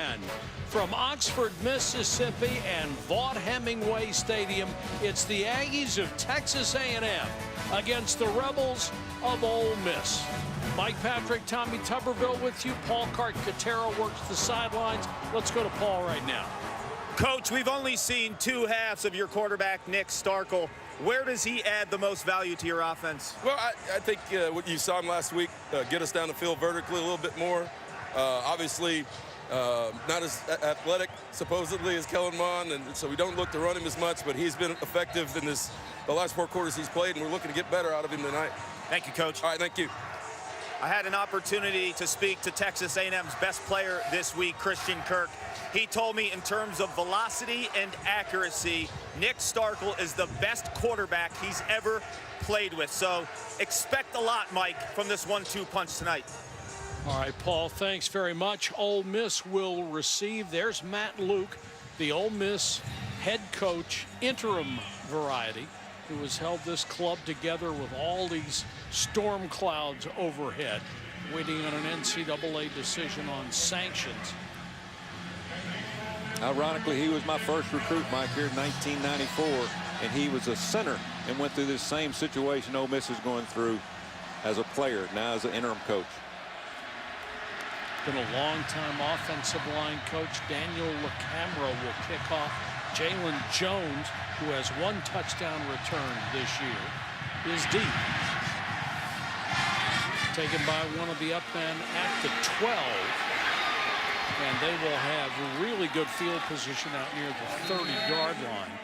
ESPN. From Oxford, Mississippi and Vaught Hemingway Stadium, it's the Aggies of Texas A&M against the Rebels of Ole Miss. Mike Patrick, Tommy Tuberville with you. Paul Carcatero works the sidelines. Let's go to Paul right now. Coach, we've only seen two halves of your quarterback, Nick Starkel. Where does he add the most value to your offense? Well, I think what you saw him last week get us down the field vertically a little bit more. Obviously, not as athletic, supposedly, as Kellen Mond, and so we don't look to run him as much, but he's been effective in the last 4 quarters he's played, and we're looking to get better out of him tonight. Thank you, Coach. All right, thank you. I had an opportunity to speak to Texas A&M's best player this week, Christian Kirk. He told me in terms of velocity and accuracy, Nick Starkel is the best quarterback he's ever played with. So expect a lot, Mike, from this 1-2 punch tonight. All right, Paul, thanks very much. Ole Miss will receive. There's Matt Luke, the Ole Miss head coach, interim variety, who has held this club together with all these storm clouds overhead, waiting on an NCAA decision on sanctions. Ironically, he was my first recruit, Mike, here in 1994, and he was a center and went through this same situation Ole Miss is going through as a player, now as an interim coach. Been a long-time offensive line coach. Daniel LaCamera will kick off. Jalen Jones, who has 1 touchdown return this year, is deep. Taken by one of the up men at the 12. And they will have really good field position out near the 30-yard line.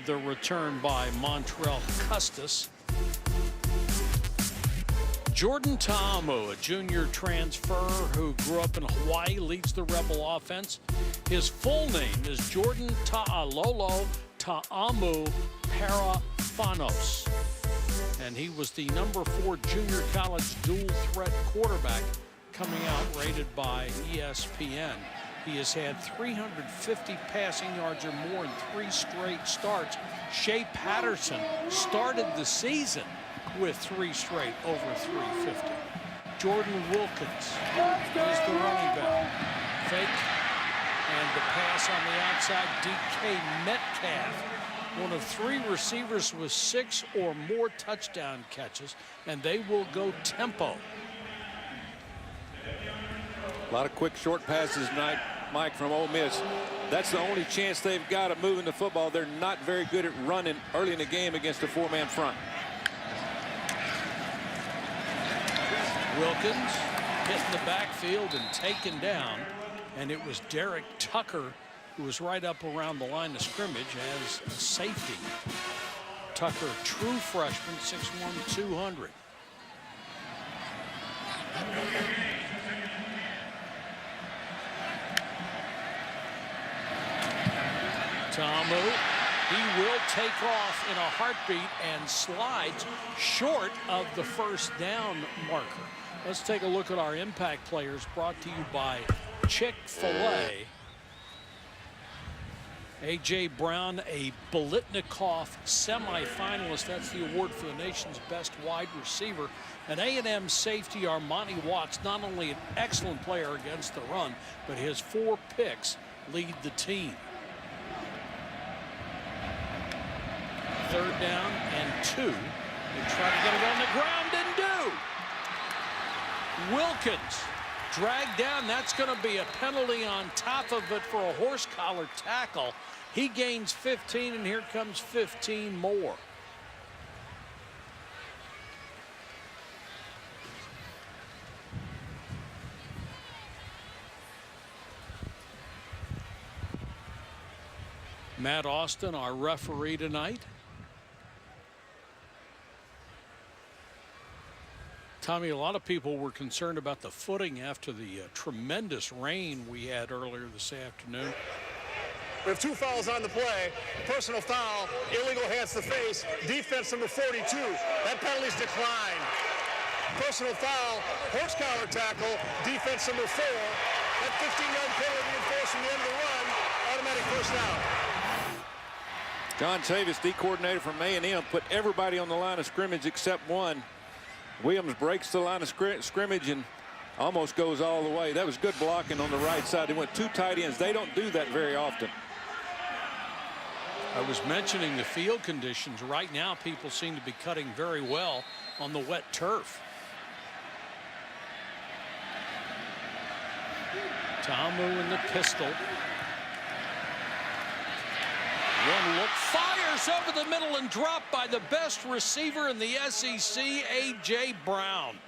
The return by Montrell Custis. Jordan Ta'amu, a junior transfer who grew up in Hawaii, leads the Rebel offense. His full name is Jordan Ta'alolo Ta'amu Parafanos. And he was the #4 junior college dual threat quarterback coming out rated by ESPN. He has had 350 passing yards or more in 3 straight starts. Shea Patterson started the season with 3 straight over 350. Jordan Wilkins is the running back. Fake and the pass on the outside. DK Metcalf, one of 3 receivers with 6 or more touchdown catches, and they will go tempo. A lot of quick short passes tonight, Mike, from Ole Miss. That's the only chance they've got of moving the football. They're not very good at running early in the game against a 4-man front. Wilkins hitting the backfield and taken down, and it was Derek Tucker who was right up around the line of scrimmage as a safety. Tucker, true freshman, 6'1", 200. Ta'amu, he will take off in a heartbeat and slides short of the first down marker. Let's take a look at our impact players, brought to you by Chick-fil-A. A.J. Brown, a Bolitnikoff semifinalist. That's the award for the nation's best wide receiver. And A&M safety Armani Watts, not only an excellent player against the run, but his 4 picks lead the team. 3rd down and 2. They try to get it on the ground and do. Wilkins dragged down. That's going to be a penalty on top of it for a horse collar tackle. He gains 15, and here comes 15 more. Matt Austin, our referee tonight. Tommy, a lot of people were concerned about the footing after the tremendous rain we had earlier this afternoon. We have 2 fouls on the play. Personal foul, illegal hands to face, defense number 42. That penalty's declined. Personal foul, horse collar tackle, defense number 4. That 15-yard penalty enforced from the end of the run, automatic first down. John Tavis, D coordinator from A&M, put everybody on the line of scrimmage except one. Williams breaks the line of scrimmage and Almost goes all the way. That was good blocking on the right side. They went 2 tight ends. They don't do that very often. I was mentioning the field conditions. Right now, people seem to be cutting very well on the wet turf. Ta'amu in the pistol. One look, fires over the middle and dropped by the best receiver in the SEC, A.J. Brown.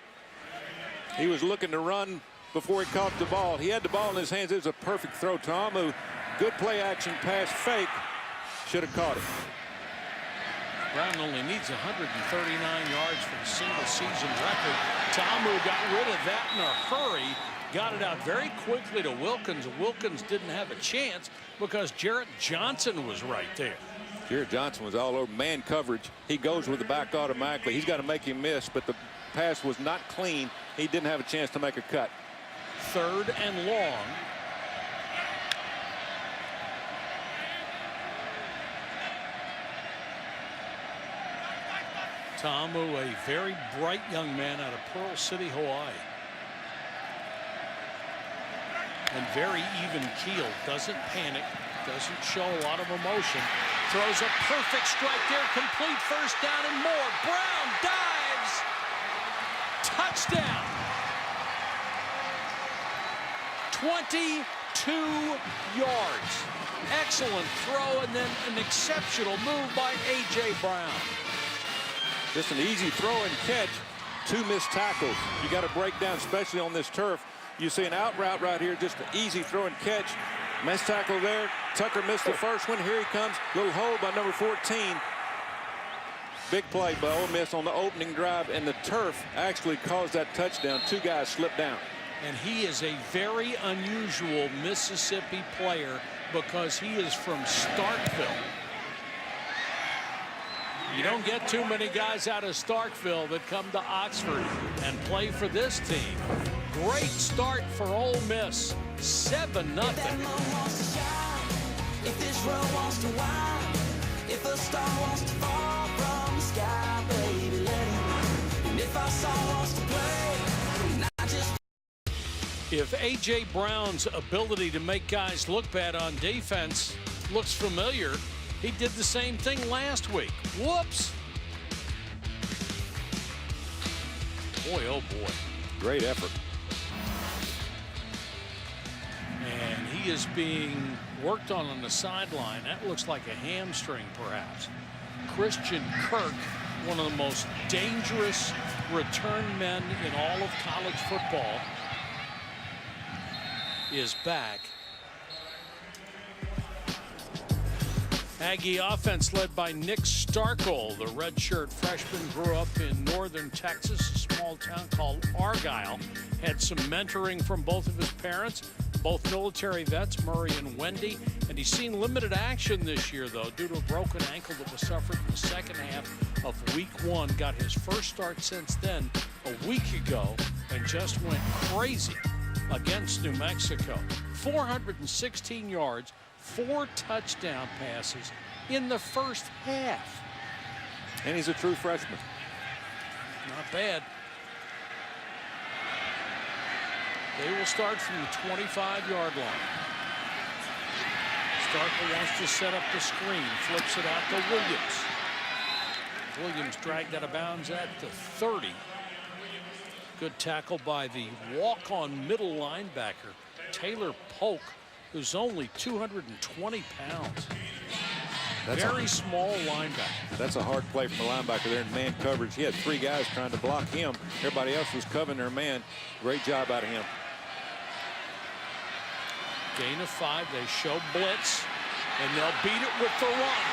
He was looking to run before he caught the ball. He had the ball in his hands. It was a perfect throw. Ta'amu, good play action pass fake. Should have caught it. Brown only needs 139 yards for the single season record. Ta'amu got rid of that in a hurry. Got it out very quickly to Wilkins. Wilkins didn't have a chance because Jarrett Johnson was right there. Jarrett Johnson was all over man coverage. He goes with the back automatically. He's got to make him miss, but the pass was not clean. He didn't have a chance to make a cut. 3rd and long. Ta'amu, a very bright young man out of Pearl City, Hawaii. And very even-keeled, doesn't panic, doesn't show a lot of emotion. Throws a perfect strike there, complete, first down and more. Brown dives, touchdown. 22 yards. Excellent throw, and then an exceptional move by A.J. Brown. Just an easy throw and catch. 2 missed tackles. You got to break down, especially on this turf. You see an out route right here, just an easy throw and catch. Missed tackle there. Tucker missed the first one. Here he comes. Little hole by number 14. Big play by Ole Miss on the opening drive, and the turf actually caused that touchdown. 2 guys slipped down. And he is a very unusual Mississippi player because he is from Starkville. You don't get too many guys out of Starkville that come to Oxford and play for this team. Great start for Ole Miss. 7-0. If this world wants to wild, if a star wants to fall from the sky, baby, let it. And if our song wants to play, not just. If A.J. Brown's ability to make guys look bad on defense looks familiar, he did the same thing last week. Whoops. Boy, oh boy. Great effort. And he is being worked on the sideline. That looks like a hamstring, perhaps. Christian Kirk, one of the most dangerous return men in all of college football, is back. Aggie offense led by Nick Starkel. The redshirt freshman grew up in northern Texas, a small town called Argyle. Had some mentoring from both of his parents, both military vets, Murray and Wendy. And he's seen limited action this year, though, due to a broken ankle that was suffered in the second half of week 1. Got his first start since then a week ago and just went crazy against New Mexico. 416 yards. 4 touchdown passes in the first half. And he's a true freshman. Not bad. They will start from the 25-yard line. Starkel wants to set up the screen, flips it out to Williams. Williams dragged out of bounds at the 30. Good tackle by the walk-on middle linebacker, Taylor Polk, who's only 220 pounds. That's very small linebacker. That's a hard play from the linebacker there in man coverage. He had 3 guys trying to block him. Everybody else was covering their man. Great job out of him. Gain of 5. They show blitz, and they'll beat it with the run.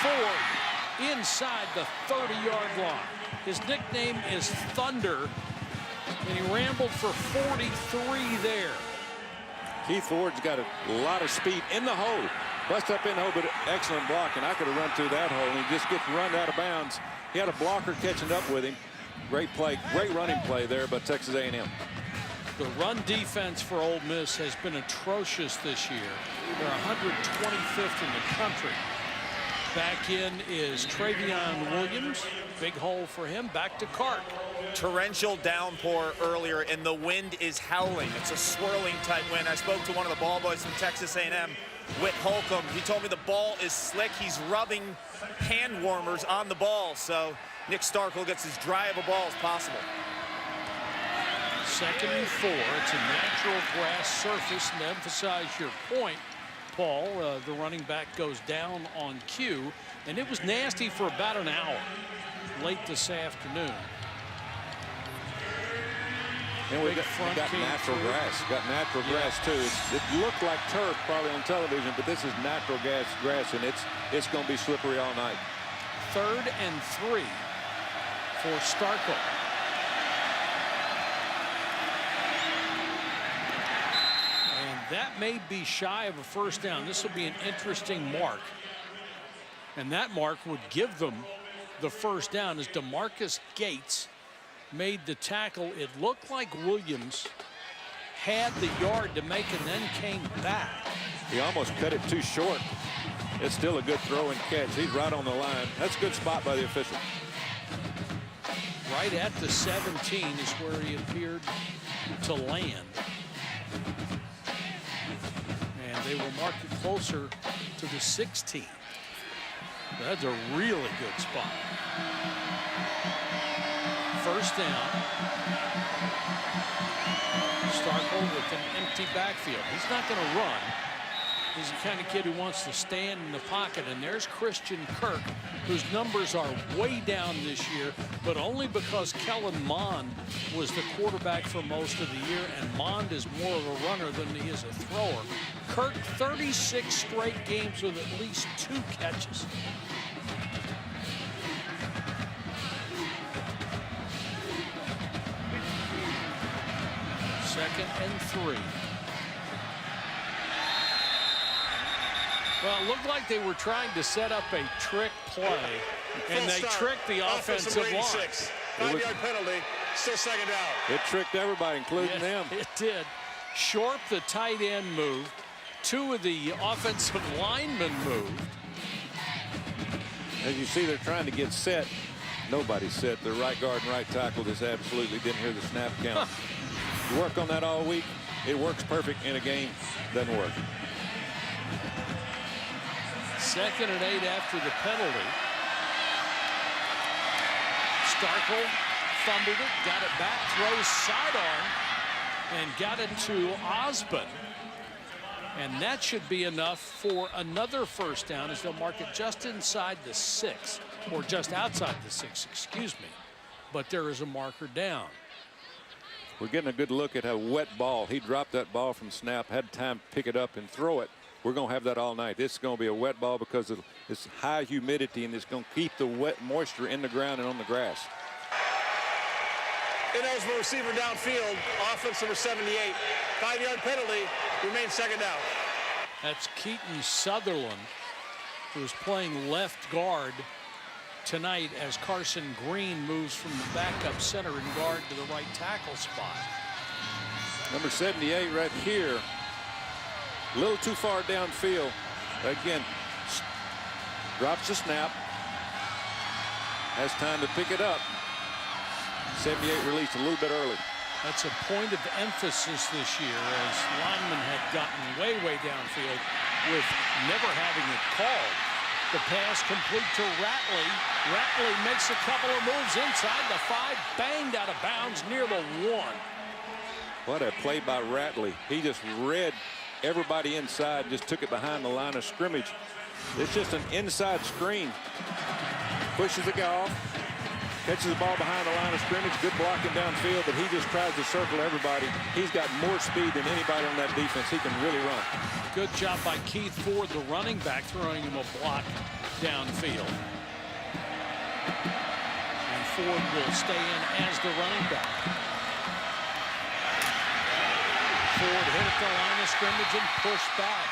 Ford inside the 30-yard line. His nickname is Thunder, and he rambled for 43 there. Keith Ford's got a lot of speed in the hole. Bust up in the hole, but excellent block, and I could have run through that hole, and he just gets run out of bounds. He had a blocker catching up with him. Great play, great running play there by Texas A&M. The run defense for Ole Miss has been atrocious this year. They're 125th in the country. Back in is Travion Williams. Big hole for him. Back to Clark. torrential downpour earlier, and the wind is howling. It's a swirling type wind. I spoke to one of the ball boys from Texas A&M, Whit Holcomb. He told me the ball is slick. He's rubbing hand warmers on the ball, so Nick Starkel gets as dry of a ball as possible. 2nd and 4. It's a natural grass surface, and to emphasize your point, Paul, the running back goes down on cue, and it was nasty for about an hour late this afternoon. And we got natural grass. Got natural grass too. It looked like turf probably on television, but this is natural grass, and it's going to be slippery all night. 3rd and 3 for Starkel. And that may be shy of a first down. This will be an interesting mark. And that mark would give them the first down as DeMarcus Gates made the tackle. It looked like Williams had the yard to make and then came back. He almost cut it too short. It's still a good throw and catch. He's right on the line. That's a good spot by the official. Right at the 17 is where he appeared to land. And they will mark it closer to the 16. That's a really good spot. First down. Starkel with an empty backfield. He's not going to run. He's the kind of kid who wants to stand in the pocket. And there's Christian Kirk, whose numbers are way down this year, but only because Kellen Mond was the quarterback for most of the year, and Mond is more of a runner than he is a thrower. Kirk, 36 straight games with at least 2 catches. Second and 3. Well, it looked like they were trying to set up a trick play, and they tricked the offensive line. 5-yard penalty, still 2nd down. It tricked everybody, including them. It did. Short, the tight end, moved. 2 of the offensive linemen moved. As you see, they're trying to get set. Nobody's set. The right guard and right tackle just absolutely didn't hear the snap count. You work on that all week, it works perfect in a game. Doesn't work. 2nd and 8 after the penalty. Starkel fumbled it, got it back, throws sidearm, and got it to Osborne. And that should be enough for another first down as they'll mark it just inside the 6, or just outside the 6, excuse me. But there is a marker down. We're getting a good look at a wet ball. He dropped that ball from snap, had time to pick it up and throw it. We're going to have that all night. This is going to be a wet ball because of this high humidity, and it's going to keep the wet moisture in the ground and on the grass. Ineligible receiver downfield, offense number 78. 5-yard penalty, remains 2nd down. That's Keaton Sutherland, who's playing left guard tonight as Carson Green moves from the backup center and guard to the right tackle spot. Number 78 right here. A little too far downfield. Again, drops the snap. Has time to pick it up. 78 released a little bit early. That's a point of emphasis this year as linemen had gotten way downfield with never having it called. The pass complete to Ratley. Ratley makes a couple of moves inside the 5, banged out of bounds near the 1. What a play by Ratley. He just read everybody inside, just took it behind the line of scrimmage. It's just an inside screen. Pushes the guy off, catches the ball behind the line of scrimmage. Good blocking downfield, but he just tries to circle everybody. He's got more speed than anybody on that defense. He can really run. Good job by Keith Ford, the running back, throwing him a block downfield. And Ford will stay in as the running back. Ford hit at the line of scrimmage and pushed back.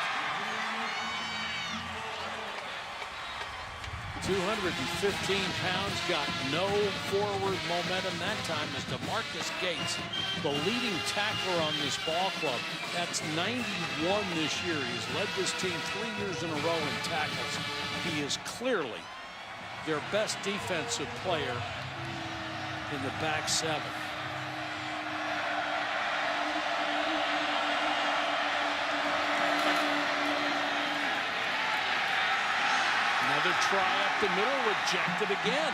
215 pounds, got no forward momentum that time as DeMarcus Gates, the leading tackler on this ball club. That's 91 this year. He's led this team 3 years in a row in tackles. He is clearly their best defensive player. in the back 7. Another try up the middle, rejected again.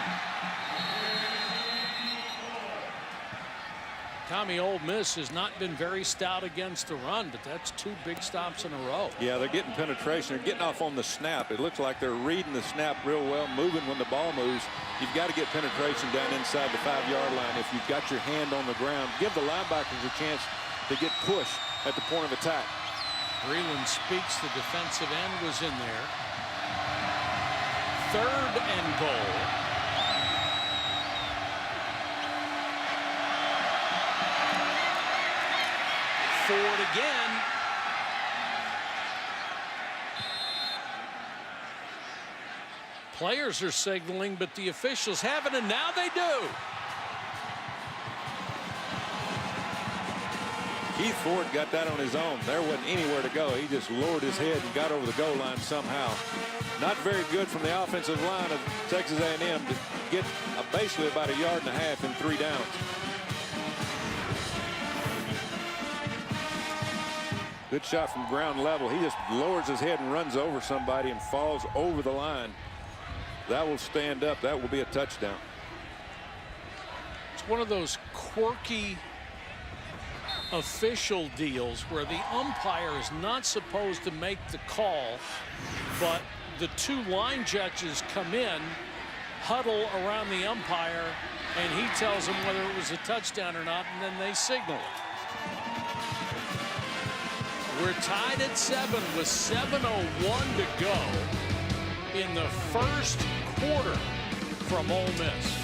Tommy, Ole Miss has not been very stout against the run, but that's 2 big stops in a row. Yeah, they're getting penetration. They're getting off on the snap. It looks like they're reading the snap real well, moving when the ball moves. You've got to get penetration down inside the 5-yard line. If you've got your hand on the ground, give the linebackers a chance to get pushed at the point of attack. Breland Speaks, the defensive end, was in there. 3rd and goal. Forward again. Players are signaling, but the officials haven't, and now they do. Keith Ford got that on his own. There wasn't anywhere to go. He just lowered his head and got over the goal line somehow. Not very good from the offensive line of Texas A&M to get basically about 1.5 yards in 3 downs. Good shot from ground level. He just lowers his head and runs over somebody and falls over the line. That will stand up. That will be a touchdown. It's one of those quirky official deals where the umpire is not supposed to make the call, but the 2 line judges come in, huddle around the umpire, and he tells them whether it was a touchdown or not, and then they signal it. We're tied at 7 with 7:01 to go in the first quarter from Ole Miss.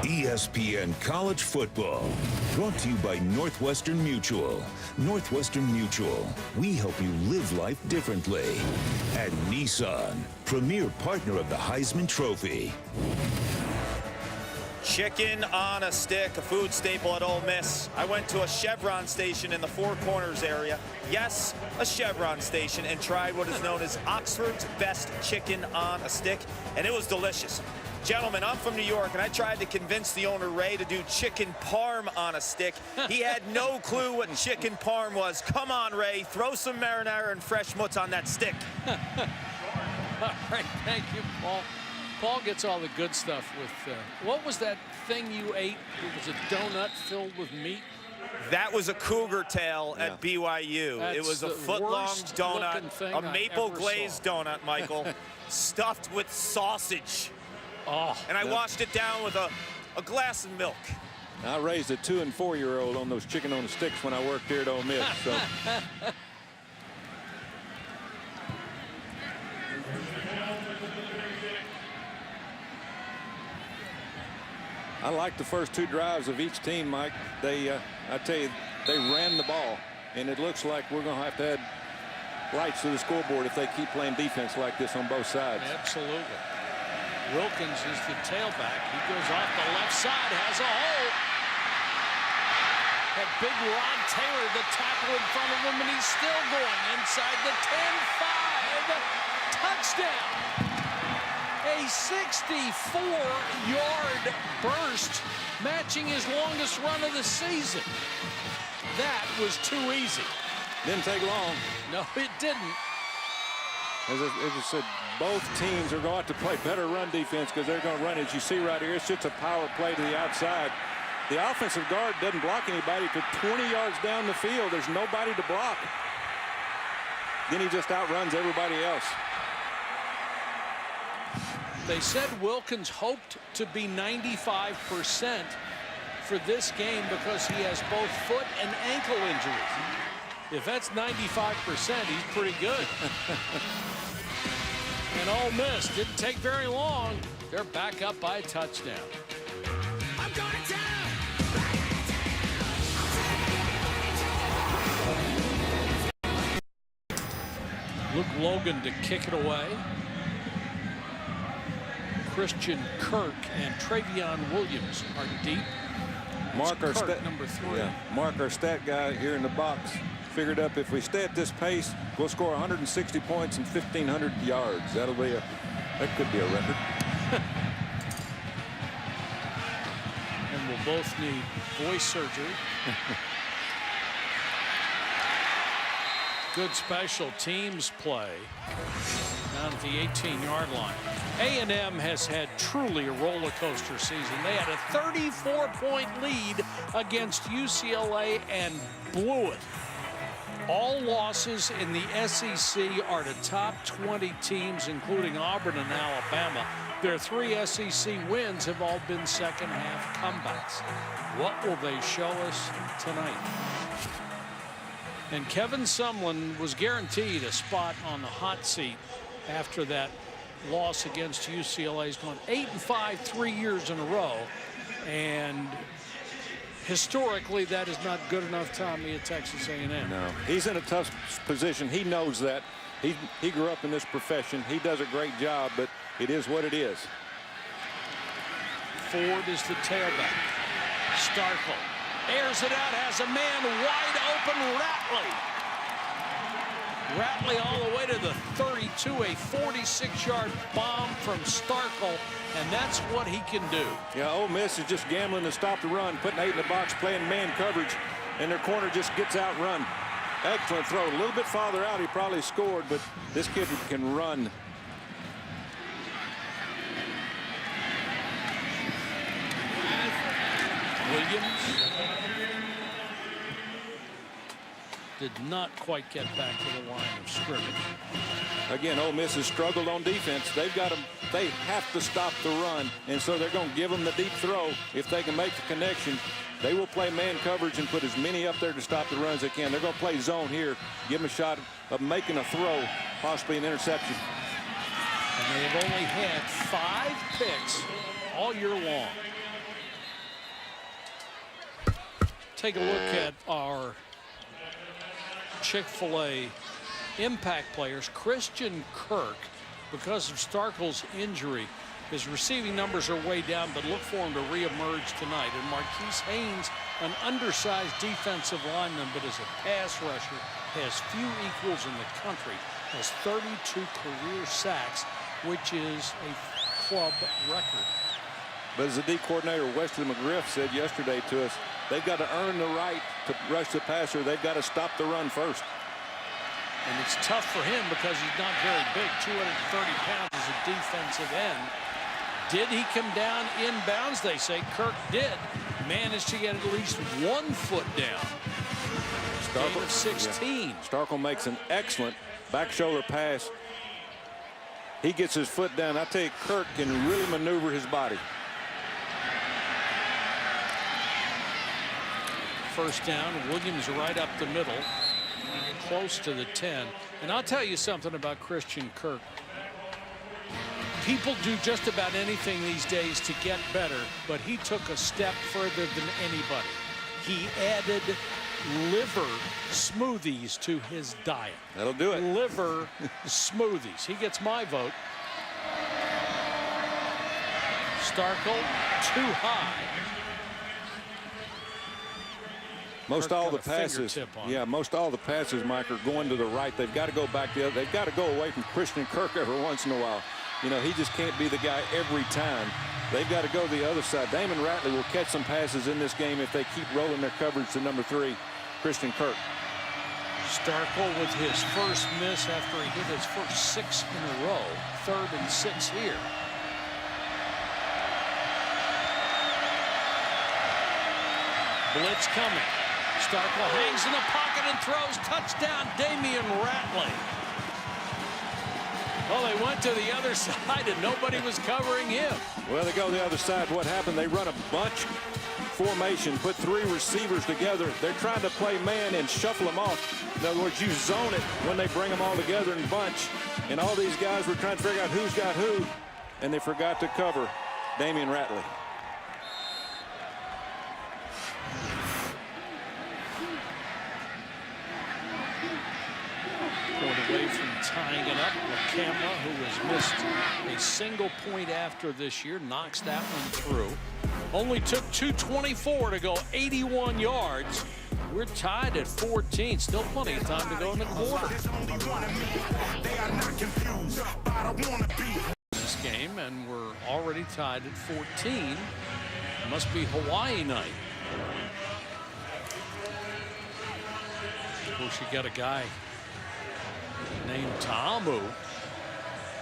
ESPN College Football, brought to you by Northwestern Mutual. Northwestern Mutual, we help you live life differently. And Nissan, premier partner of the Heisman Trophy. Chicken on a stick, a food staple at Ole Miss. I went to a Chevron station in the Four Corners area. Yes, a Chevron station, and tried what is known as Oxford's best chicken on a stick, and it was delicious. Gentlemen, I'm from New York, and I tried to convince the owner, Ray, to do chicken parm on a stick. He had no clue what chicken parm was. Come on, Ray, throw some marinara and fresh mutts on that stick. All right, thank you, Paul. Paul gets all the good stuff with, what was that thing you ate? It was a donut filled with meat. That was a cougar tail at BYU. That's it was a foot-long donut, a maple glazed donut, Michael, stuffed with sausage. Oh, and I washed it down with a glass of milk. I raised a 2- and 4-year-old on those chicken on the sticks when I worked here at Ole Miss. So. I like the first 2 drives of each team, Mike. They, I tell you, they ran the ball, and it looks like we're going to have to add lights to the scoreboard if they keep playing defense like this on both sides. Absolutely. Wilkins is the tailback. He goes off the left side, has a hole. That big Rod Taylor, the tackle in front of him, and he's still going inside the 10-5. Touchdown. A 64-yard burst, matching his longest run of the season. That was too easy. Didn't take long. No, it didn't. As I said, both teams are going to play better run defense because they're going to run, as you see right here, it's just a power play to the outside. The offensive guard doesn't block anybody to 20 yards down the field. There's nobody to block. Then he just outruns everybody else. They said Wilkins hoped to be 95% for this game because he has both foot and ankle injuries. If that's 95%, he's pretty good. And Ole Miss didn't take very long. They're back up by a touchdown. I'm going to town. Luke Logan to kick it away. Christian Kirk and Travion Williams are deep. Mark our Kirk, stat number 3. Yeah, Mark our stat guy here in the box. figured up if we stay at this pace, we'll score 160 points and 1,500 yards. That could be a record. And we'll both need voice surgery. Good special teams play down at the 18-yard line. A&M has had truly a roller coaster season. They had a 34-point lead against UCLA and blew it. All losses in the SEC are to top 20 teams, including Auburn and Alabama. Their 3 SEC wins have all been second-half comebacks. What will they show us tonight? And Kevin Sumlin was guaranteed a spot on the hot seat after that loss against UCLA. He's gone 8-5 3 years in a row, and historically that is not good enough, Tommy, at Texas A&M. No, he's in a tough position. He knows that. He grew up in this profession. He does a great job, but it is what it is. Ford is the tailback. Starkle airs it out, has a man wide open. Ratley all the way to the 32, a 46-yard bomb from Starkle, and that's what he can do. Yeah, Ole Miss is just gambling to stop the run, putting 8 in the box, playing man coverage, and their corner just gets outrun. Excellent throw. A little bit farther out, he probably scored, but this kid can run. Williams did not quite get back to the line of scrimmage. Again, Ole Miss has struggled on defense. They have to stop the run, and so they're going to give them the deep throw. If they can make the connection, they will play man coverage and put as many up there to stop the run as they can. They're going to play zone here, give them a shot of making a throw, possibly an interception. And they have only had 5 picks all year long. Take a look at our Chick-fil-A impact players. Christian Kirk, because of Starkle's injury, his receiving numbers are way down, but look for him to reemerge tonight. And Marquise Haynes, an undersized defensive lineman, but as a pass rusher, has few equals in the country, has 32 career sacks, which is a club record. But as the D coordinator, Wesley McGriff, said yesterday to us, they've got to earn the right to rush the passer. They've got to stop the run first. And it's tough for him because he's not very big, 230 pounds as a defensive end. Did he come down inbounds? They say Kirk did. Managed to get at least 1 foot down. Gain of 16. Yeah. Starkle makes an excellent back shoulder pass. He gets his foot down. I tell you, Kirk can really maneuver his body. First down, Williams right up the middle, close to the 10. And I'll tell you something about Christian Kirk. People do just about anything these days to get better, but he took a step further than anybody. He added liver smoothies to his diet. That'll do it. Liver smoothies. He gets my vote. Starkle too high. Most all the passes, most all the passes, Mike, are going to the right. They've got to go back the other. They've got to go away from Christian Kirk every once in a while. You know, he just can't be the guy every time. They've got to go the other side. Damon Ratley will catch some passes in this game if they keep rolling their coverage to number 3, Christian Kirk. Starkle with his first miss after he hit his first 6 in a row. 3rd and 6 here. Blitz coming. Starkle hangs in the pocket and throws. Touchdown, Damian Ratley. Well, they went to the other side and nobody was covering him. Well, they go the other side. What happened? They run a bunch formation, put 3 receivers together. They're trying to play man and shuffle them off. In other words, you zone it when they bring them all together in bunch. And all these guys were trying to figure out who's got who, and they forgot to cover Damian Ratley. Away from tying it up. LaCamera, who has missed a single point after this year, knocks that one through. Only took 2:24 to go 81 yards. We're tied at 14. Still plenty of time to go in the quarter. This game, and we're already tied at 14. Must be Hawaii night. Of course, you got a guy named Ta'amu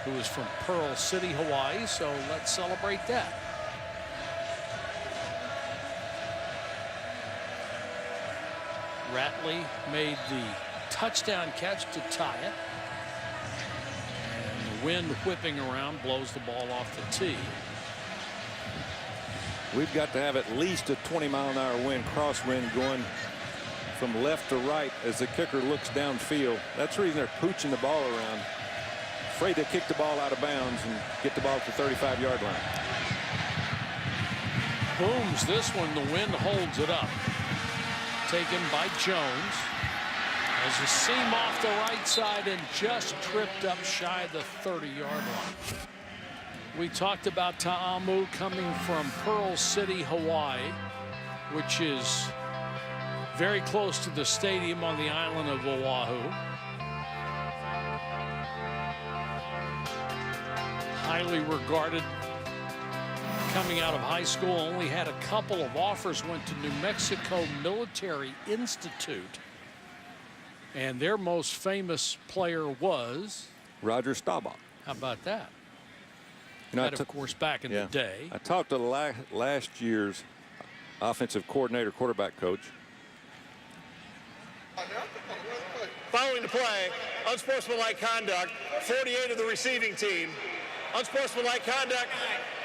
who is from Pearl City, Hawaii, so let's celebrate that. Ratley made the touchdown catch to tie it. And the wind whipping around blows the ball off the tee. We've got to have at least a 20-mile-an-hour wind, crosswind going from left to right as the kicker looks downfield. That's the reason they're pooching the ball around. Afraid to kick the ball out of bounds and get the ball to the 35-yard line. Booms this one. The wind holds it up. Taken by Jones. As a seam off the right side and just tripped up shy of the 30-yard line. We talked about Ta'amu coming from Pearl City, Hawaii, which is very close to the stadium on the island of Oahu. Highly regarded coming out of high school. Only had a couple of offers. Went to New Mexico Military Institute. And their most famous player was Roger Staubach. How about that? You know, that, of course, back in the day. I talked to last year's offensive coordinator, quarterback coach. Following the play, unsportsmanlike conduct, 48 of the receiving team. Unsportsmanlike conduct,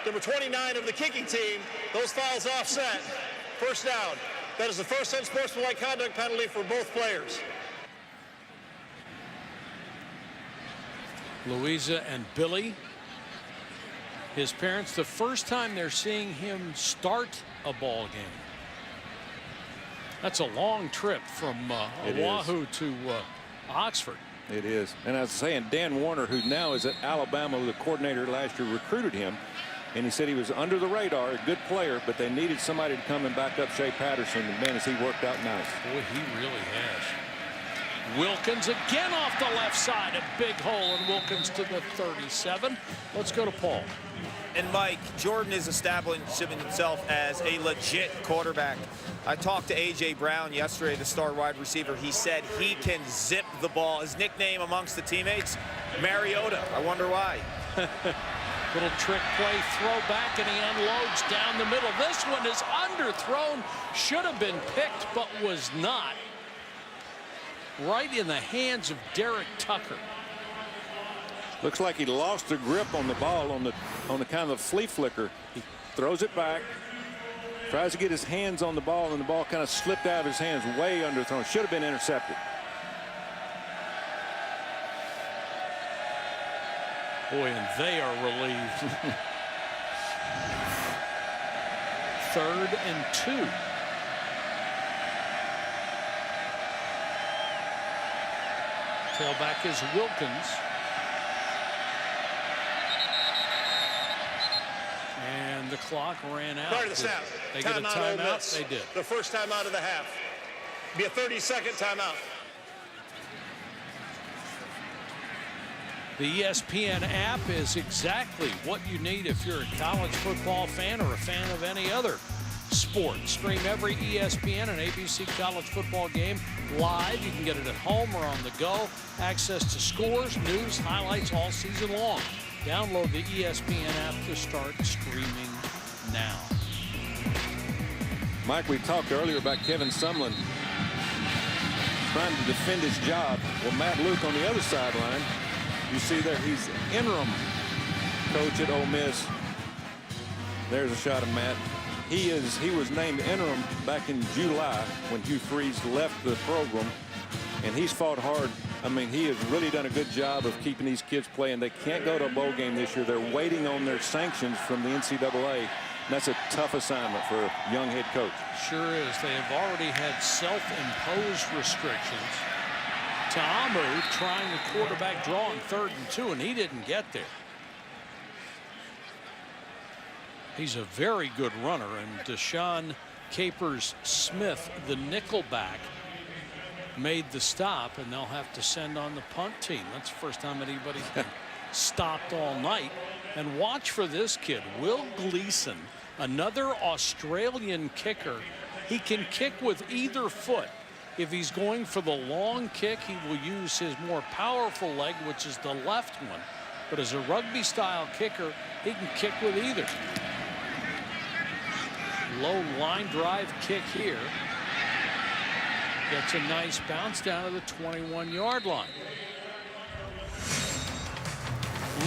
number 29 of the kicking team. Those fouls offset. First down. That is the first unsportsmanlike conduct penalty for both players. Louisa and Billy, his parents, the first time they're seeing him start a ball game. That's a long trip from Oahu to Oxford. It is. And I was saying, Dan Warner, who now is at Alabama, the coordinator last year, recruited him. And he said he was under the radar, a good player, but they needed somebody to come and back up Shea Patterson. And man, has he worked out nice. Boy, he really has. Wilkins again off the left side. A big hole, and Wilkins to the 37. Let's go to Paul. And Mike, Jordan is establishing himself as a legit quarterback. I talked to A.J. Brown yesterday, the star wide receiver. He said he can zip the ball. His nickname amongst the teammates, Mariota. I wonder why. Little trick play, throw back, and he unloads down the middle. This one is underthrown. Should have been picked, but was not. Right in the hands of Derek Tucker. Looks like he lost the grip on the ball on the kind of flea flicker. He throws it back, tries to get his hands on the ball, and the ball kind of slipped out of his hands, way underthrown. Should have been intercepted. Boy, and they are relieved. 3rd and 2. Tailback is Wilkins. And the clock ran out. Start of the snap. They get a timeout? They did. The first timeout of the half. Be a 30-second timeout. The ESPN app is exactly what you need if you're a college football fan or a fan of any other sport. Stream every ESPN and ABC college football game live. You can get it at home or on the go. Access to scores, news, highlights all season long. Download the ESPN app to start streaming now. Mike, we talked earlier about Kevin Sumlin trying to defend his job. Well, Matt Luke on the other sideline, you see there he's interim coach at Ole Miss. There's a shot of Matt. He was named interim back in July when Hugh Freeze left the program, and he's fought hard. I mean, he has really done a good job of keeping these kids playing. They can't go to a bowl game this year. They're waiting on their sanctions from the NCAA. And that's a tough assignment for a young head coach. Sure is. They have already had self-imposed restrictions. Ta'amu trying the quarterback draw on 3rd and 2, and he didn't get there. He's a very good runner, and Deshaun Capers Smith, the nickelback, made the stop, and they'll have to send on the punt team. That's the first time anybody's been stopped all night. And watch for this kid, Will Gleason, another Australian kicker. He can kick with either foot. If he's going for the long kick, he will use his more powerful leg, which is the left one. But as a rugby-style kicker, he can kick with either. Low line drive kick here. Gets a nice bounce down to the 21-yard line.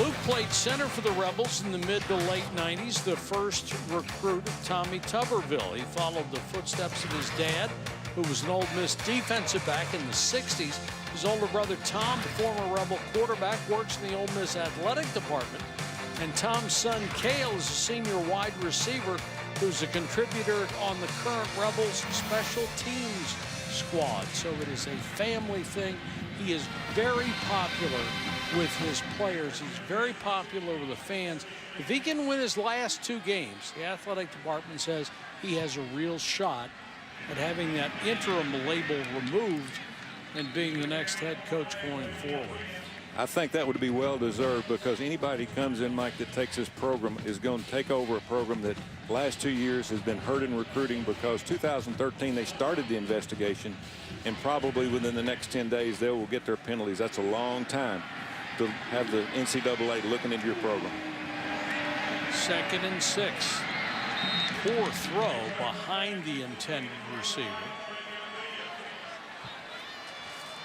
Luke played center for the Rebels in the mid to late 90s, the first recruit of Tommy Tuberville. He followed the footsteps of his dad, who was an Ole Miss defensive back in the 60s. His older brother Tom, the former Rebel quarterback, works in the Ole Miss athletic department. And Tom's son Cale is a senior wide receiver who's a contributor on the current Rebels special teams squad. So it is a family thing. He is very popular with his players. He's very popular with the fans. If he can win his last 2 games, the athletic department says he has a real shot at having that interim label removed and being the next head coach going forward. I think that would be well deserved, because anybody comes in, Mike, that takes this program is going to take over a program that the last 2 years has been hurt in recruiting, because 2013 they started the investigation, and probably within the next 10 days they will get their penalties. That's a long time to have the NCAA looking into your program. 2nd and 6. Poor throw behind the intended receiver.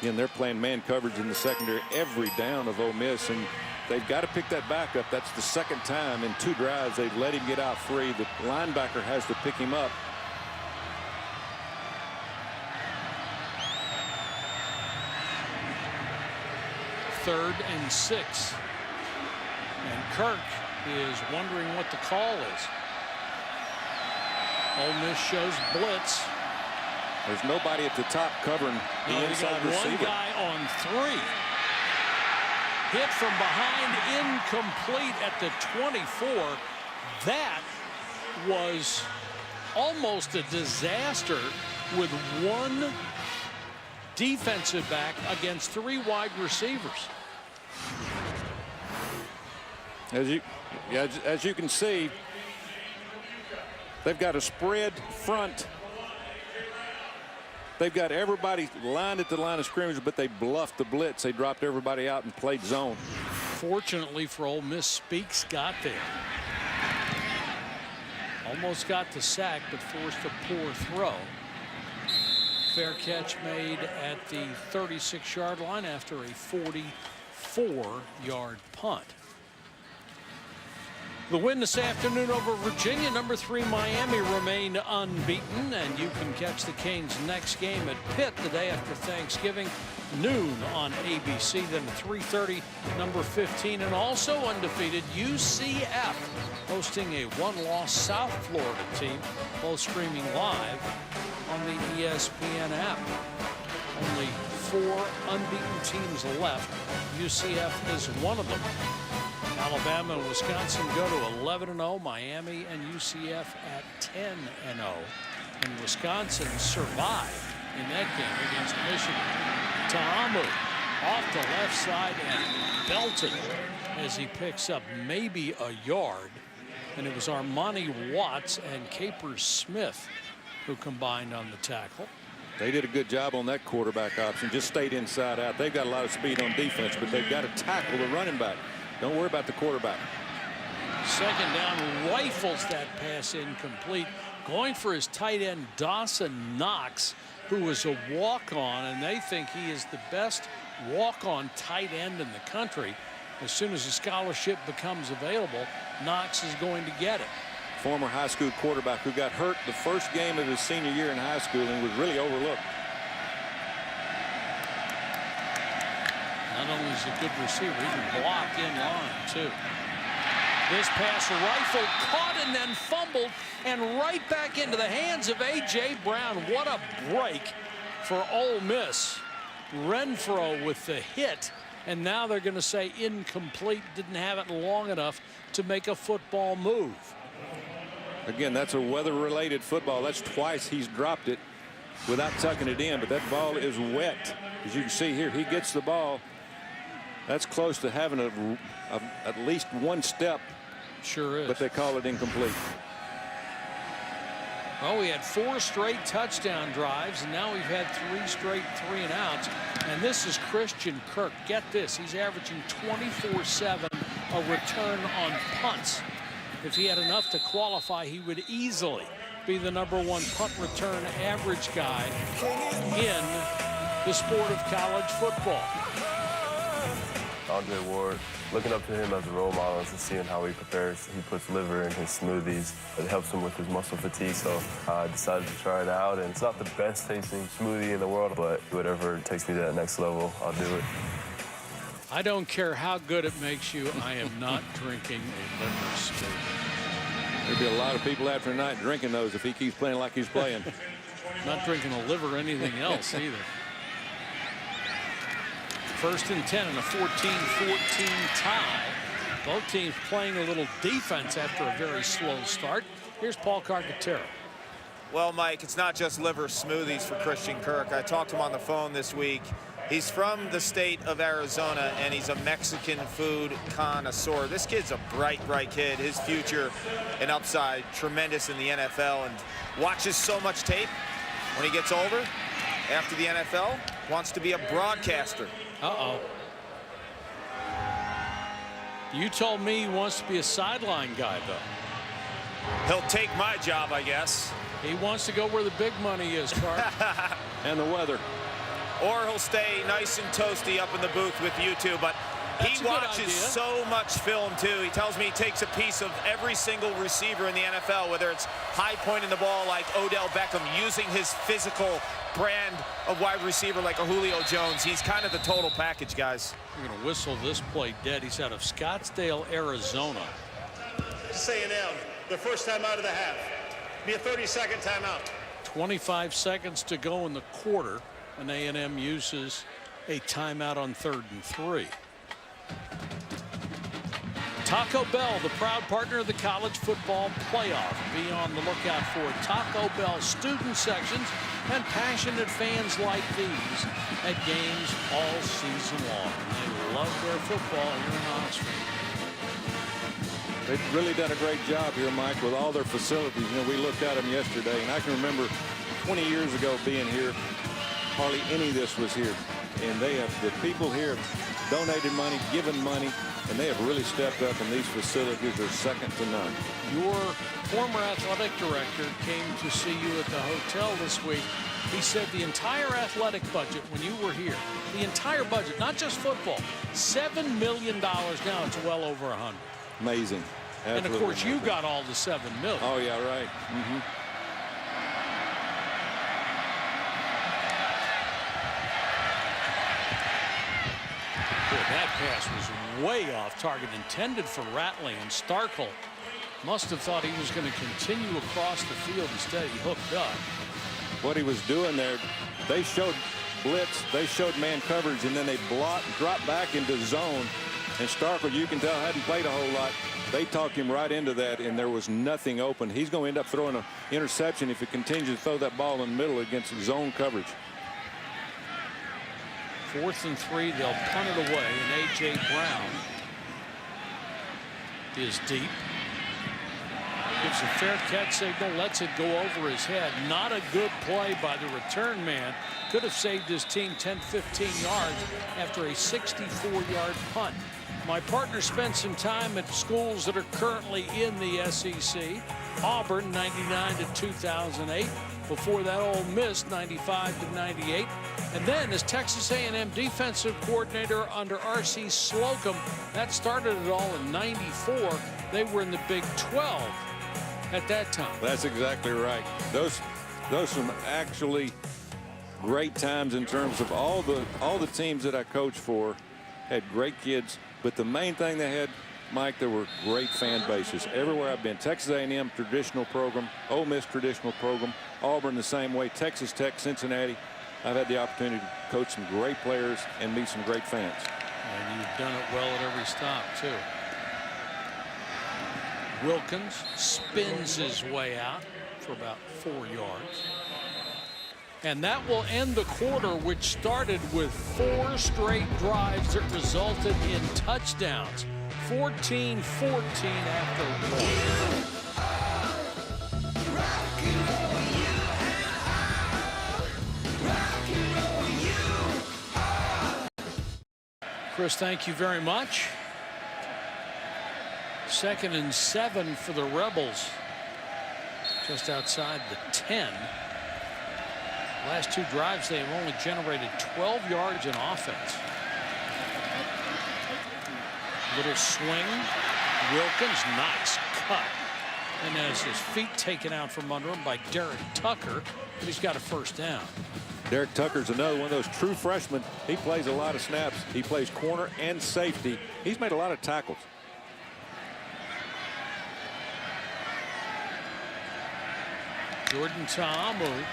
Again, they're playing man coverage in the secondary every down of Ole Miss, and they've got to pick that back up. That's the 2nd time in 2 drives they've let him get out free. The linebacker has to pick him up. Third and 6. And Kirk is wondering what the call is. Ole Miss shows blitz. There's nobody at the top covering the inside receiver. One guy on 3. Hit from behind, incomplete at the 24. That was almost a disaster with 1 defensive back against 3 wide receivers. As you can see, they've got a spread front. They've got everybody lined at the line of scrimmage, but they bluffed the blitz. They dropped everybody out and played zone. Fortunately for Ole Miss, Speaks got there. Almost got the sack, but forced a poor throw. Fair catch made at the 36-yard line after a 44-yard punt. The win this afternoon over Virginia. Number 3 Miami remained unbeaten, and you can catch the Canes' next game at Pitt the day after Thanksgiving, noon on ABC. Then at 3:30, number 15 and also undefeated UCF hosting a 1-loss South Florida team, both streaming live on the ESPN app. Only 4 unbeaten teams left. UCF is one of them. Alabama and Wisconsin go to 11-0. Miami and UCF at 10-0. And Wisconsin survived in that game against Michigan. Ta'amu off the left side and belted as he picks up maybe a yard. And it was Armani Watts and Capers Smith who combined on the tackle. They did a good job on that quarterback option. Just stayed inside out. They've got a lot of speed on defense, but they've got to tackle the running back. Don't worry about the quarterback. 2nd down, rifles that pass incomplete. Going for his tight end, Dawson Knox, who was a walk-on, and they think he is the best walk-on tight end in the country. As soon as a scholarship becomes available, Knox is going to get it. Former high school quarterback who got hurt the first game of his senior year in high school and was really overlooked. Not only is he a good receiver, he can block in line, too. This pass rifled, caught, and then fumbled, and right back into the hands of A.J. Brown. What a break for Ole Miss. Renfro with the hit, and now they're going to say incomplete. Didn't have it long enough to make a football move. Again, that's a weather-related football. That's twice he's dropped it without tucking it in, but that ball is wet. As you can see here, he gets the ball. That's close to having at least one step. Sure is. But they call it incomplete. Well, we had 4 straight touchdown drives, and now we've had 3 straight 3-and-outs. And this is Christian Kirk. Get this, he's averaging 24/7 a return on punts. If he had enough to qualify, he would easily be the #1 punt return average guy in the sport of college football. Andre Ward, looking up to him as a role model and seeing how he prepares. He puts liver in his smoothies. It helps him with his muscle fatigue, so I decided to try it out. And it's not the best tasting smoothie in the world, but whatever takes me to that next level, I'll do it. I don't care how good it makes you, I am not drinking a liver smoothie. There'd be a lot of people after tonight drinking those if he keeps playing like he's playing. Not drinking a liver or anything else either. 1st and 10 and a 14-14 tie. Both teams playing a little defense after a very slow start. Here's Paul Carcaterra. Well, Mike, it's not just liver smoothies for Christian Kirk. I talked to him on the phone this week. He's from the state of Arizona, and he's a Mexican food connoisseur. This kid's a bright kid. His future and upside tremendous in the NFL, and watches so much tape. When he gets older, after the NFL, wants to be a broadcaster. Uh-oh. You told me he wants to be a sideline guy, though. He'll take my job, I guess. He wants to go where the big money is, Clark. And the weather. Or he'll stay nice and toasty up in the booth with you two. But he watches so much film, too. He tells me he takes a piece of every single receiver in the NFL, whether it's high pointing the ball like Odell Beckham, using his physical brand of wide receiver like a Julio Jones. He's kind of the total package, guys. You're going to whistle this play dead. He's out of Scottsdale, Arizona. A&M, their first time out of the half. Be a 30-second timeout. 25 seconds to go in the quarter, and A&M uses a timeout on 3rd and 3. Taco Bell, the proud partner of the college football playoff. Be on the lookout for Taco Bell student sections and passionate fans like these at games all season long. They love their football here in Oxford. They've really done a great job here, Mike, with all their facilities. You know, we looked at them yesterday, and I can remember 20 years ago being here, hardly any of this was here. And the people here have donated money, given money, and they have really stepped up, and these facilities are second to none. Your former athletic director came to see you at the hotel this week. He said the entire athletic budget when you were here, the entire budget, not just football, $7 million. Now it's well over 100. Amazing. Absolutely. And of course, you got all the $7 million. Oh, yeah, right. That pass was way off target, intended for Ratley, and Starkle must have thought he was going to continue across the field. Instead, he hooked up. What he was doing there, they showed blitz, they showed man coverage, and then they dropped back into zone. And Starkle, you can tell, hadn't played a whole lot. They talked him right into that, and there was nothing open. He's going to end up throwing an interception if he continues to throw that ball in the middle against zone coverage. 4th and 3, they'll punt it away, and A.J. Brown is deep. Gives a fair catch signal, lets it go over his head. Not a good play by the return man. Could have saved his team 10-15 yards after a 64-yard punt. My partner spent some time at schools that are currently in the SEC. Auburn, 99 to 2008. Before that, Ole Miss, 95 to 98. And then as Texas A&M defensive coordinator under R.C. Slocum, that started it all in 94. They were in the Big 12 at that time. That's exactly right. Those some actually great times in terms of all the teams that I coached for had great kids. But the main thing they had, Mike, there were great fan bases everywhere I've been. Texas A&M traditional program, Ole Miss traditional program, Auburn the same way, Texas Tech, Cincinnati. I've had the opportunity to coach some great players and meet some great fans. And you've done it well at every stop, too. Wilkins spins his way out for about 4 yards. And that will end the quarter, which started with 4 straight drives that resulted in touchdowns. 14-14 after 1. Chris, thank you very much. 2nd and 7 for the Rebels. Just outside the 10. Last 2 drives, they have only generated 12 yards in offense. Little swing. Wilkins, nice cut. And has his feet taken out from under him by Derek Tucker. But he's got a first down. Derek Tucker's another one of those true freshmen. He plays a lot of snaps. He plays corner and safety. He's made a lot of tackles. Jordan Ta'amu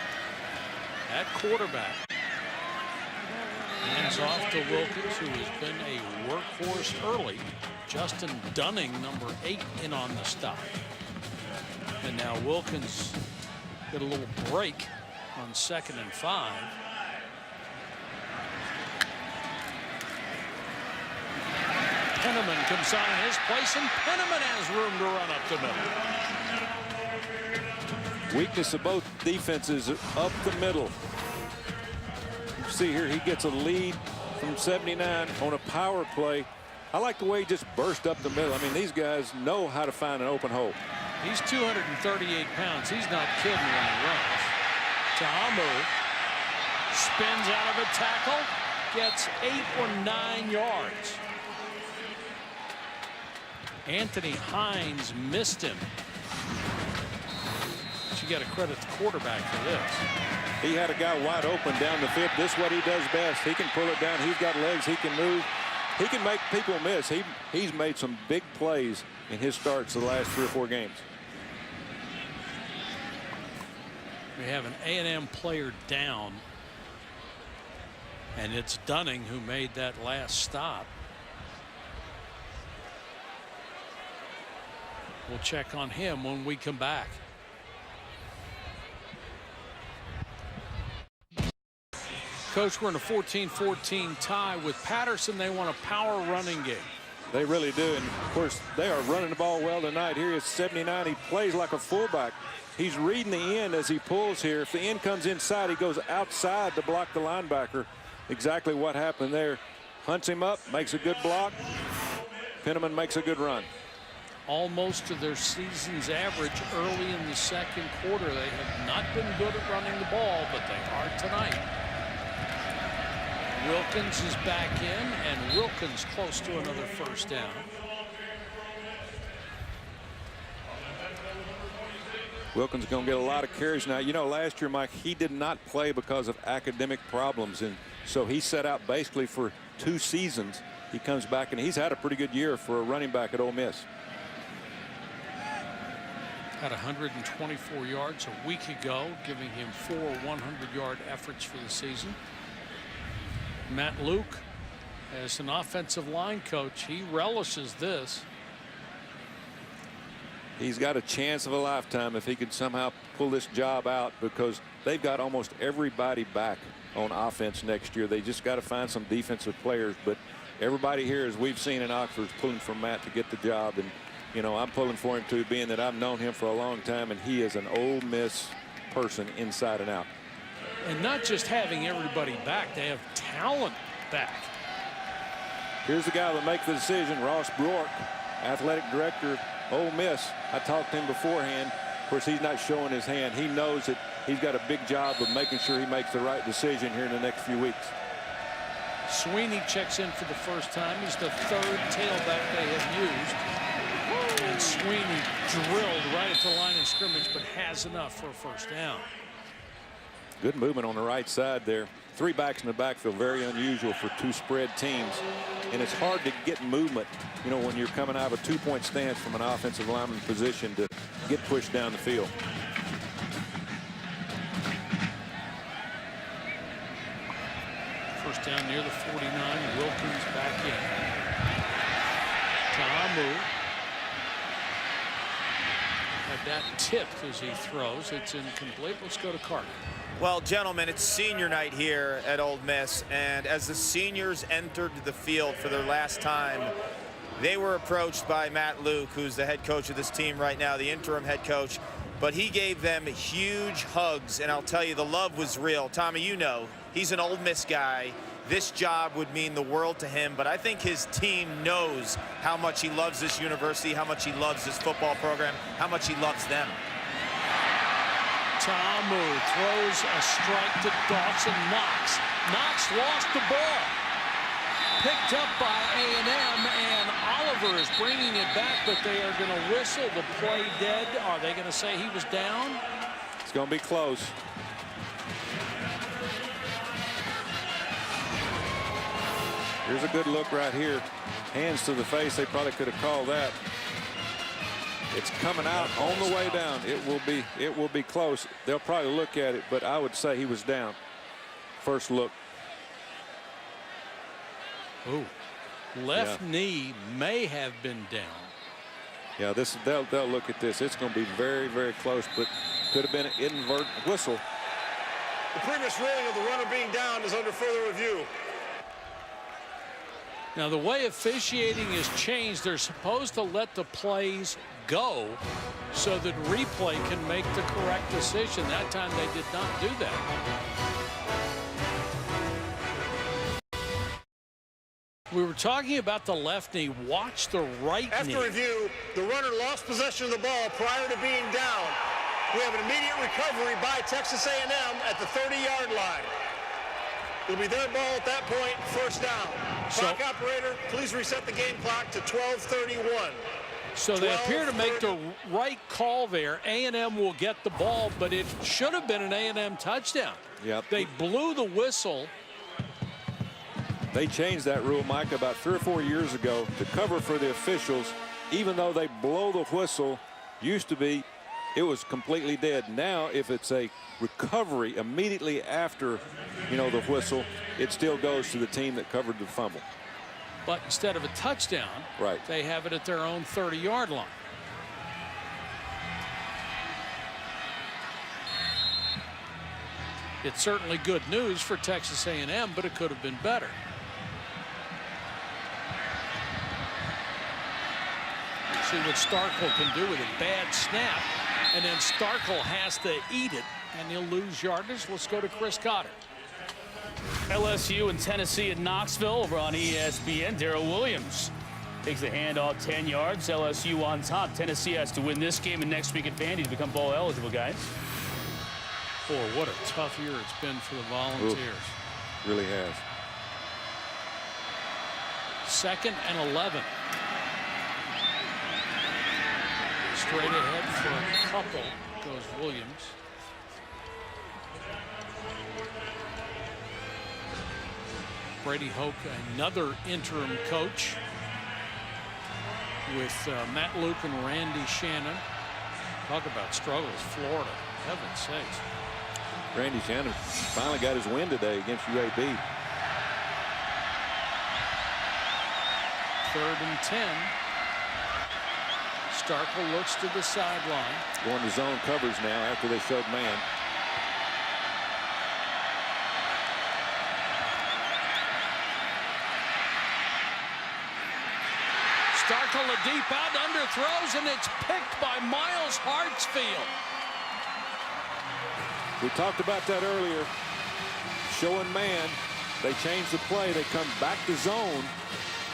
at quarterback. Hands off to Wilkins, who has been a workhorse early. Justin Dunning, number 8, in on the stop. And now Wilkins get a little break on 2nd and 5. Penniman comes on in his place, and Penniman has room to run up the middle. Weakness of both defenses up the middle. You see here, he gets a lead from 79 on a power play. I like the way he just burst up the middle. I mean, these guys know how to find an open hole. He's 238 pounds. He's not kidding when he runs. Ta'amu spins out of a tackle, gets 8 or 9 yards. Anthony Hines missed him. But you got to credit the quarterback for this. He had a guy wide open down the field. This is what he does best. He can pull it down. He's got legs. He can move. He can make people miss. He's made some big plays in his starts the last 3 or 4 games. We have an A&M player down, and it's Dunning who made that last stop. We'll check on him when we come back. Coach, we're in a 14-14 tie with Patterson. They want a power running game. They really do, and of course they are running the ball well tonight. Here is 79. He plays like a fullback. He's reading the end as he pulls here. If the end comes inside, he goes outside to block the linebacker. Exactly what happened there. Hunts him up, makes a good block. Penniman makes a good run. Almost to their season's average early in the 2nd quarter. They have not been good at running the ball, but they are tonight. Wilkins is back in, and Wilkins close to another first down. Wilkins is going to get a lot of carries now. You know, last year, Mike, he did not play because of academic problems, and so he set out basically for 2 seasons. He comes back, and he's had a pretty good year for a running back at Ole Miss. Had 124 yards a week ago, giving him 4 100-yard efforts for the season. Matt Luke, as an offensive line coach, he relishes this. He's got a chance of a lifetime if he could somehow pull this job out, because they've got almost everybody back on offense next year. They just got to find some defensive players, but everybody here, as we've seen in Oxford, is pulling for Matt to get the job. And you know, I'm pulling for him too, being that I've known him for a long time, and he is an Ole Miss person inside and out. And not just having everybody back, they have talent back. Here's the guy that makes the decision, Ross Bjork, athletic director of Ole Miss. I talked to him beforehand. Of course, he's not showing his hand. He knows that he's got a big job of making sure he makes the right decision here in the next few weeks. Sweeney checks in for the first time. He's the 3rd tailback they have used. And Sweeney drilled right at the line of scrimmage, but has enough for a first down. Good movement on the right side there. 3 backs in the backfield, very unusual for 2 spread teams. And it's hard to get movement, you know, when you're coming out of a 2-point stance from an offensive lineman position to get pushed down the field. First down near the 49. Wilkins back in. Ta'amu had that tipped as he throws. It's incomplete. Let's go to Carter. Well, gentlemen, it's senior night here at Ole Miss, and as the seniors entered the field for their last time, they were approached by Matt Luke, who's the head coach of this team right now, the interim head coach, but he gave them huge hugs, and I'll tell you, the love was real. Tommy, you know, he's an Ole Miss guy. This job would mean the world to him, but I think his team knows how much he loves this university, how much he loves this football program, how much he loves them. Ta'amu throws a strike to Dawson Knox. Knox lost the ball. Picked up by A&M, and Oliver is bringing it back, but they are going to whistle the play dead. Are they going to say he was down? It's going to be close. Here's a good look right here. Hands to the face. They probably could have called that. It's coming out on the way down. It will be close. They'll probably look at it, but I would say he was down. First look. Ooh, left knee may have been down. Yeah, they'll look at this. It's going to be very, very close, but could have been an invert whistle. The previous ruling of the runner being down is under further review. Now, the way officiating has changed, they're supposed to let the plays go so that replay can make the correct decision. That time they did not do that. We were talking about the left knee. Watch the right knee. After review, the runner lost possession of the ball prior to being down. We have an immediate recovery by Texas A&M at the 30-yard line. It'll be their ball at that point, first down. Clock operator, please reset the game clock to 12:31. So they appear to make the right call there. A&M will get the ball, but it should have been an A&M touchdown. Yep. They blew the whistle. They changed that rule, Mike, about 3 or 4 years ago to cover for the officials. Even though they blow the whistle, used to be, it was completely dead. Now, if it's a recovery immediately after, the whistle, it still goes to the team that covered the fumble. But instead of a touchdown, right, they have it at their own 30-yard line. It's certainly good news for Texas A&M, but it could have been better. See what Starkle can do with a bad snap, and then Starkle has to eat it, and he'll lose yardage. Let's go to Chris Cotter. LSU and Tennessee at Knoxville over on ESPN. Darrell Williams takes the handoff 10 yards. LSU on top. Tennessee has to win this game and next week at Vandy to become bowl eligible, guys. Boy, what a tough year it's been for the Volunteers. Ooh, really has. 2nd and 11. Straight ahead for a couple goes Williams. Brady Hoke, another interim coach with Matt Luke and Randy Shannon. Talk about struggles, Florida, heaven's sakes. Randy Shannon finally got his win today against UAB. 3rd and 10. Starkle looks to the sideline. Going to zone coverage now after they showed man. Starkle a deep out, underthrows, and it's picked by Miles Hartsfield. We talked about that earlier. Showing man, they change the play. They come back to zone,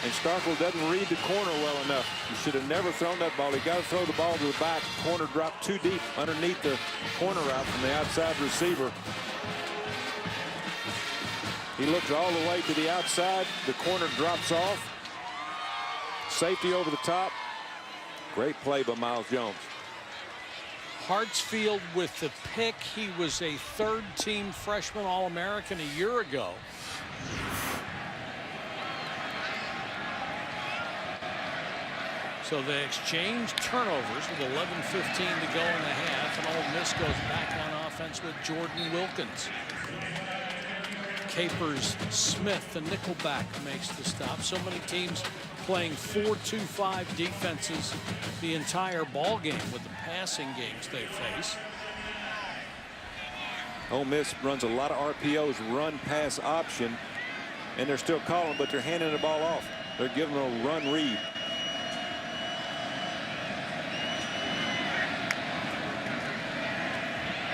and Starkle doesn't read the corner well enough. He should have never thrown that ball. He got to throw the ball to the back. Corner dropped too deep underneath the corner route from the outside receiver. He looks all the way to the outside. The corner drops off. Safety over the top. Great play by Miles Jones. Hartsfield with the pick. He was a 3rd-team freshman All-American a year ago. So they exchange turnovers with 11:15 to go in the half, and Ole Miss goes back on offense with Jordan Wilkins. Capers Smith, the nickelback, makes the stop. So many teams playing 4-2-5 defenses the entire ball game with the passing games they face. Ole Miss runs a lot of RPOs, run pass option, and they're still calling, but they're handing the ball off. They're giving them a run read.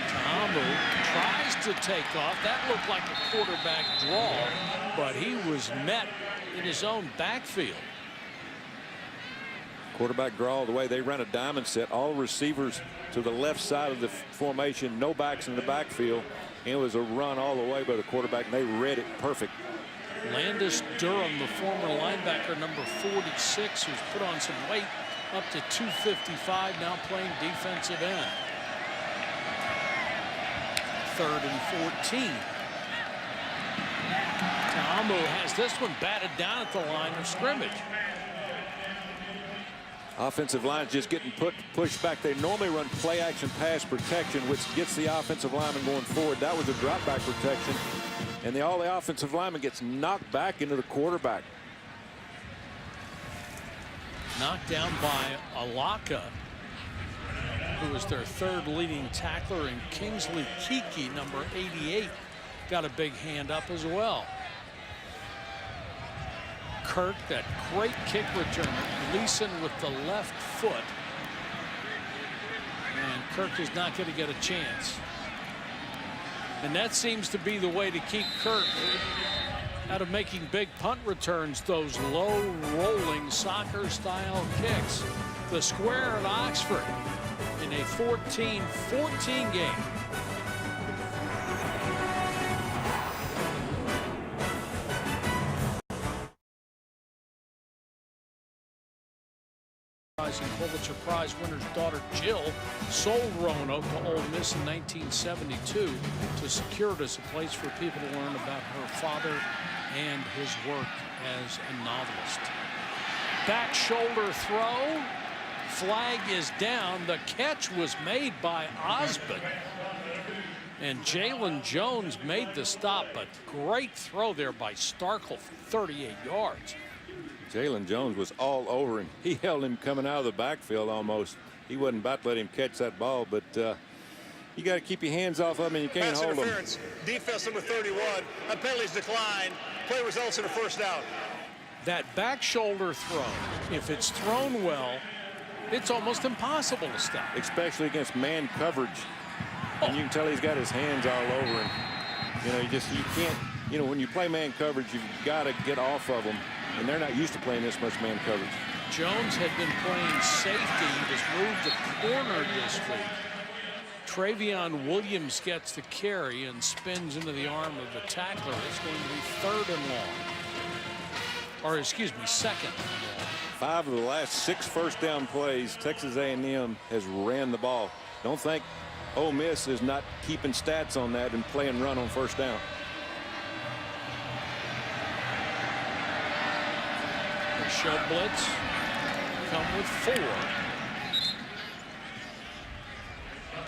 Ta'amu tries to take off. That looked like a quarterback draw, but he was met in his own backfield. Quarterback draw the way they run a diamond set, all receivers to the left side of the formation, no backs in the backfield. And it was a run all the way by the quarterback, and they read it perfect. Landis Durham, the former linebacker, number 46, who's put on some weight, up to 255, now playing defensive end. 3rd and 14. Ta'amu has this one batted down at the line of scrimmage. Offensive line just getting pushed back. They normally run play action pass protection, which gets the offensive lineman going forward. That was a drop back protection, and all the offensive lineman gets knocked back into the quarterback. Knocked down by Alaka, who was their 3rd leading tackler, and Kingsley Kiki, number 88, got a big hand up as well. Kirk, that great kick returner, Leeson with the left foot, and Kirk is not going to get a chance. And that seems to be the way to keep Kirk out of making big punt returns, those low rolling soccer style kicks. The square at Oxford in a 14-14 game. Pulitzer Prize winner's daughter Jill sold Roanoke to Ole Miss in 1972 to secure it as a place for people to learn about her father and his work as a novelist. Back shoulder throw. Flag is down. The catch was made by Osborne. And Jalen Jones made the stop, but great throw there by Starkle for 38 yards. Jalen Jones was all over him. He held him coming out of the backfield almost. He wasn't about to let him catch that ball, but you got to keep your hands off of him, and you can't hold him. Defense number 31. That penalty's declined. Play results in a 1st down. That back shoulder throw, if it's thrown well, it's almost impossible to stop. Especially against man coverage. And you can tell he's got his hands all over him. You know, you can't, when you play man coverage, you've got to get off of them. And they're not used to playing this much man coverage. Jones had been playing safety. He was moved to corner this week. Travion Williams gets the carry and spins into the arm of the tackler. It's going to be 3rd and long. Or, excuse me, 2nd and long. 5 of the last 6 first down plays, Texas A&M has ran the ball. Don't think Ole Miss is not keeping stats on that and playing run on 1st down. Show blitz, come with 4.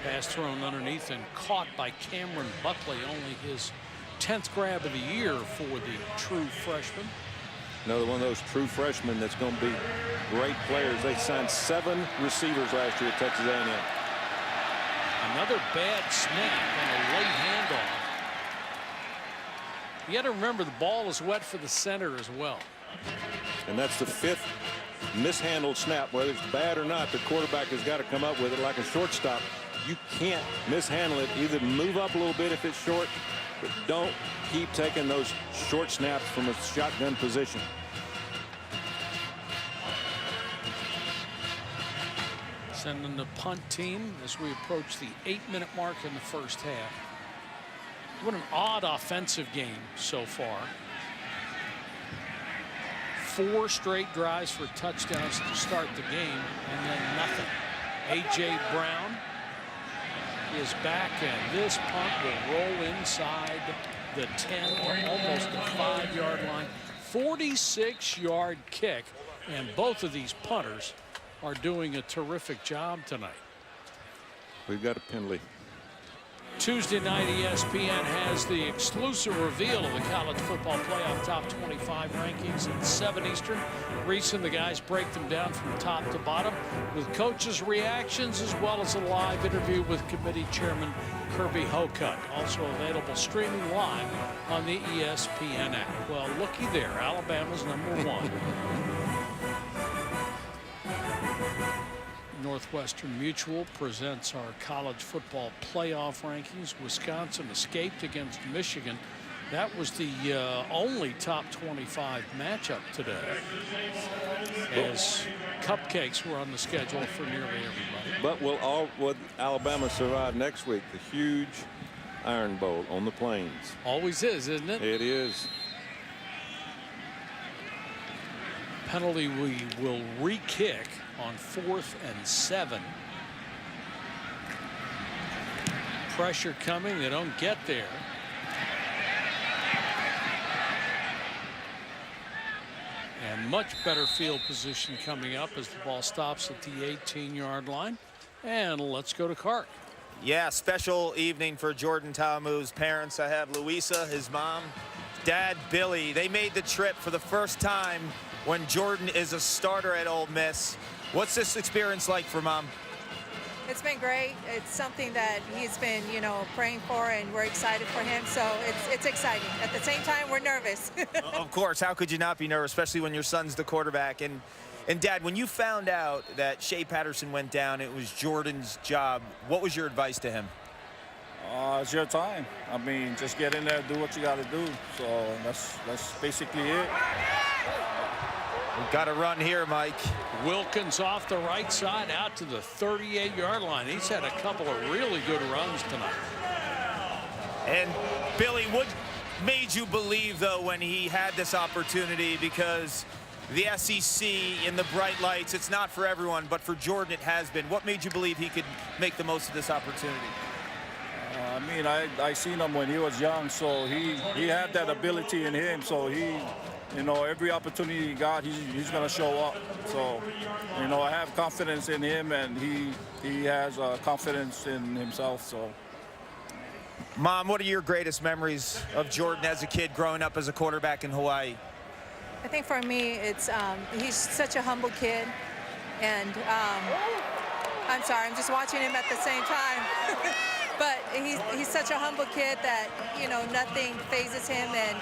Pass thrown underneath and caught by Cameron Buckley, only his 10th grab of the year for the true freshman. Another one of those true freshmen that's going to be great players. They signed 7 receivers last year at Texas A&M. Another bad snap and a late handoff. You got to remember the ball is wet for the center as well. And that's the 5th mishandled snap. Whether it's bad or not, the quarterback has got to come up with it like a shortstop. You can't mishandle it. Either move up a little bit if it's short, but don't keep taking those short snaps from a shotgun position. Sending the punt team as we approach the 8-minute mark in the 1st half. What an odd offensive game so far. 4 straight drives for touchdowns to start the game, and then nothing. A.J. Brown is back, and this punt will roll inside the 10 or almost the 5-yard line. 46-yard kick, and both of these punters are doing a terrific job tonight. We've got a penalty. Tuesday night, ESPN has the exclusive reveal of the college football playoff top 25 rankings at 7 Eastern. Reese and the guys break them down from top to bottom with coaches' reactions as well as a live interview with committee chairman Kirby Hocutt. Also available streaming live on the ESPN app. Well, looky there, Alabama's #1. Northwestern Mutual presents our college football playoff rankings. Wisconsin escaped against Michigan. That was the only top 25 matchup today, as cupcakes were on the schedule for nearly everybody. But will Alabama survive next week? The huge Iron Bowl on the Plains. Always is, isn't it? It is. Penalty we will re-kick on 4th and 7. Pressure coming. They don't get there. And much better field position coming up as the ball stops at the 18-yard line. And let's go to Clark. Yeah, special evening for Jordan Ta'amu's parents. I have Louisa, his mom, dad Billy. They made the trip for the first time when Jordan is a starter at Ole Miss. What's this experience like for Mom? It's been great. It's something that he's been, praying for, and we're excited for him. So it's exciting. At the same time, we're nervous. Of course, how could you not be nervous, especially when your son's the quarterback? And Dad, when you found out that Shea Patterson went down, it was Jordan's job. What was your advice to him? It's your time. I mean, just get in there, do what you got to do. So that's basically it. We've got to run here, Mike. Wilkins off the right side out to the 38-yard line. He's had a couple of really good runs tonight. And Billy, what made you believe, though, when he had this opportunity? Because the SEC in the bright lights, it's not for everyone, but for Jordan it has been. What made you believe he could make the most of this opportunity? I mean, I seen him when he was young, so he had that ability in him. So he, every opportunity he got, he's going to show up. So, I have confidence in him, and he has confidence in himself. So, Mom, what are your greatest memories of Jordan as a kid growing up as a quarterback in Hawaii? I think for me, it's he's such a humble kid, and I'm sorry, I'm just watching him at the same time. But he's such a humble kid that, nothing phases him, and,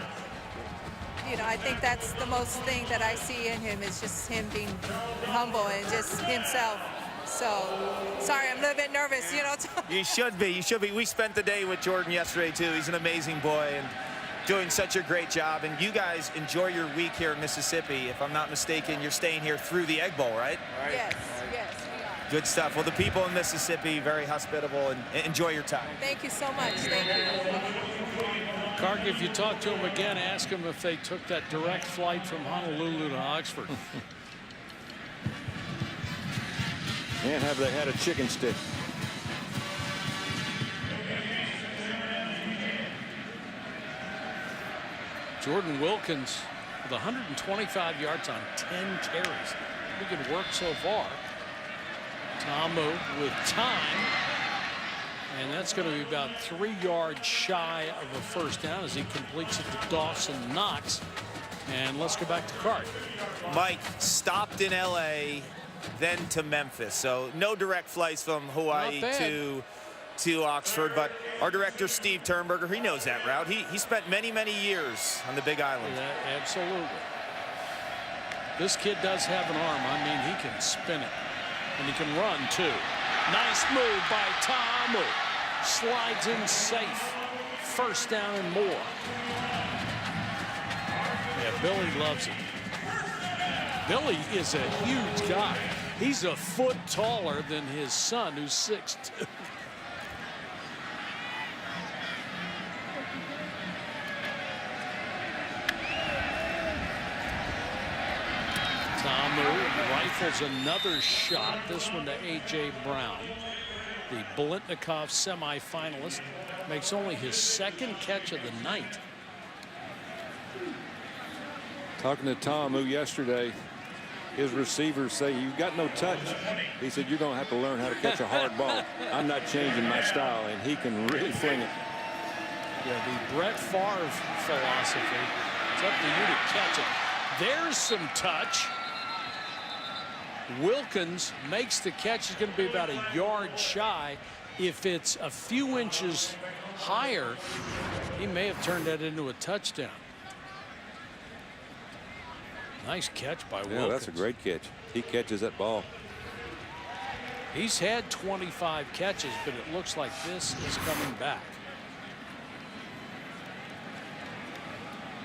I think that's the most thing that I see in him is just him being humble and just himself. So, sorry, I'm a little bit nervous, You should be. You should be. We spent the day with Jordan yesterday, too. He's an amazing boy and doing such a great job. And you guys enjoy your week here in Mississippi. If I'm not mistaken, you're staying here through the Egg Bowl, right? Yes. Good stuff. Well, the people in Mississippi, very hospitable, and enjoy your time. Thank you so much. Thank you. Clark, if you talk to him again, ask him if they took that direct flight from Honolulu to Oxford. And have they had a chicken stick? Jordan Wilkins with 125 yards on 10 carries. Pretty good work so far. Ta'amu with time, and that's going to be about 3 yards shy of a first down as he completes it to Dawson Knox. And let's go back to Clark. Mike, stopped in LA, then to Memphis, so no direct flights from Hawaii to Oxford, but our director Steve Turnberger, he knows that route. He spent many years on the Big Island. Yeah, absolutely. This kid does have an arm. I mean, he can spin it. And he can run, too. Nice move by Ta'amu. Slides in safe. First down and more. Yeah, Billy loves it. Billy is a huge guy. He's a foot taller than his son, who's 6'2". Ta'amu rifles another shot, this one to A.J. Brown. The Bolitnikov semifinalist makes only his second catch of the night. Talking to Ta'amu yesterday, his receivers say, "You've got no touch." He said, "You're going to have to learn how to catch a hard ball. I'm not changing my style," and he can really fling it. Yeah, the Brett Favre philosophy. It's up to you to catch it. There's some touch. Wilkins makes the catch. He's going to be about a yard shy. If it's a few inches higher, he may have turned that into a touchdown. Nice catch by Wilkins. Yeah, that's a great catch. He catches that ball. He's had 25 catches, but it looks like this is coming back.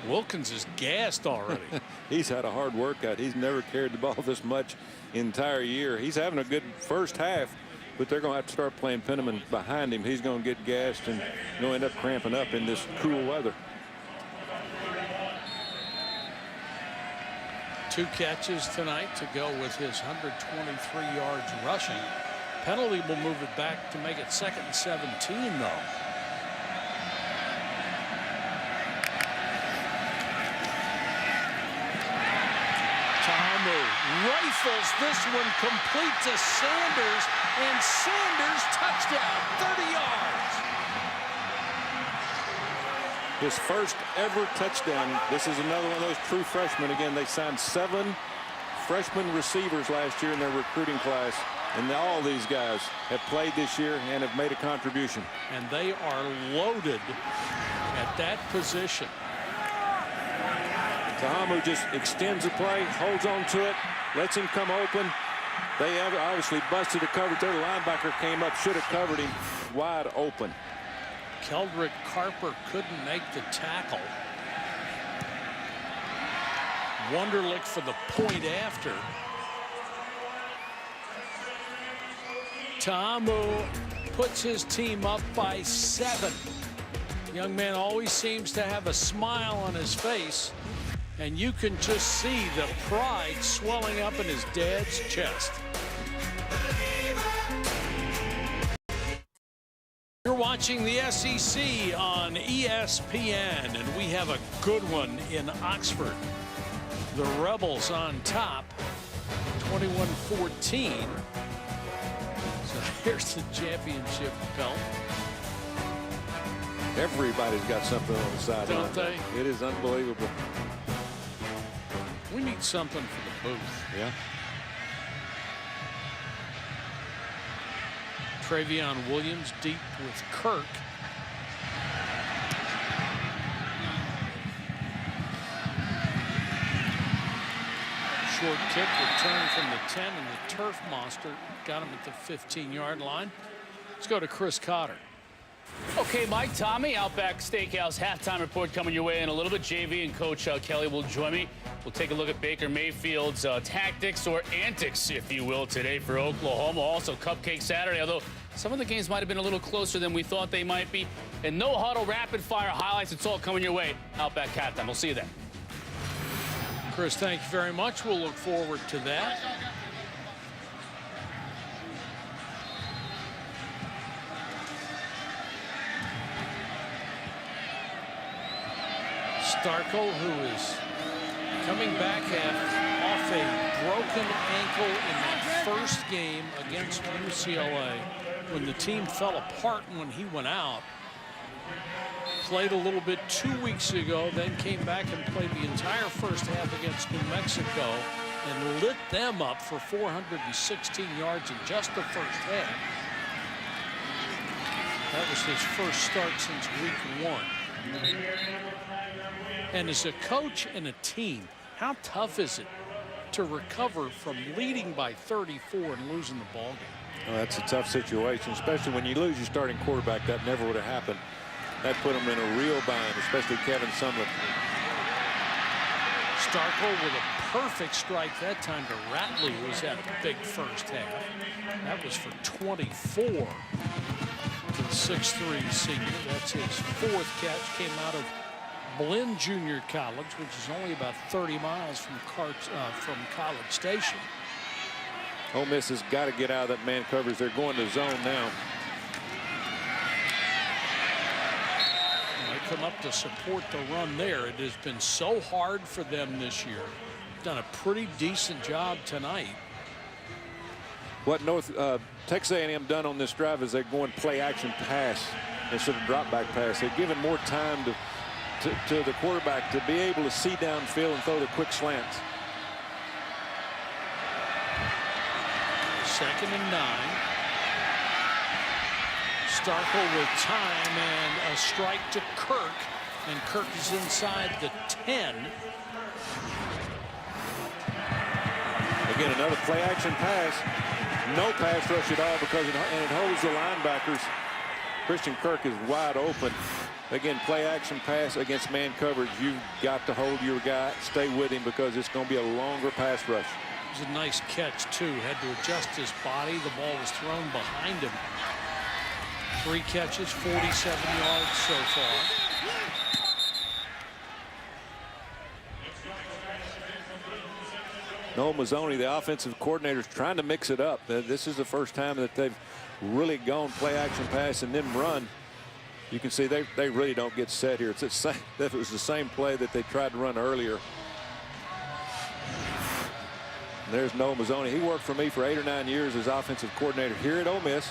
Wilkins is gassed already. He's had a hard workout. He's never carried the ball this much entire year. He's having a good first half, but they're going to have to start playing Penniman behind him. He's going to get gassed and going to end up cramping up in this cool weather. 2 catches tonight to go with his 123 yards rushing. Penalty will move it back to make it 2nd and 17, though. Rifles this one complete to Sanders, and Sanders touchdown, 30 yards. His first ever touchdown. This is another one of those true freshmen. Again, they signed 7 freshman receivers last year in their recruiting class, and all these guys have played this year and have made a contribution. And they are loaded at that position. Tahamu just extends the play, holds on to it, lets him come open. They have obviously busted a coverage there. The linebacker came up, should have covered him wide open. Keldrick Carper couldn't make the tackle. Wunderlich for the point after. Tahamu puts his team up by 7. Young man always seems to have a smile on his face, and you can just see the pride swelling up in his dad's chest. You're watching the SEC on ESPN, and we have a good one in Oxford. The Rebels on top, 21-14. So here's the championship belt. Everybody's got something on the sideline. Don't they? It is unbelievable. We need something for the booth. Yeah. Travion Williams deep with Kirk. Short kick returned from the 10, and the turf monster got him at the 15-yard line. Let's go to Chris Cotter. Okay, Mike, Tommy, Outback Steakhouse halftime report coming your way in a little bit. JV and Coach Kelly will join me. We'll take a look at Baker Mayfield's tactics or antics, if you will, today for Oklahoma. Also, Cupcake Saturday, although some of the games might have been a little closer than we thought they might be. And no huddle, rapid fire highlights. It's all coming your way. Outback halftime. We'll see you then. Chris, thank you very much. We'll look forward to that. Starkel, who is coming back off a broken ankle in that first game against UCLA when the team fell apart when he went out. Played a little bit 2 weeks ago, then came back and played the entire first half against New Mexico and lit them up for 416 yards in just the first half. That was his first start since week 1. And as a coach and a team, how tough is it to recover from leading by 34 and losing the ball game? Well, that's a tough situation, especially when you lose your starting quarterback. That never would have happened. That put them in a real bind, especially Kevin Sumlin. Starkel with a perfect strike that time to Ratley, who was at a big first half. That was for 24 to the 6'3" senior. That's his 4th catch. Came out of Blinn Junior College, which is only about 30 miles from College Station. Ole Miss has got to get out of that man coverage. They're going to zone now. They come up to support the run there. It has been so hard for them this year done a pretty decent job tonight. What Texas A&M done on this drive is they're going play action pass instead of drop back pass. They're giving more time to the quarterback to be able to see downfield and throw the quick slants. 2nd and 9. Starkel with time and a strike to Kirk. And Kirk is inside the 10. Again, another play action pass. No pass rush at all because it holds the linebackers. Christian Kirk is wide open. Again, play action pass against man coverage. You've got to hold your guy, stay with him because it's going to be a longer pass rush. It was a nice catch, too. Had to adjust his body. The ball was thrown behind him. 3 catches, 47 yards so far. Noel Mazzoni, the offensive coordinator, is trying to mix it up. This is the first time that they've really gone play action pass and then run. You can see they really don't get set here. It's the same, that was the same play that they tried to run earlier. And there's Noel Mazzoni. He worked for me for 8 or 9 years as offensive coordinator here at Ole Miss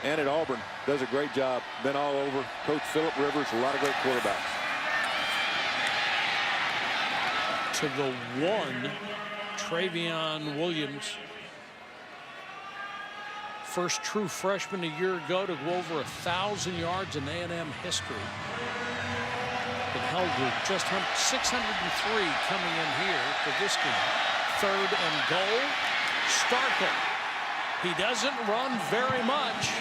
and at Auburn. Does a great job. Been all over. Coach Phillip Rivers, a lot of great quarterbacks. To the 1. Travion Williams, first true freshman a year ago to go over 1,000 yards in A&M history. It held to just 603 coming in here for this game. 3rd and goal. Starkel. He doesn't run very much.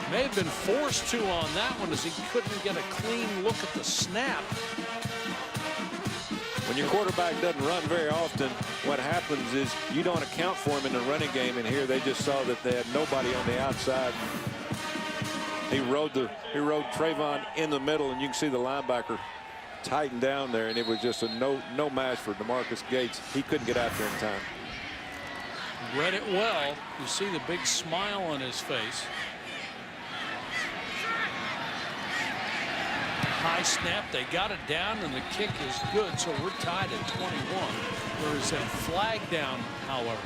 May have been forced to on that one as he couldn't get a clean look at the snap. When your quarterback doesn't run very often, what happens is you don't account for him in the running game. And here they just saw that they had nobody on the outside. He rode Trayvon in the middle, and you can see the linebacker tighten down there, and it was just a no match for DeMarcus Gates. He couldn't get out there in time. Read it well. You see the big smile on his face. High snap, they got it down, and the kick is good, so we're tied at 21. There is a flag down, however.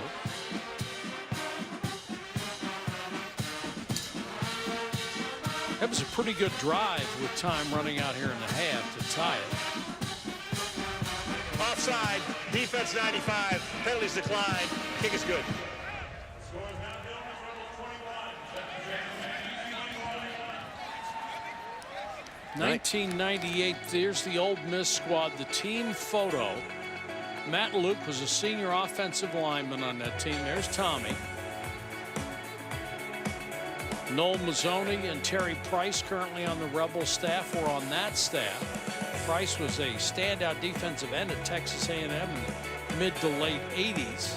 That was a pretty good drive with time running out here in the half to tie it. Offside, defense 95, penalties decline, kick is good. '98, there's the Ole Miss squad, the team photo. Matt Luke was a senior offensive lineman on that team. There's Tommy. Noel Mazzoni and Terry Price, currently on the Rebel staff, were on that staff. Price was a standout defensive end at Texas A&M in the mid to late 80s.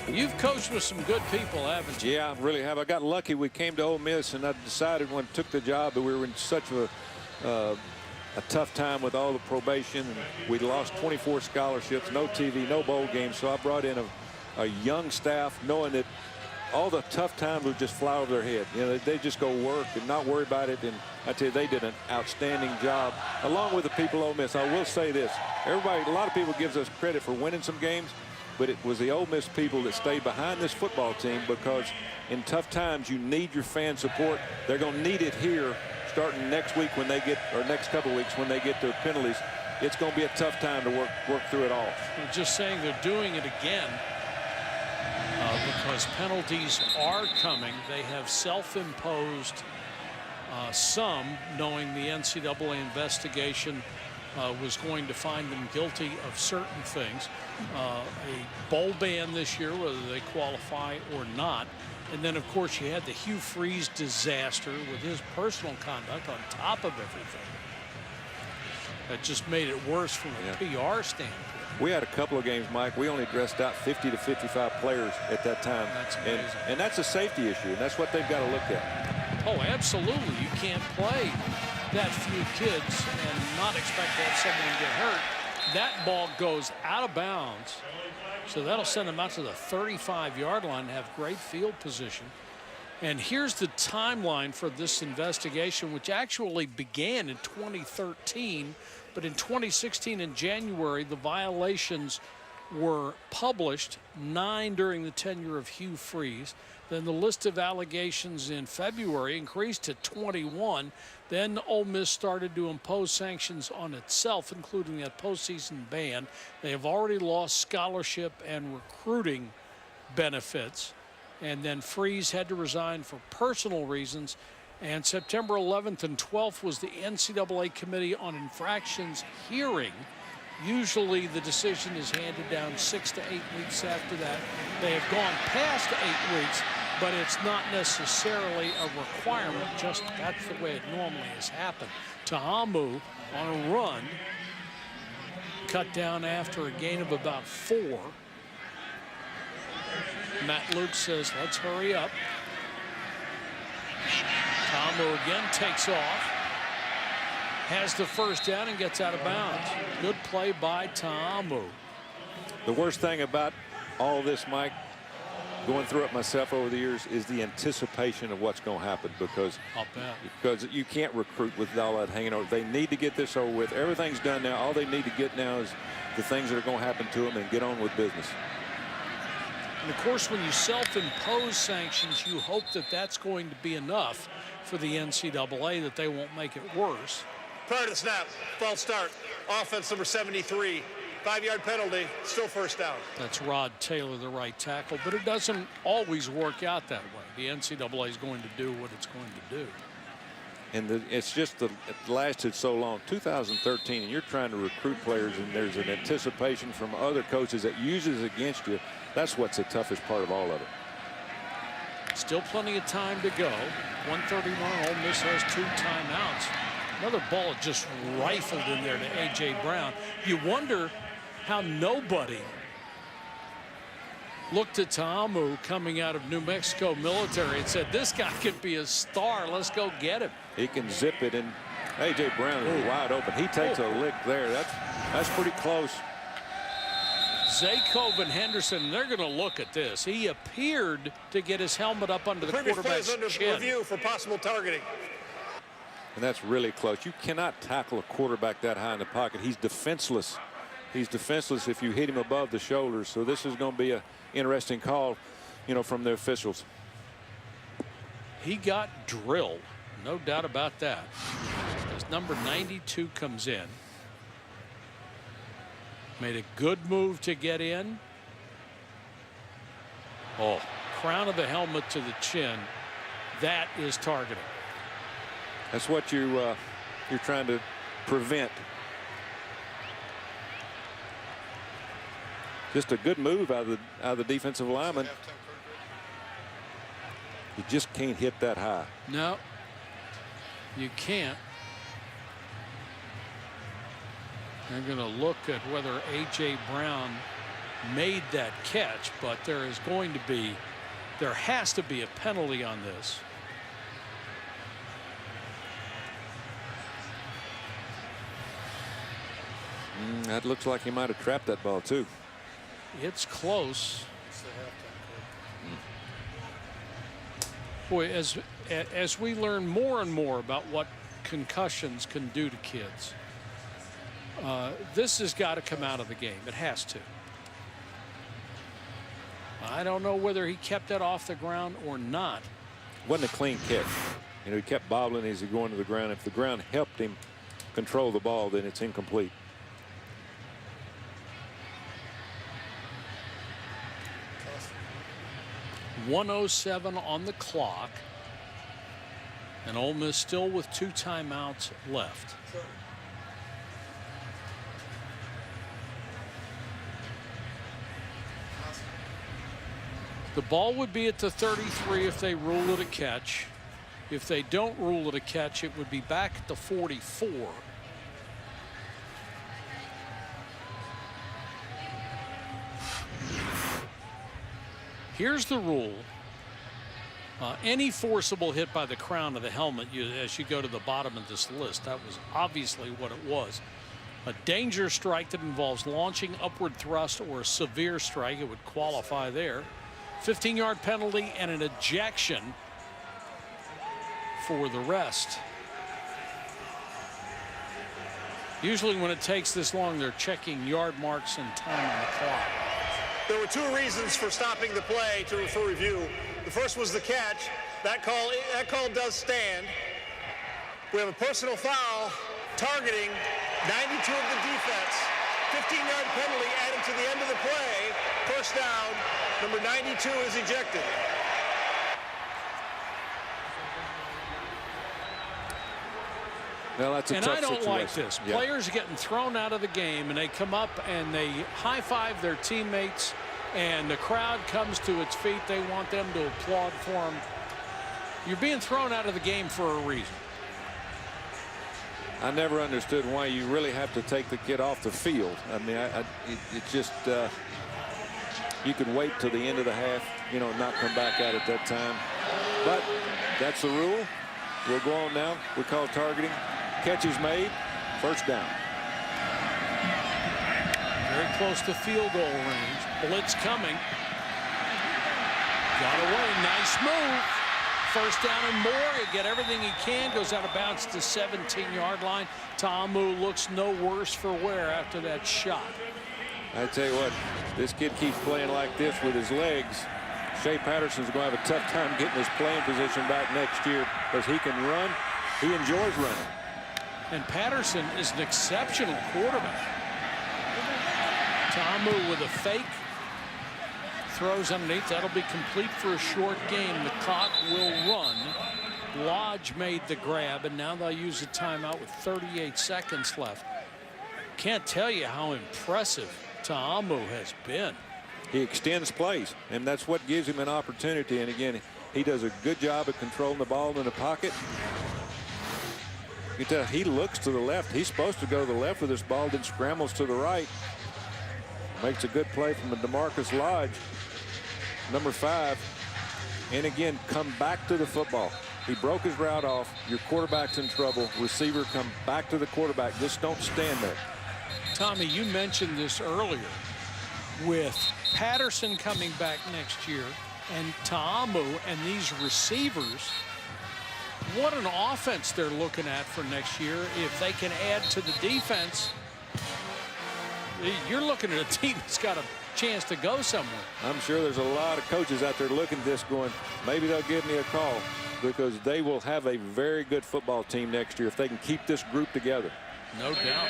You've coached with some good people, haven't you? Yeah, I really have. I got lucky. We came to Ole Miss, and I decided when I took the job that we were in such a tough time with all the probation. And we lost 24 scholarships, no TV, no bowl games. So I brought in a young staff, knowing that all the tough times would just fly over their head. You know, they just go work and not worry about it. And I tell you, they did an outstanding job, along with the people at Ole Miss. I will say this: a lot of people gives us credit for winning some games, but it was the Ole Miss people that stayed behind this football team, because in tough times you need your fan support. They're going to need it here starting next week when they get, or next couple of weeks when they get their penalties. It's going to be a tough time to work through it all. I'm just saying they're doing it again because penalties are coming. They have self-imposed some, knowing the NCAA investigation was going to find them guilty of certain things. A bowl ban this year, whether they qualify or not. And then, of course, you had the Hugh Freeze disaster with his personal conduct on top of everything. That just made it worse from a PR standpoint. We had a couple of games, Mike. We only dressed out 50 to 55 players at that time. That's amazing. And that's a safety issue, and that's what they've got to look at. Oh, absolutely. You can't play that few kids and not expect to have someone get hurt. That ball goes out of bounds, so that'll send them out to the 35-yard line and have great field position. And here's the timeline for this investigation, which actually began in 2013 But in 2016 in January, the violations were published, 9 during the tenure of Hugh Freeze. Then the list of allegations in February increased to 21. Then Ole Miss started to impose sanctions on itself, including that postseason ban. They have already lost scholarship and recruiting benefits. And then Freeze had to resign for personal reasons. And September 11th and 12th was the NCAA Committee on Infractions hearing. Usually the decision is handed down 6 to 8 weeks after that. They have gone past 8 weeks, but it's not necessarily a requirement. Just that's the way it normally has happened. Ta'amu on a run, cut down after a gain of about 4. Matt Luke says, let's hurry up. Ta'amu again takes off. Has the first down and gets out of bounds. Good play by Ta'amu. The worst thing about all this, Mike, going through it myself over the years, is the anticipation of what's going to happen, because you can't recruit with all that hanging over. They need to get this over with. Everything's done now. All they need to get now is the things that are going to happen to them and get on with business. And of course, when you self-impose sanctions, you hope that that's going to be enough for the NCAA, that they won't make it worse. Prior to the snap, false start, offense number 73, 5-yard penalty, still first down. That's Rod Taylor, the right tackle, but it doesn't always work out that way. The NCAA is going to do what it's going to do. And it's just it lasted so long. 2013, and you're trying to recruit players, and there's an anticipation from other coaches that uses against you. That's what's the toughest part of all of it. Still plenty of time to go. 1:31. Ole Miss has 2 timeouts. Another ball just rifled in there to A.J. Brown. You wonder how nobody looked at Ta'amu coming out of New Mexico military and said, this guy could be a star. Let's go get him. He can zip it, and A.J. Brown is wide open. He takes a lick there. That's pretty close. Zaycove and Henderson, they're going to look at this. He appeared to get his helmet up under the quarterback's under chin. Review for possible targeting. And that's really close. You cannot tackle a quarterback that high in the pocket. He's defenseless. He's defenseless if you hit him above the shoulders. So this is going to be an interesting call, from the officials. He got drilled, no doubt about that. As number 92 comes in. Made a good move to get in. Oh, crown of the helmet to the chin. That is targeting. That's what you're trying to prevent. Just a good move out of the defensive lineman. You just can't hit that high. No, you can't. They're going to look at whether A.J. Brown made that catch, but there has to be a penalty on this. That looks like he might have trapped that ball too. It's close. Boy, as we learn more and more about what concussions can do to kids, this has got to come out of the game. It has to. I don't know whether he kept that off the ground or not. Wasn't a clean catch. He kept bobbling as he going to the ground. If the ground helped him control the ball, then it's incomplete. .107 on the clock, and Ole Miss still with 2 timeouts left. The ball would be at the 33 if they rule it a catch. If they don't rule it a catch, it would be back at the 44. Here's the rule. Any forcible hit by the crown of the helmet, as you go to the bottom of this list, that was obviously what it was. A danger strike that involves launching, upward thrust, or a severe strike, it would qualify there. 15-yard penalty and an ejection for the rest. Usually when it takes this long, they're checking yard marks and time on the clock. There were 2 reasons for stopping the play for review. The first was the catch. That call does stand. We have a personal foul targeting 92 of the defense. 15-yard penalty added to the end of the play. First down. Number 92 is ejected. Well, that's a and tough I don't situation. like this. Yeah. Players are getting thrown out of the game, and they come up and they high-five their teammates, and the crowd comes to its feet. They want them to applaud for them. You're being thrown out of the game for a reason. I never understood why you really have to take the kid off the field. I mean, it just you could wait till the end of the half, you know, not come back out at that time. But that's the rule. We'll go on now. We call targeting. Catch is made. First down. Very close to field goal range. Blitz coming. Got away. Nice move. First down and more. He'll get everything he can. Goes out of bounds to the 17-yard line. Ta'amu looks no worse for wear after that shot. I tell you what, this kid keeps playing like this with his legs. Shea Patterson's going to have a tough time getting his playing position back next year because he can run. He enjoys running. And Patterson is an exceptional quarterback. Ta'amu with a fake. Throws underneath. That'll be complete for a short game. The clock will run. Lodge made the grab, and now they'll use a timeout with 38 seconds left. Can't tell you how impressive Ta'amu has been. He extends plays, and that's what gives him an opportunity. And again, he does a good job of controlling the ball in the pocket. You can tell he looks to the left. He's supposed to go to the left with this ball, then scrambles to the right. Makes a good play from a DeMarcus Lodge, number 5. And again, come back to the football. He broke his route off. Your quarterback's in trouble. Receiver, come back to the quarterback. Just don't stand there. Tommy, you mentioned this earlier. With Patterson coming back next year and Ta'amu and these receivers, what an offense they're looking at for next year. If they can add to the defense, you're looking at a team that's got a chance to go somewhere. I'm sure there's a lot of coaches out there looking at this going, maybe they'll give me a call, because they will have a very good football team next year if they can keep this group together. No doubt.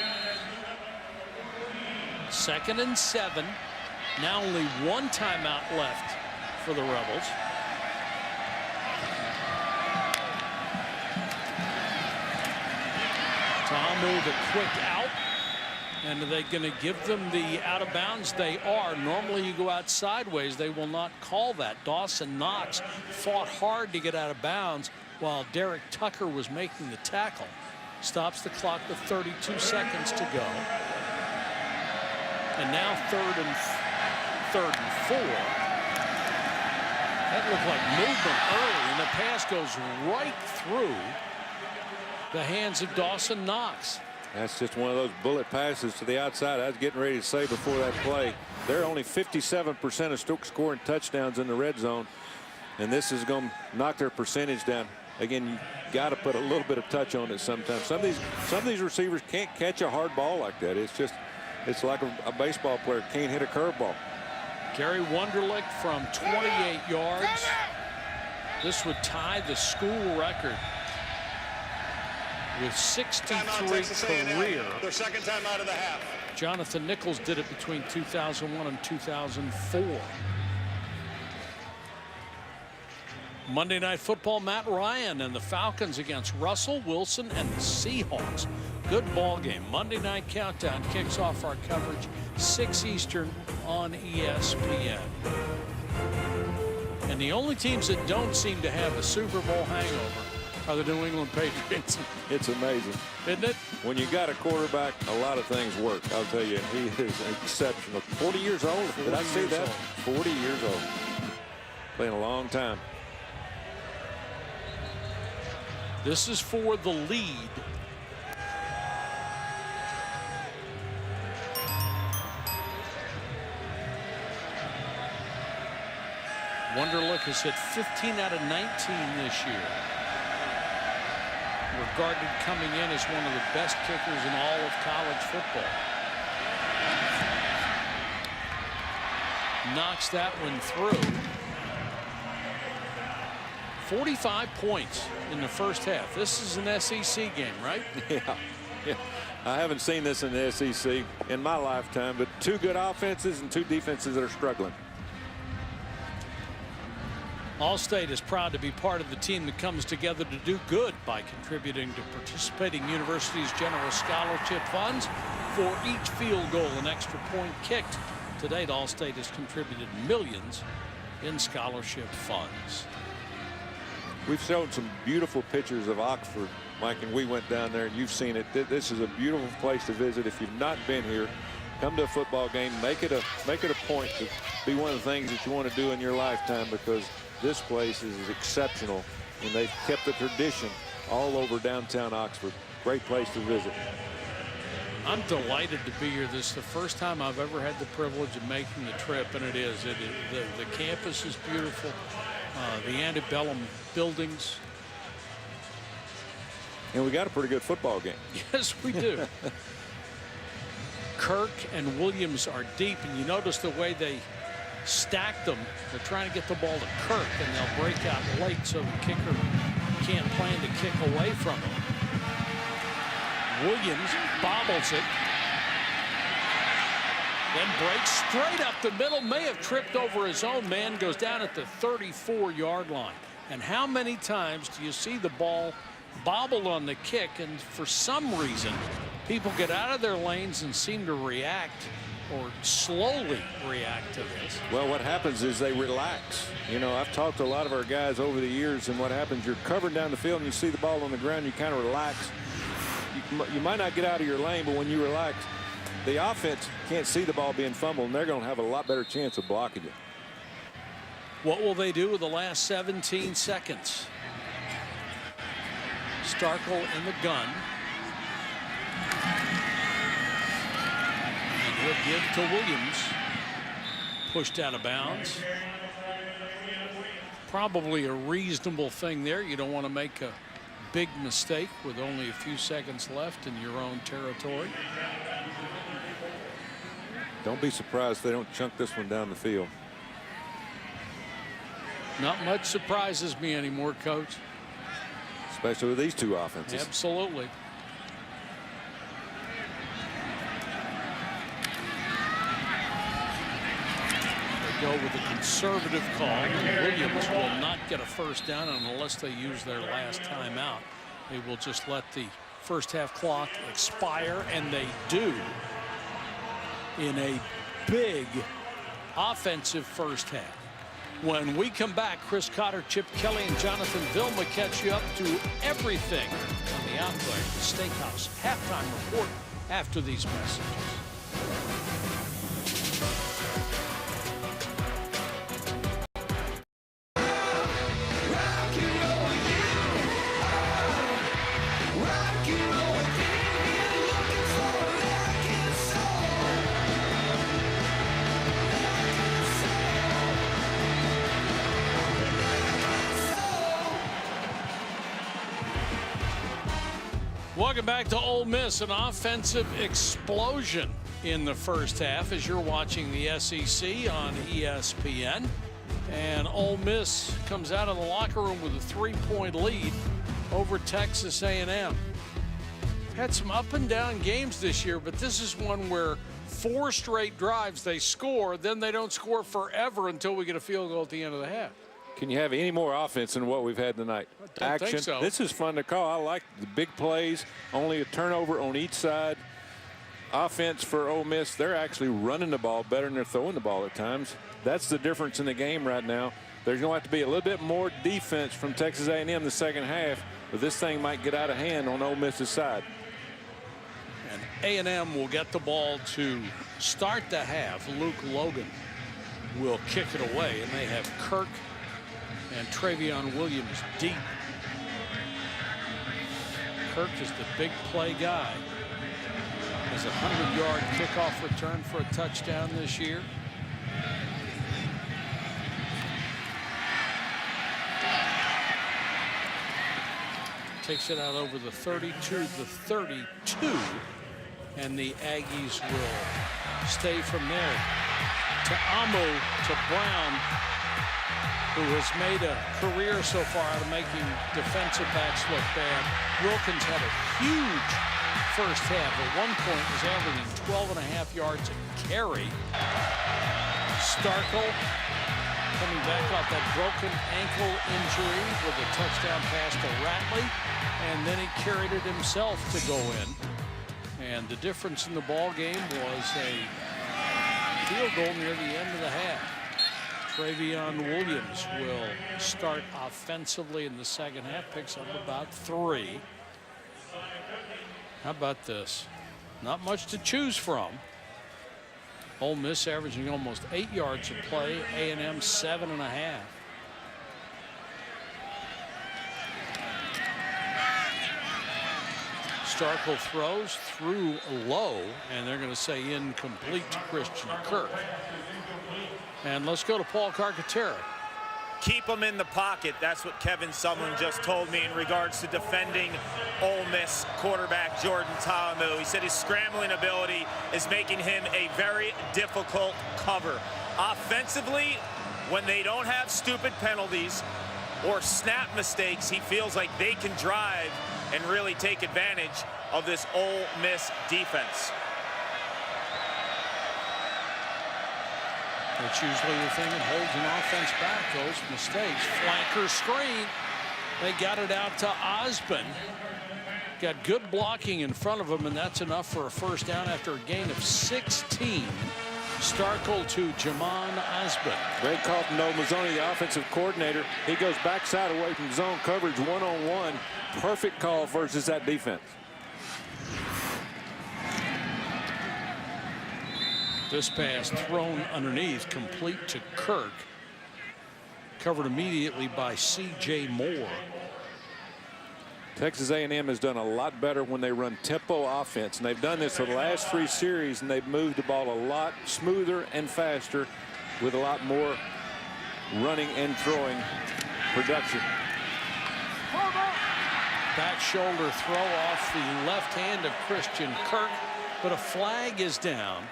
2nd and 7. Now only one timeout left for the Rebels. Ta'amu the quick out. And are they going to give them the out of bounds? They are. Normally you go out sideways. They will not call that. Dawson Knox fought hard to get out of bounds while Derek Tucker was making the tackle. Stops the clock with 32 seconds to go. And now third and 4. That looked like movement early, and the pass goes right through the hands of Dawson Knox. That's just one of those bullet passes to the outside. I was getting ready to say before that play, they're only 57% of scoring touchdowns in the red zone, and this is going to knock their percentage down. Again, you got to put a little bit of touch on it sometimes. Some of these receivers can't catch a hard ball like that. It's like a baseball player can't hit a curveball. Gary Wunderlich from 28 yards. This would tie the school record with 63 career. Their second time out of the half. Jonathan Nichols did it between 2001 and 2004. Monday Night Football, Matt Ryan and the Falcons against Russell Wilson and the Seahawks. Good ball game. Monday Night Countdown kicks off our coverage 6 Eastern on ESPN. And the only teams that don't seem to have a Super Bowl hangover are the New England Patriots. It's amazing, isn't it? When you got a quarterback, a lot of things work. I'll tell you, he is exceptional. 40 years old. Did I say that? 40 years old. Playing a long time. This is for the lead. Wunderlich has hit 15 out of 19 this year. regarded coming in as one of the best kickers in all of college football. Knocks that one through. 45 points in the first half. This is an SEC game, right? Yeah. I haven't seen this in the SEC in my lifetime, but two good offenses and two defenses that are struggling. Allstate is proud to be part of the team that comes together to do good by contributing to participating universities' general scholarship funds for each field goal and extra point kicked. To date, Allstate has contributed millions in scholarship funds. We've shown some beautiful pictures of Oxford, Mike, and we went down there and you've seen it. This is a beautiful place to visit. If you've not been here, come to a football game. Make it a point to be one of the things that you want to do in your lifetime, because this place is exceptional and they've kept the tradition all over downtown Oxford. Great place to visit. I'm delighted to be here. This is the first time I've ever had the privilege of making the trip, and it is. The campus is beautiful. The antebellum buildings. And we got a pretty good football game. Yes, we do. Kirk and Williams are deep, and you notice the way they stack them. They're trying to get the ball to Kirk, and they'll break out late so the kicker can't plan to kick away from him. Williams bobbles it, then breaks straight up the middle, may have tripped over his own man, goes down at the 34-yard line. And how many times do you see the ball bobbled on the kick, and for some reason people get out of their lanes and seem to react, or slowly react to this? Well, what happens is they relax. You know, I've talked to a lot of our guys over the years, and what happens, you're covered down the field and you see the ball on the ground, you kind of relax. You might not get out of your lane, but when you relax, the offense can't see the ball being fumbled, and they're going to have a lot better chance of blocking you. What will they do with the last 17 seconds? Starkel in the gun. And he'll give to Williams. Pushed out of bounds. Probably a reasonable thing there. You don't want to make a big mistake with only a few seconds left in your own territory. Don't be surprised if they don't chunk this one down the field. Not much surprises me anymore, Coach. Especially with these two offenses. Absolutely. They go with a conservative call. Williams will not get a first down unless they use their last timeout. They will just let the first half clock expire, and they do in a big offensive first half. When we come back, Chris Cotter, Chip Kelly, and Jonathan Vilma catch you up to everything on the Outback Steakhouse halftime report after these messages. Welcome back to Ole Miss. An offensive explosion in the first half as you're watching the SEC on ESPN. And Ole Miss comes out of the locker room with a 3-point lead over Texas A&M. Had some up and down games this year, but this is one where 4 straight drives they score, then they don't score forever until we get a field goal at the end of the half. Can you have any more offense than what we've had tonight? I don't think so. This is fun to call. I like the big plays, only a turnover on each side. Offense for Ole Miss, they're actually running the ball better than they're throwing the ball at times. That's the difference in the game right now. There's going to have to be a little bit more defense from Texas A&M the second half, but this thing might get out of hand on Ole Miss's side. And A&M will get the ball to start the half. Luke Logan will kick it away, and they have Kirk and Travion Williams deep. Kirk is the big play guy. Has a 100-yard kickoff return for a touchdown this year. takes it out over the 32, the 32, and the Aggies will stay from there. To Amu, to Brown, who has made a career so far out of making defensive backs look bad. Wilkins had a huge first half. At one point was averaging 12.5 yards a carry. Starkel coming back off that broken ankle injury with a touchdown pass to Ratley, and then he carried it himself to go in. And the difference in the ball game was a field goal near the end of the half. Travion Williams will start offensively in the second half, picks up about 3. How about this? Not much to choose from. Ole Miss averaging almost 8 yards a play, A&M 7.5. Starkel throws through low, and they're going to say incomplete to Christian Kirk. And let's go to Paul Carcaterra. Keep him in the pocket. That's what Kevin Sumlin just told me in regards to defending Ole Miss quarterback Jordan Ta'amu. He said his scrambling ability is making him a very difficult cover. Offensively, when they don't have stupid penalties or snap mistakes, he feels like they can drive and really take advantage of this Ole Miss defense. That's usually the thing that holds an offense back, those mistakes. Flanker screen. They got it out to Osborne. Got good blocking in front of him, and that's enough for a first down after a gain of 16. Starkel to Jamon Osborne. Greg call from Noel Mazzoni, the offensive coordinator. He goes backside away from zone coverage, one-on-one. Perfect call versus that defense. This pass thrown underneath, complete to Kirk. Covered immediately by C.J. Moore. Texas A&M has done a lot better when they run tempo offense, and they've done this for the last 3 series, and they've moved the ball a lot smoother and faster with a lot more running and throwing production. Back shoulder throw off the left hand of Christian Kirk, but a flag is down.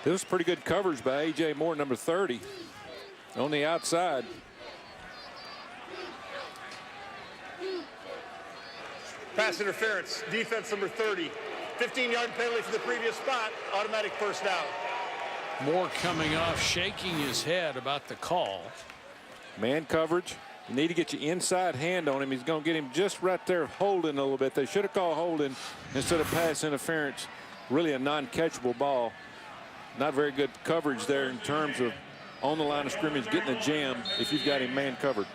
This was pretty good coverage by A.J. Moore, number 30, on the outside. Pass interference, defense number 30. 15-yard penalty for the previous spot, automatic first down. Moore coming off, shaking his head about the call. Man coverage. You need to get your inside hand on him. He's going to get him just right there holding a little bit. They should have called holding instead of pass interference. Really a non-catchable ball. Not very good coverage there in terms of on the line of scrimmage getting a jam if you've got him man covered.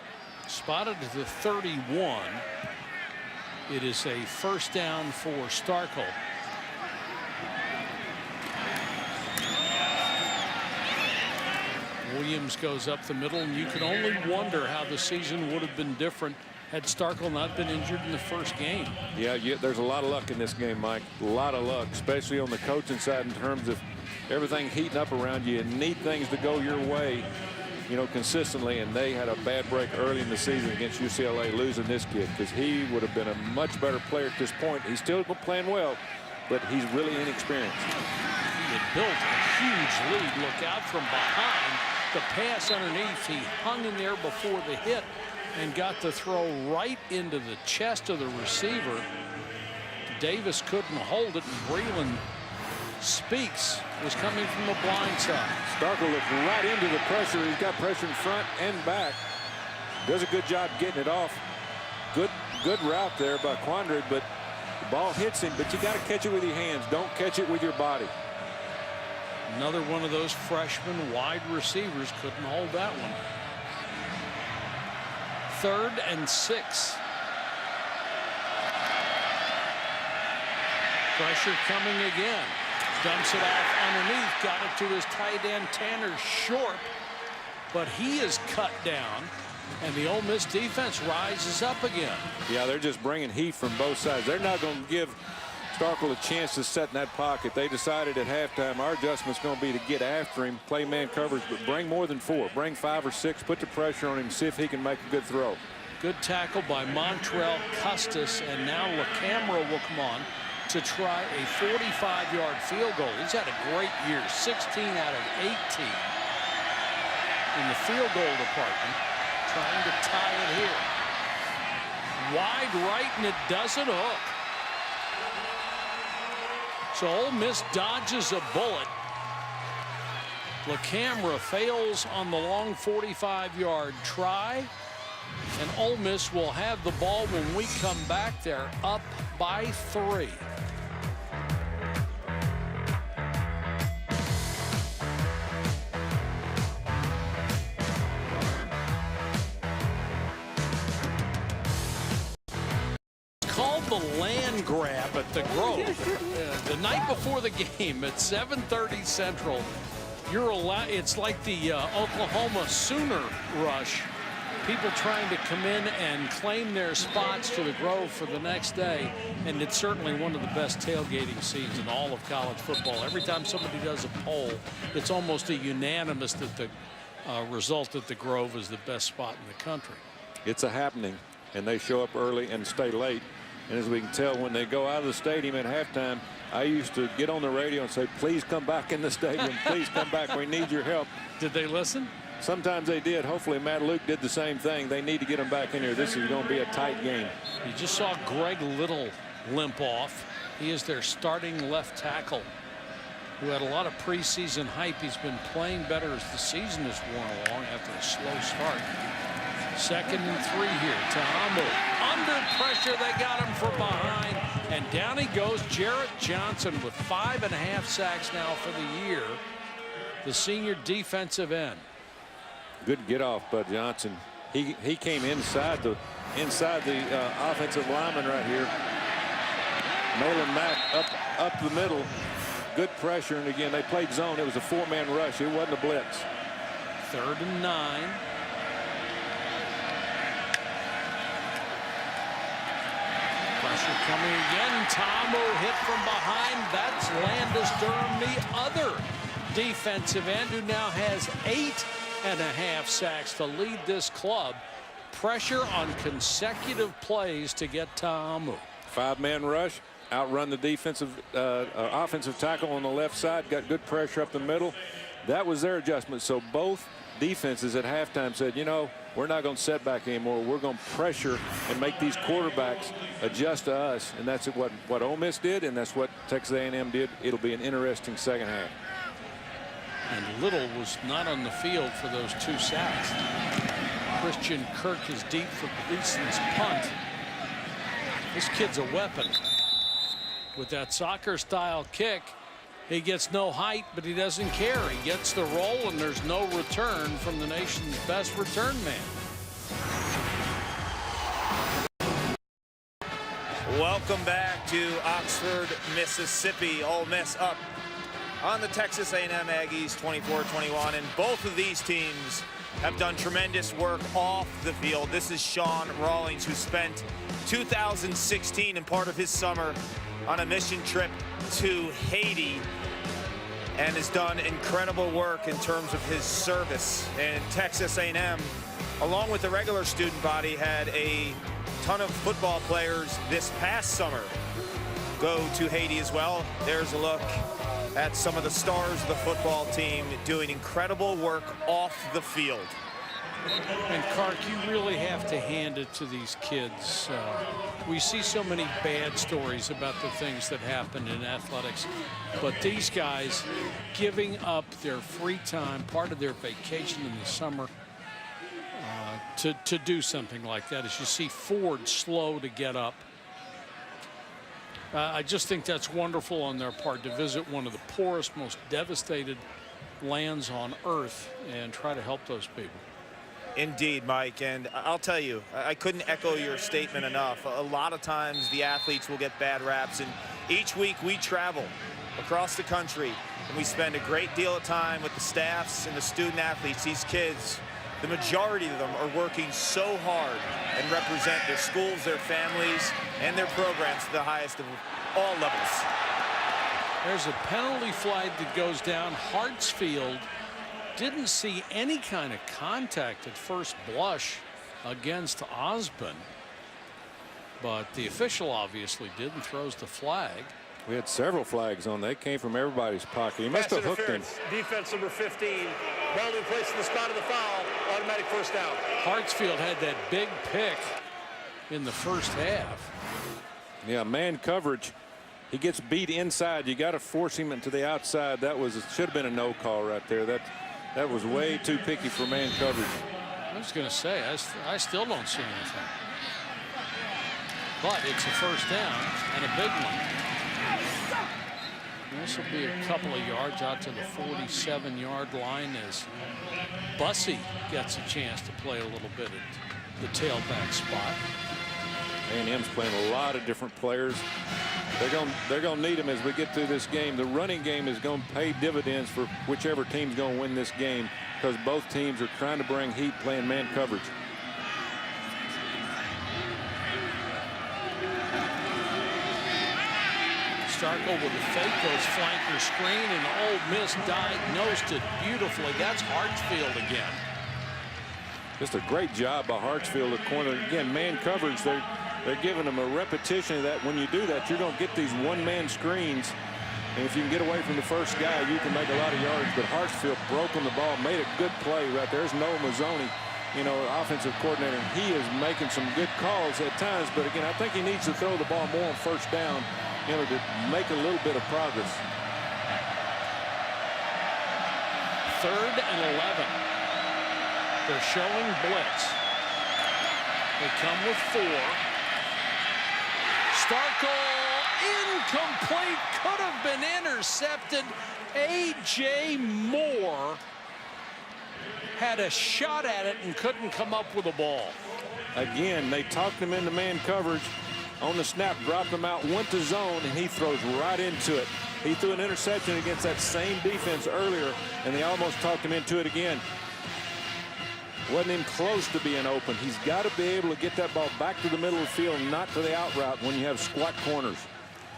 Spotted to the 31. It is a first down for Starkel. Williams goes up the middle, and you can only wonder how the season would have been different had Starkel not been injured in the first game. Yeah, there's a lot of luck in this game, Mike. A lot of luck, especially on the coaching side in terms of everything heating up around you and need things to go your way, you know, consistently. And they had a bad break early in the season against UCLA, losing this kid, because he would have been a much better player at this point. He's still playing well, but he's really inexperienced. He had built a huge lead. Look out from behind. The pass underneath, he hung in there before the hit and got the throw right into the chest of the receiver. Davis couldn't hold it, and Breland Speaks was coming from the blind side. Starkel looked right into the pressure. He's got pressure in front and back. Does a good job getting it off. Good route there by Quandre, but the ball hits him, but you got to catch it with your hands. Don't catch it with your body. Another one of those freshman wide receivers couldn't hold that one. 3rd and 6. Pressure coming again. Dumps it off underneath. Got it to his tight end Tanner Short, but he is cut down, and the Ole Miss defense rises up again. Yeah, they're just bringing heat from both sides. They're not going to give Starkel a chance to set in that pocket. They decided at halftime our adjustment's going to be to get after him, play man coverage, but bring more than 4. Bring 5 or 6, put the pressure on him, see if he can make a good throw. Good tackle by Montrell Custis, and now LaCamera will come on to try a 45-yard field goal. He's had a great year, 16 out of 18 in the field goal department, trying to tie it here. Wide right, and it doesn't hook. So Ole Miss dodges a bullet. LaCamera fails on the long 45-yard try. And Ole Miss will have the ball when we come back. They're up by 3. Called the land grab at the Grove. The night before the game at 7:30 Central. You're allowed. It's like the Oklahoma Sooner rush. People trying to come in and claim their spots to the Grove for the next day. And it's certainly one of the best tailgating scenes in all of college football. Every time somebody does a poll, it's almost a unanimous that the result at the Grove is the best spot in the country. It's a happening, and they show up early and stay late. And as we can tell, when they go out of the stadium at halftime, I used to get on the radio and say, please come back in the stadium. Please come back. We need your help. Did they listen? Sometimes they did. Hopefully Matt Luke did the same thing. They need to get them back in here. This is going to be a tight game. You just saw Greg Little limp off. He is their starting left tackle, who had a lot of preseason hype. He's been playing better as the season has worn along after a slow start. 2nd and 3 here. Ta'amu under pressure. They got him from behind. And down he goes. Jarrett Johnson with 5.5 sacks now for the year. The senior defensive end. Good get off, Bud Johnson. He came inside the offensive lineman right here. Nolan Mack up the middle. Good pressure, and again they played zone. It was a 4-man rush. It wasn't a blitz. 3rd and 9. Pressure coming again. Ta'amu hit from behind. That's Landis Durham, the other defensive end, who now has 8.5 sacks to lead this club. Pressure on consecutive plays to get Ta'amu. 5-man rush. Outrun the defensive offensive tackle on the left side. Got good pressure up the middle. That was their adjustment. So both defenses at halftime said, you know, we're not going to set back anymore. We're going to pressure and make these quarterbacks adjust to us. And that's what Ole Miss did, and that's what Texas A&M did. It'll be an interesting second half. And Little was not on the field for those 2 sacks. Christian Kirk is deep for Gleason's punt. This kid's a weapon. With that soccer-style kick, he gets no height, but he doesn't care. He gets the roll, and there's no return from the nation's best return man. Welcome back to Oxford, Mississippi. Ole Miss up on the Texas A&M Aggies 24-21, and both of these teams have done tremendous work off the field. This is Sean Rawlings, who spent 2016 and part of his summer on a mission trip to Haiti and has done incredible work in terms of his service. And Texas A&M, along with the regular student body, had a ton of football players this past summer go to Haiti as well. There's a look at some of the stars of the football team doing incredible work off the field. And Clark, you really have to hand it to these kids. We see so many bad stories about the things that happen in athletics, but these guys giving up their free time, part of their vacation in the summer, to do something like that. As you see Ford slow to get up. I just think that's wonderful on their part to visit one of the poorest, most devastated lands on earth and try to help those people. Indeed, Mike, and I'll tell you, I couldn't echo your statement enough. A lot of times the athletes will get bad raps, and each week we travel across the country and we spend a great deal of time with the staffs and the student athletes. These kids, the majority of them are working so hard and represent their schools, their families, and their programs to the highest of all levels. There's a penalty flag that goes down. Hartsfield didn't see any kind of contact at first blush against Osborne, but the official obviously did and throws the flag. We had several flags on. They came from everybody's pocket. He must have hooked him. Defense number 15. Ball in place in the spot of the foul. Automatic first down. Hartsfield had that big pick in the first half. Yeah, man coverage. He gets beat inside. You got to force him into the outside. That should have been a no call right there. That was way too picky for man coverage. I was going to say, I still don't see anything. But it's a first down and a big one. This will be a couple of yards out to the 47-yard line as Bussey gets a chance to play a little bit at the tailback spot. A&M's playing a lot of different players. They're going to need them as we get through this game. The running game is going to pay dividends for whichever team's going to win this game, because both teams are trying to bring heat playing man coverage. Starkle with a fake, goes flanker screen, and Ole Miss diagnosed it beautifully. That's Hartsfield again. Just a great job by Hartsfield at corner. Again, man coverage, they're giving them a repetition of that. When you do that, you're going to get these one-man screens. And if you can get away from the first guy, you can make a lot of yards. But Hartsfield broke on the ball, made a good play right there. There's Noah Mazzoni, offensive coordinator. He is making some good calls at times. But again, I think he needs to throw the ball more on first down in order to make a little bit of progress. 3rd and 11. They're showing blitz. They come with 4. Starkle incomplete, could have been intercepted. A.J. Moore had a shot at it and couldn't come up with a ball. Again, they talked him into man coverage. On the snap, dropped him out, went to zone, and he throws right into it. He threw an interception against that same defense earlier, and they almost talked him into it again. Wasn't even close to being open. He's got to be able to get that ball back to the middle of the field, not to the out route when you have squat corners.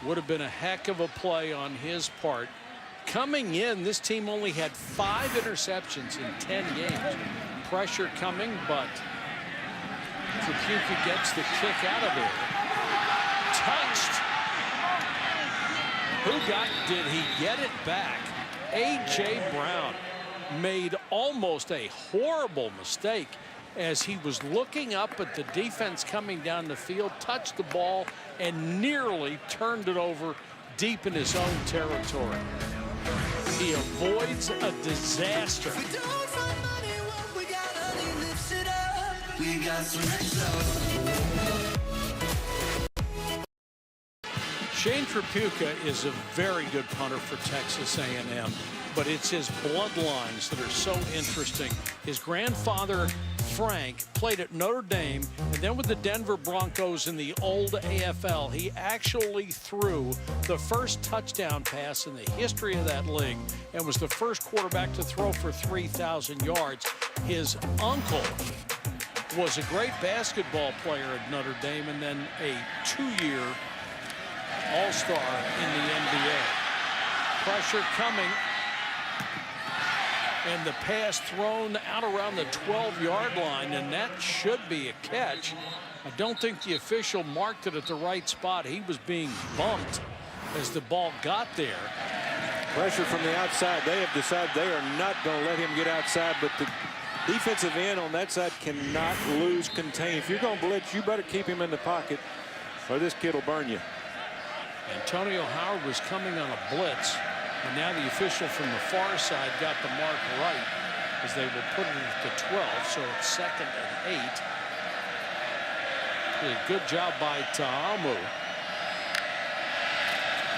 Would have been a heck of a play on his part. Coming in, this team only had 5 interceptions in 10 games. Pressure coming, but Trapuka gets the kick out of there. Touched. Did he get it back? A.J. Brown made almost a horrible mistake as he was looking up at the defense coming down the field, touched the ball, and nearly turned it over deep in his own territory. He avoids a disaster. Shane Trapuka is a very good punter for Texas A&M, but it's his bloodlines that are so interesting. His grandfather, Frank, played at Notre Dame and then with the Denver Broncos in the old AFL. He actually threw the first touchdown pass in the history of that league and was the first quarterback to throw for 3,000 yards. His uncle was a great basketball player at Notre Dame and then a 2-year All-Star in the NBA. Pressure coming. And the pass thrown out around the 12-yard line, and that should be a catch. I don't think the official marked it at the right spot. He was being bumped as the ball got there. Pressure from the outside. They have decided they are not going to let him get outside, but the defensive end on that side cannot lose contain. If you're going to blitz, you better keep him in the pocket or this kid will burn you. Antonio Howard was coming on a blitz, and now the official from the far side got the mark right as they will put it at the 12, so it's 2nd and 8. Did a good job by Ta'amu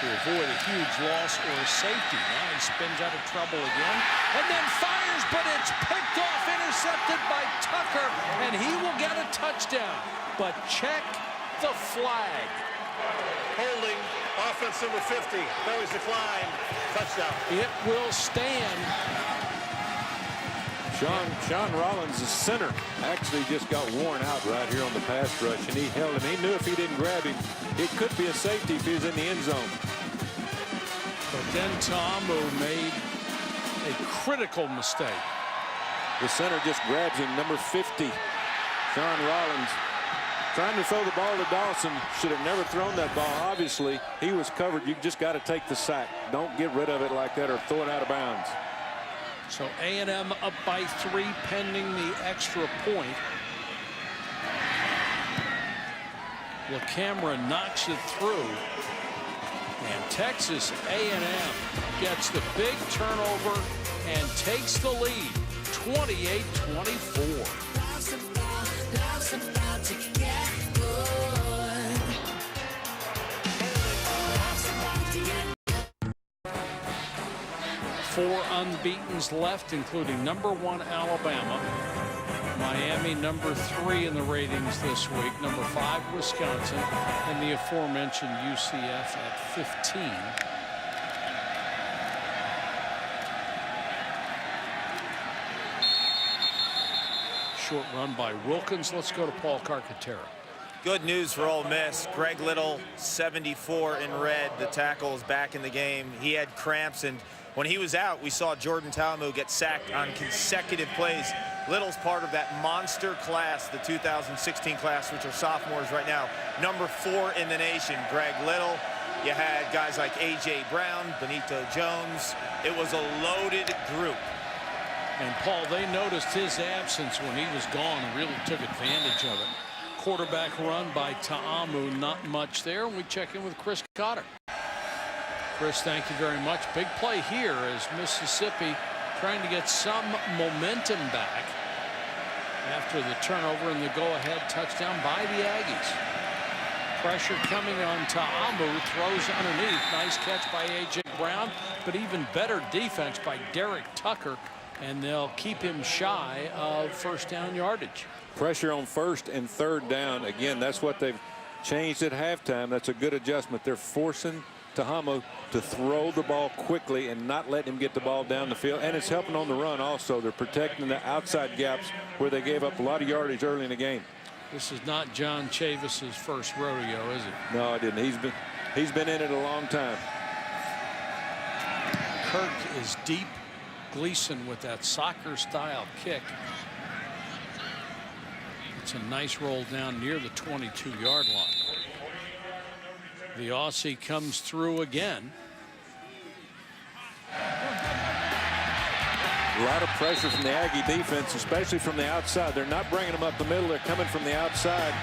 to avoid a huge loss or a safety. Now he spins out of trouble again and then fires, but it's picked off, intercepted by Tucker, and he will get a touchdown. But check the flag. Holding, offense number 50. Penalties decline. Touchdown. It will stand. Sean Rollins, the center, actually just got worn out right here on the pass rush, and he held him. He knew if he didn't grab him, it could be a safety if he was in the end zone. But then Ta'amu made a critical mistake. The center just grabs him, number 50. Sean Rollins trying to throw the ball to Dawson. Should have never thrown that ball. Obviously, he was covered. You just got to take the sack. Don't get rid of it like that or throw it out of bounds. So A&M up by 3 pending the extra point. LaCamera knocks it through. And Texas A&M gets the big turnover and takes the lead, 28-24. Four unbeatens left, including #1 Alabama, Miami #3 in the ratings this week, #5 Wisconsin, and the aforementioned UCF at 15. Short run by Wilkins. Let's go to Paul Carcaterra. Good news for Ole Miss. Greg Little, 74 in red. The tackle is back in the game. He had cramps, and when he was out, we saw Jordan Ta'amu get sacked on consecutive plays. Little's part of that monster class, the 2016 class, which are sophomores right now. #4 in the nation, Greg Little. You had guys like A.J. Brown, Benito Jones. It was a loaded group. And Paul, they noticed his absence when he was gone and really took advantage of it. Quarterback run by Ta'amu, not much there. And we check in with Chris Cotter. Chris, thank you very much. Big play here as Mississippi trying to get some momentum back after the turnover and the go-ahead touchdown by the Aggies. Pressure coming on Ta'amu, throws underneath. Nice catch by A.J. Brown, but even better defense by Derek Tucker, and they'll keep him shy of first down yardage. Pressure on first and third down. Again, that's what they've changed at halftime. That's a good adjustment. They're forcing Ta'amu to throw the ball quickly and not letting him get the ball down the field. And it's helping on the run also. They're protecting the outside gaps where they gave up a lot of yardage early in the game. This is not John Chavis's first rodeo, is it? No, it didn't. He's been in it a long time. Kirk is deep. Gleason with that soccer-style kick. It's a nice roll down near the 22-yard line. The Aussie comes through again. A lot of pressure from the Aggie defense, especially from the outside. They're not bringing them up the middle. They're coming from the outside.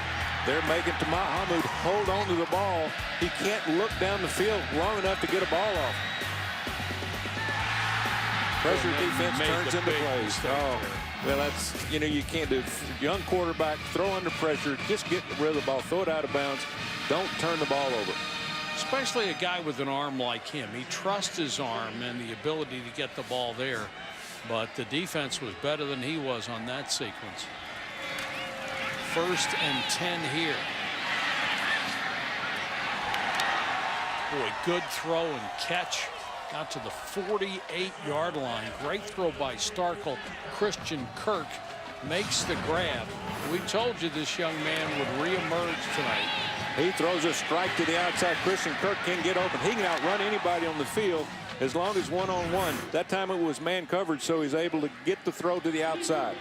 They're making Ta'amu hold on to the ball. He can't look down the field long enough to get a ball off. Pressure defense turns into plays. Oh, well, that's, you can't do it. Young quarterback, throw under pressure, just get rid of the ball, throw it out of bounds. Don't turn the ball over. Especially a guy with an arm like him. He trusts his arm and the ability to get the ball there. But the defense was better than he was on that sequence. 1st and 10 here. Boy, good throw and catch. Got to the 48-yard line. Great throw by Starkel. Christian Kirk makes the grab. We told you this young man would reemerge tonight. He throws a strike to the outside. Christian Kirk can get open. He can outrun anybody on the field as long as one-on-one. That time it was man coverage, so he's able to get the throw to the outside.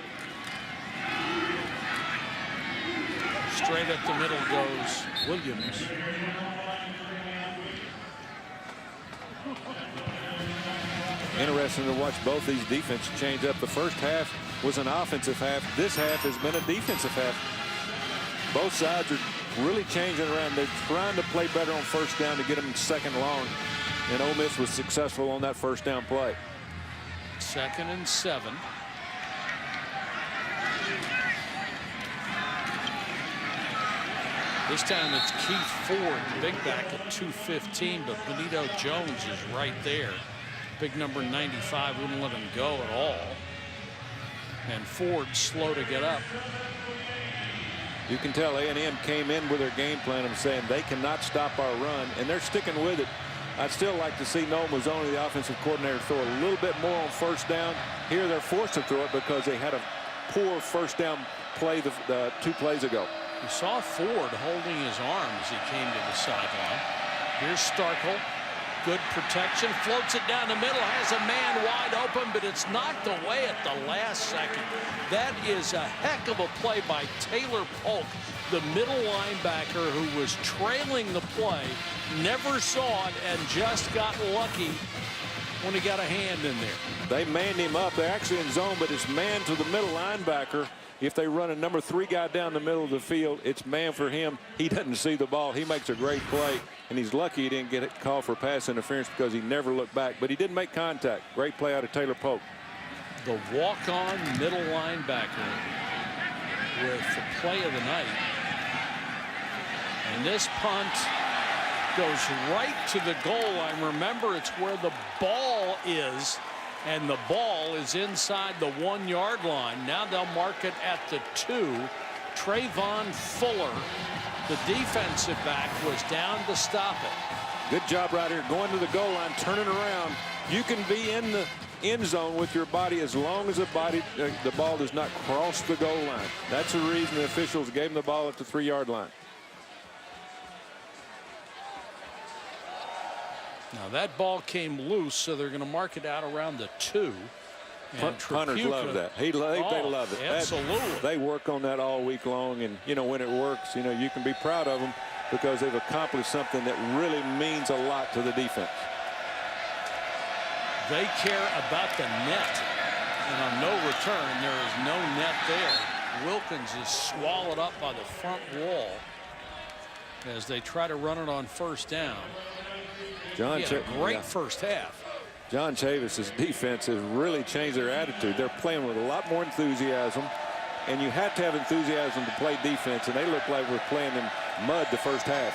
Straight up the middle goes Williams. Interesting to watch both these defenses change up. The first half was an offensive half. This half has been a defensive half. Both sides are really changing around. They're trying to play better on first down to get them second long. And Ole Miss was successful on that first down play. 2nd and 7. This time it's Keith Ford, big back at 215, but Benito Jones is right there. Big number 95 wouldn't let him go at all. And Ford slow to get up. You can tell A&M came in with their game plan of saying they cannot stop our run, and they're sticking with it. I'd still like to see Noam Mazzoni, the offensive coordinator, throw a little bit more on first down. Here they're forced to throw it because they had a poor first down play the 2 plays ago. You saw Ford holding his arm as he came to the sideline. Here's Starkel. Good protection. Floats it down the middle. Has a man wide open, but it's knocked away at the last second. That is a heck of a play by Taylor Polk, the middle linebacker who was trailing the play, never saw it, and just got lucky when he got a hand in there. They manned him up. They're actually in zone, but it's man to the middle linebacker. If they run a number 3 guy down the middle of the field, it's man for him. He doesn't see the ball. He makes a great play, and he's lucky he didn't get it called for pass interference because he never looked back. But he didn't make contact. Great play out of Taylor Polk. The walk-on middle linebacker with the play of the night. And this punt goes right to the goal line. Remember, it's where the ball is, and the ball is inside the 1 yard line. Now they'll mark it at the 2. Trayvon Fuller, the defensive back, was down to stop it. Good job right here, going to the goal line, turning around. You can be in the end zone with your body as long as the ball does not cross the goal line. That's the reason the officials gave him the ball at the 3 yard line. Now that ball came loose, so they're going to mark it out around the 2. Punters love that. They love it. Absolutely. They work on that all week long, and when it works, you can be proud of them because they've accomplished something that really means a lot to the defense. They care about the net, and on no return, there is no net there. Wilkins is swallowed up by the front wall as they try to run it on first down. He had a great first half. John Chavis's defense has really changed their attitude. They're playing with a lot more enthusiasm, and you have to have enthusiasm to play defense, and they look like we're playing in mud the first half.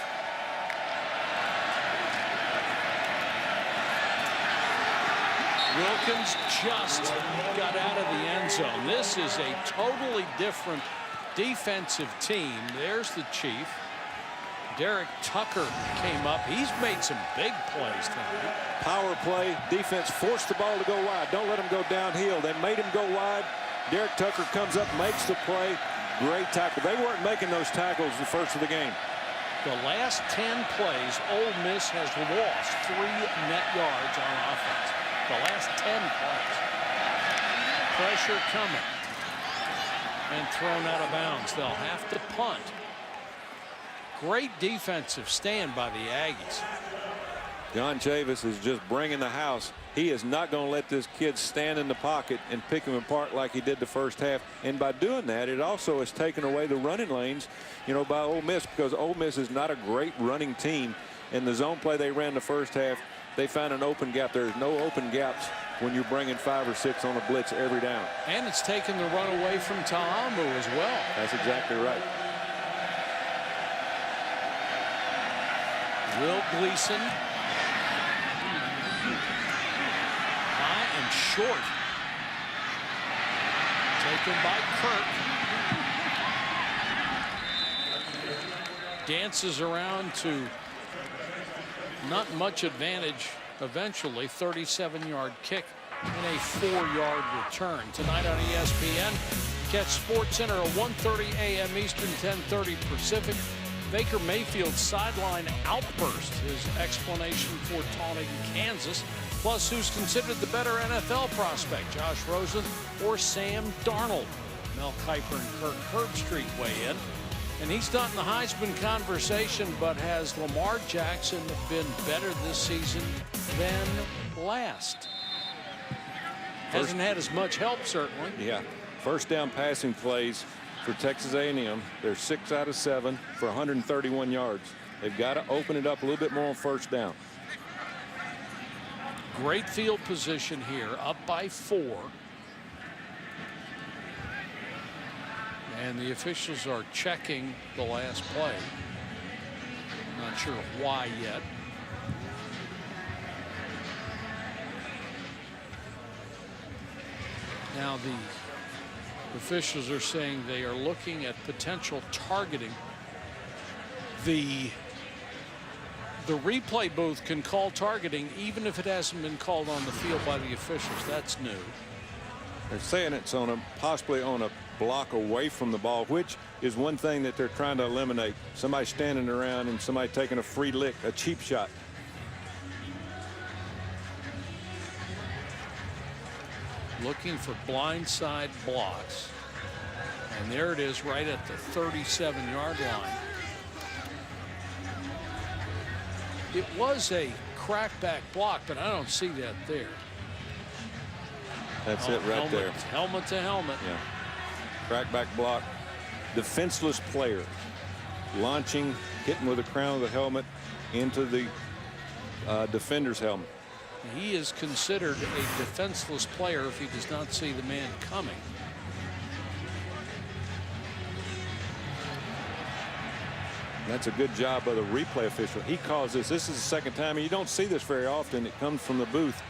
Wilkins just got out of the end zone. This is a totally different defensive team. There's the Chief. Derek Tucker came up. He's made some big plays tonight. Power play. Defense forced the ball to go wide. Don't let him go downhill. They made him go wide. Derek Tucker comes up, makes the play. Great tackle. They weren't making those tackles the first of the game. The last 10 plays, Ole Miss has lost 3 net yards on offense. The last 10 plays. Pressure coming. And thrown out of bounds. They'll have to punt. Great defensive stand by the Aggies. John Chavis is just bringing the house. He is not going to let this kid stand in the pocket and pick him apart like he did the first half. And by doing that, it also has taken away the running lanes, by Ole Miss, because Ole Miss is not a great running team. In the zone play they ran the first half, they found an open gap. There's no open gaps when you're bringing 5 or 6 on a blitz every down. And it's taken the run away from Ta'amu as well. That's exactly right. Will Gleason. High and short. Taken by Kirk. Dances around to not much advantage eventually. 37-yard kick and a 4-yard return. Tonight on ESPN, catch SportsCenter at 1:30 a.m. Eastern, 10:30 Pacific. Baker Mayfield's sideline outburst, his explanation for taunting Kansas, plus who's considered the better NFL prospect, Josh Rosen or Sam Darnold. Mel Kiper and Kirk Herbstreit weigh in. And he's not in the Heisman conversation, but has Lamar Jackson been better this season than last? Hasn't had as much help, certainly. Yeah. First down passing plays for Texas A&M. They're 6 out of 7 for 131 yards. They've got to open it up a little bit more on first down. Great field position here, up by 4. And the officials are checking the last play. Not sure why yet. Now the officials are saying they are looking at potential targeting. The The replay booth can call targeting even if it hasn't been called on the field by the officials. That's new. They're saying it's on possibly on a block away from the ball, which is one thing that they're trying to eliminate. Somebody standing around and somebody taking a free lick, a cheap shot. Looking for blindside blocks. And there it is right at the 37-yard line. It was a crackback block, but I don't see that there. That's it right there. Helmet to helmet. Yeah. Crackback block. Defenseless player launching, hitting with the crown of the helmet into the defender's helmet. He is considered a defenseless player if he does not see the man coming. That's a good job by the replay official. He calls this. This is the second time, and you don't see this very often. It comes from the booth.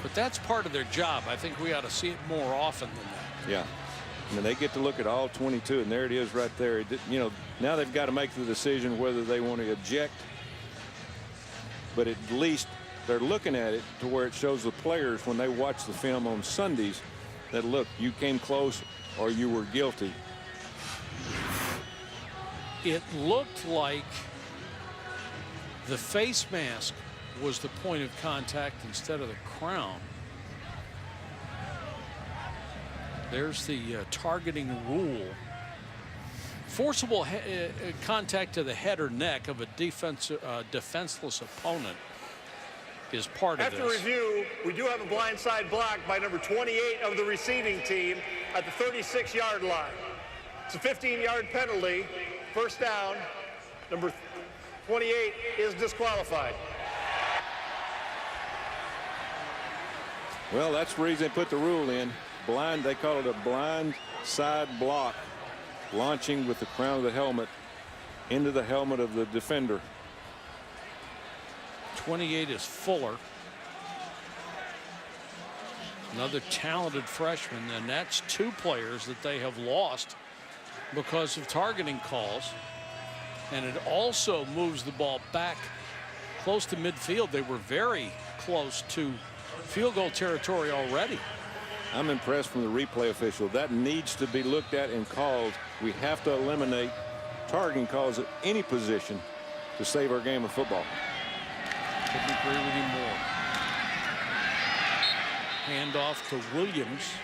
But that's part of their job. I think we ought to see it more often than that. Yeah. I mean, they get to look at all 22, and there it is right there. You know, now they've got to make the decision whether they want to eject. But at least they're looking at it to where it shows the players when they watch the film on Sundays that, look, you came close or you were guilty. It looked like the face mask was the point of contact instead of the crown. There's the targeting rule. Forcible contact to the head or neck of a defenseless opponent is part of this. After review, we do have a blindside block by number 28 of the receiving team at the 36-yard line. It's a 15-yard penalty. First down. Number 28 is disqualified. Well, that's the reason they put the rule in. They call it a blind side block, launching with the crown of the helmet into the helmet of the defender. 28 is Fuller. Another talented freshman, and that's two players that they have lost because of targeting calls. And it also moves the ball back close to midfield. They were very close to field goal territory already. I'm impressed from the replay official. That needs to be looked at and called. We have to eliminate targeting calls at any position to save our game of football. Couldn't agree with you more. Handoff to Williams.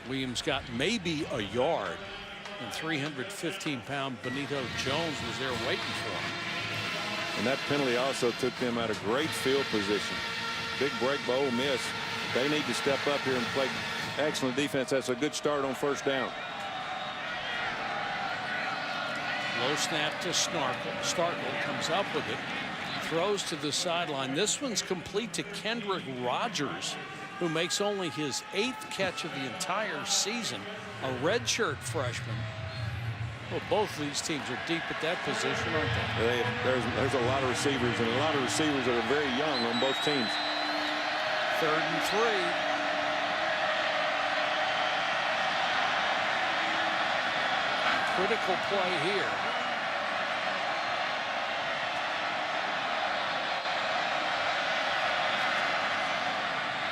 Williams got maybe a yard, and 315-pound Benito Jones was there waiting for him. And that penalty also took them out of great field position. Big break by Ole Miss. They need to step up here and play excellent defense. That's a good start on first down. Low snap to Starkle comes up with it, throws to the sideline. This one's complete to Kendrick Rogers, who makes only his 8th catch of the entire season, a redshirt freshman. Well, both of these teams are deep at that position, aren't they? There's a lot of receivers, and a lot of receivers that are very young on both teams. 3rd and 3. Critical play here.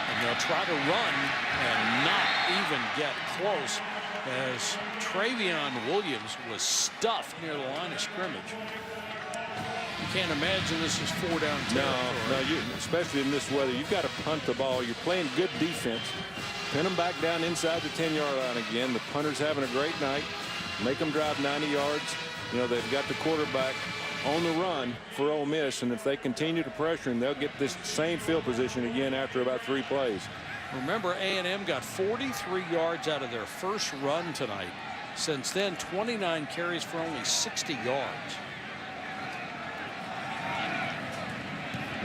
And they'll try to run and not even get close, as Travion Williams was stuffed near the line of scrimmage. You can't imagine this is 4 down territory. No, especially in this weather, you've got to punt the ball. You're playing good defense. Pin them back down inside the 10-yard line again. The punter's having a great night. Make them drive 90 yards. You know, they've got the quarterback on the run for Ole Miss, and if they continue to pressure him, they'll get this same field position again after about 3 plays. Remember, A&M got 43 yards out of their first run tonight. Since then, 29 carries for only 60 yards.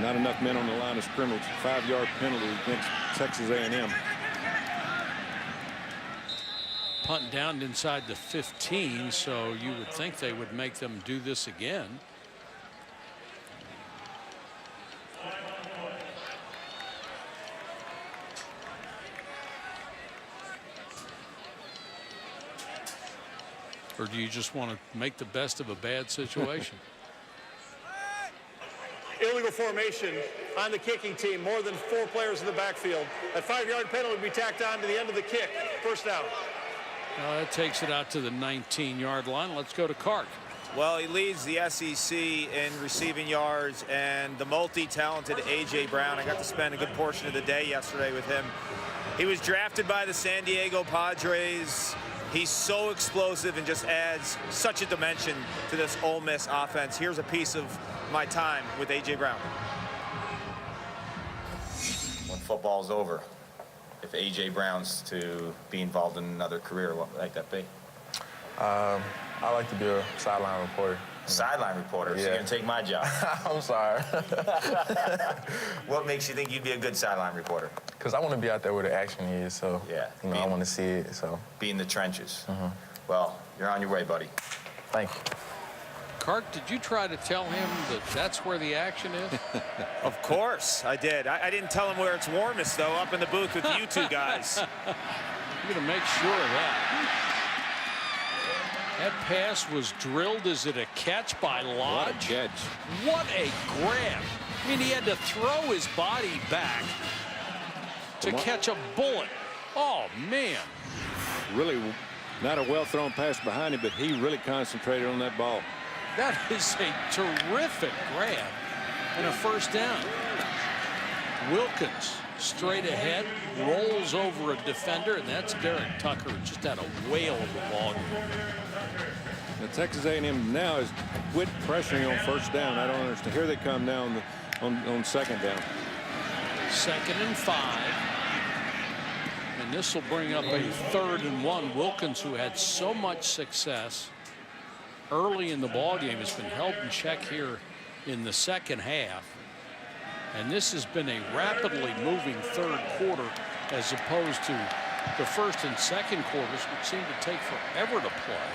Not enough men on the line of scrimmage. 5-yard penalty against Texas A&M. Punt down inside the 15, so you would think they would make them do this again. Or do you just want to make the best of a bad situation? Illegal formation on the kicking team. More than 4 players in the backfield. That 5-yard penalty will be tacked on to the end of the kick. First down. That takes it out to the 19-yard line. Let's go to Clark. Well, he leads the SEC in receiving yards, and the multi-talented A.J. Brown. I got to spend a good portion of the day yesterday with him. He was drafted by the San Diego Padres. He's so explosive and just adds such a dimension to this Ole Miss offense. Here's a piece of my time with A.J. Brown. When football's over, if A.J. Brown's to be involved in another career, what would that be? I like to be a sideline reporter. Sideline reporter, Yeah. so you're going to take my job. I'm sorry. What makes you think you'd be a good sideline reporter? Because I want to be out there where the action is, so Yeah, I want to see it. So be in the trenches. Well, you're on your way, buddy. thank you. Clark, did you try to tell him that that's where the action is? Of course I did. I didn't tell him where it's warmest, though, up in the booth with you two guys. You're going to make sure of that. That pass was drilled. Is it a catch by Lodge? What a catch. What a grab. I mean, he had to throw his body back to catch a bullet. Oh, man. Really not a well-thrown pass behind him, but he really concentrated on that ball. That is a terrific grab and a first down. Wilkins straight ahead, rolls over a defender, and that's Derek Tucker. Just had a whale of a ball game. Now, Texas A&M now is quit pressuring on first down. I don't understand. Here they come now on second down. 2nd and 5. And this will bring up a 3rd and 1. Wilkins, who had so much success early in the ball game, has been held in check here in the second half. And this has been a rapidly moving third quarter as opposed to the first and second quarters, which seem to take forever to play.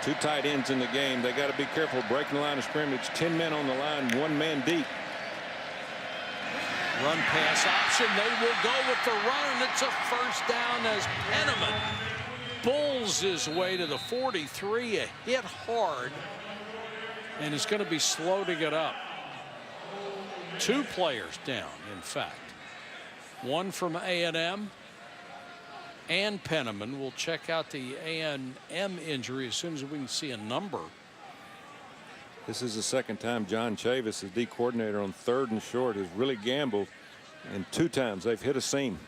2 tight ends in the game. They got to be careful breaking the line of scrimmage. 10 men on the line, 1 man deep. Run pass option. They will go with the run, and it's a first down as Penniman bulls his way to the 43. A hit hard, and is going to be slow to get up. 2 players down, in fact. One from A&M and Penniman. We'll check out the A&M injury as soon as we can see a number. This is the second time John Chavis, the D coordinator, on 3rd and short has really gambled, and 2 times they've hit a seam.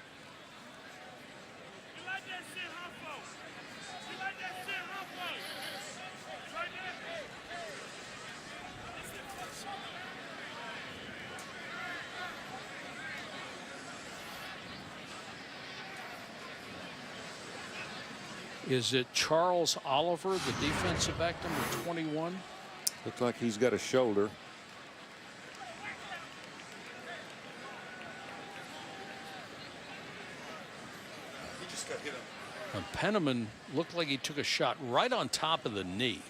Is it Charles Oliver, the defensive back, number 21? Looks like he's got a shoulder. He just got hit up. And Penniman looked like he took a shot right on top of the knee.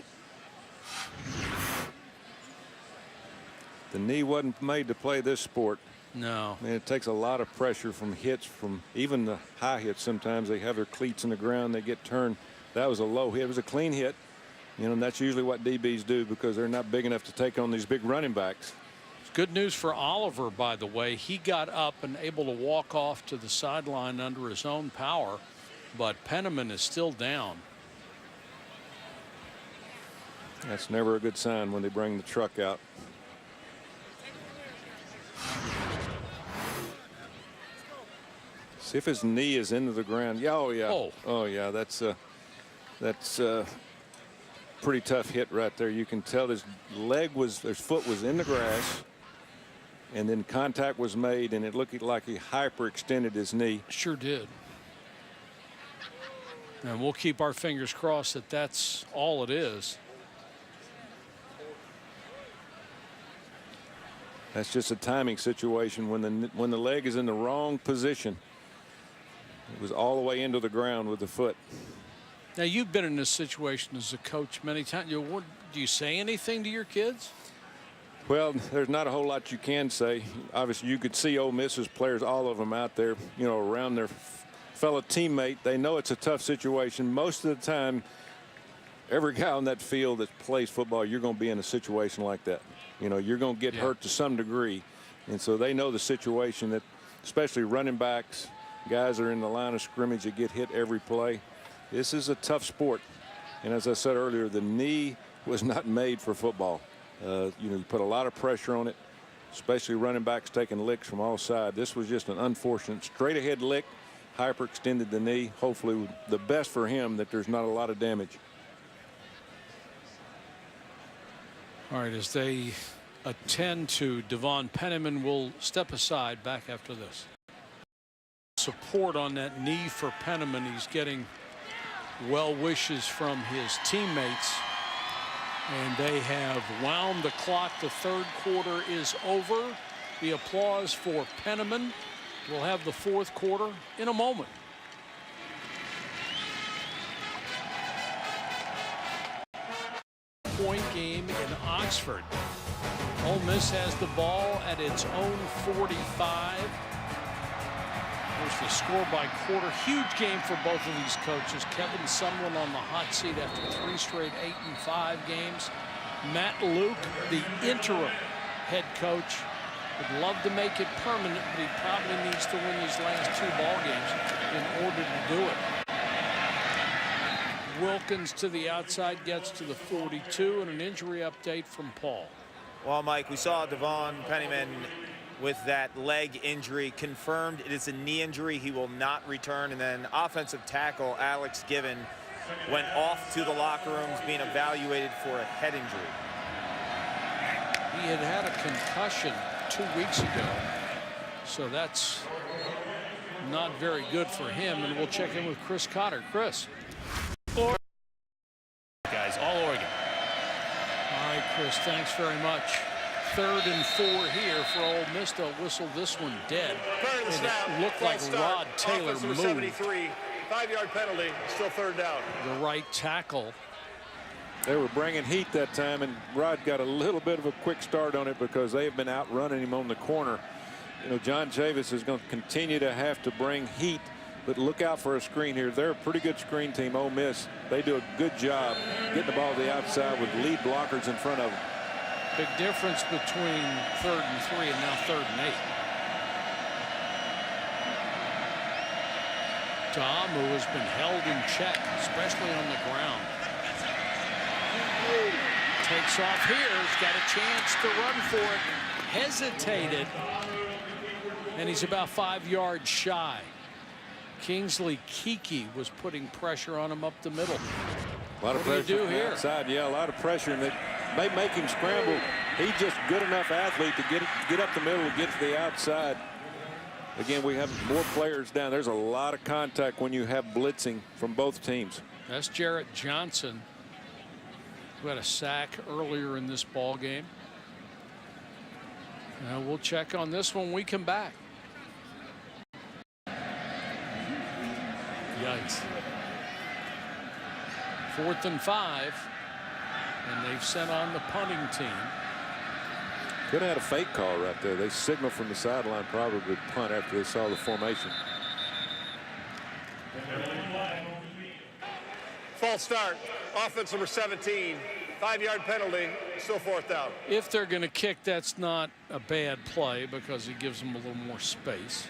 The knee wasn't made to play this sport. No. I mean, it takes a lot of pressure from hits, from even the high hits. Sometimes they have their cleats in the ground, they get turned. That was a low hit. It was a clean hit. You know, and that's usually what DBs do because they're not big enough to take on these big running backs. It's good news for Oliver, by the way. He got up and able to walk off to the sideline under his own power, but Penniman is still down. That's never a good sign when they bring the truck out. See if his knee is into the ground. Yeah, oh yeah. Oh yeah, that's pretty tough hit right there. You can tell his foot was in the grass, and then contact was made, and it looked like he hyperextended his knee. Sure did. And we'll keep our fingers crossed that that's all it is. That's just a timing situation. When the leg is in the wrong position, it was all the way into the ground with the foot. Now, you've been in this situation as a coach many times. Do you say anything to your kids? Well, there's not a whole lot you can say. Obviously, you could see Ole Miss's players, all of them out there, you know, around their fellow teammate. They know it's a tough situation. Most of the time, every guy on that field that plays football, you're going to be in a situation like that. You know, you're going to get hurt to some degree. And so they know the situation, that especially running backs, guys that are in the line of scrimmage that get hit every play. This is a tough sport. And as I said earlier, the knee was not made for football. You know, you put a lot of pressure on it, especially running backs taking licks from all sides. This was just an unfortunate straight ahead lick, hyperextended the knee. Hopefully the best for him that there's not a lot of damage. All right, as they attend to Devon Penniman, will step aside back after this. Support on that knee for Penniman. He's getting well wishes from his teammates, and they have wound the clock. The third quarter is over. The applause for Penniman. We'll have the fourth quarter in a moment. Point game in Oxford. Ole Miss has the ball at its own 45. There's the score by quarter. Huge game for both of these coaches. Kevin Sumlin on the hot seat after 3 straight 8-5 games. Matt Luke, the interim head coach, would love to make it permanent, but he probably needs to win these last 2 ball games in order to do it. Wilkins to the outside, gets to the 42, and an injury update from Paul. Well, Mike, we saw Devon Penniman with that leg injury confirmed. It is a knee injury. He will not return. And then offensive tackle Alex Given went off to the locker rooms being evaluated for a head injury. He had had a concussion 2 weeks ago, so that's not very good for him. And we'll check in with Chris Cotter. Chris. Guys, all Oregon. All right, Chris, thanks very much. 3rd and 4 here for Ole Miss. They'll whistle this one dead. And it looked like Rod Taylor moved. 73, 5-yard penalty, still 3rd down. The right tackle. They were bringing heat that time, and Rod got a little bit of a quick start on it because they have been outrunning him on the corner. You know, John Chavis is going to continue to have to bring heat, but look out for a screen here. They're a pretty good screen team, Ole Miss. They do a good job getting the ball to the outside with lead blockers in front of them. Big difference between 3rd and 3 and now 3rd and 8. Ta'amu has been held in check, especially on the ground. Takes off here. He's got a chance to run for it. Hesitated. And he's about 5 yards shy. Kingsley Kiki was putting pressure on him up the middle. A lot of pressure from the outside. Yeah, a lot of pressure, and that may make him scramble. He's just good enough athlete to get up the middle and get to the outside. Again, we have more players down. There's a lot of contact when you have blitzing from both teams. That's Jarrett Johnson, who had a sack earlier in this ball game. Now we'll check on this when we come back. Yikes. 4th and 5, and they've sent on the punting team. Could have had a fake call right there. They signaled from the sideline probably punt after they saw the formation. False start. Offense number 17. 5-yard penalty. Still 4th down. If they're going to kick, that's not a bad play because it gives them a little more space.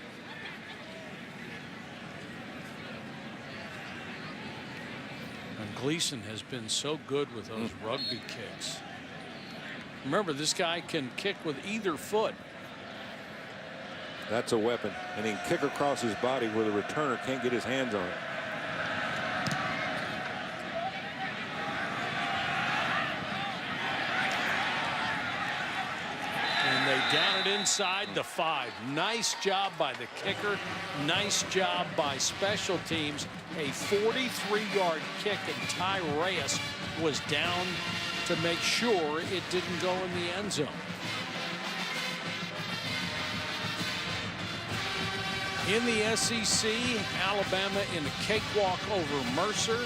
And Gleason has been so good with those rugby kicks. Remember, this guy can kick with either foot. That's a weapon, and he can kick across his body where the returner can't get his hands on it. And they down it inside the 5. Nice job by the kicker. Nice job by special teams. A 43-yard kick, and Ty Reyes was down to make sure it didn't go in the end zone. In the SEC, Alabama in a cakewalk over Mercer.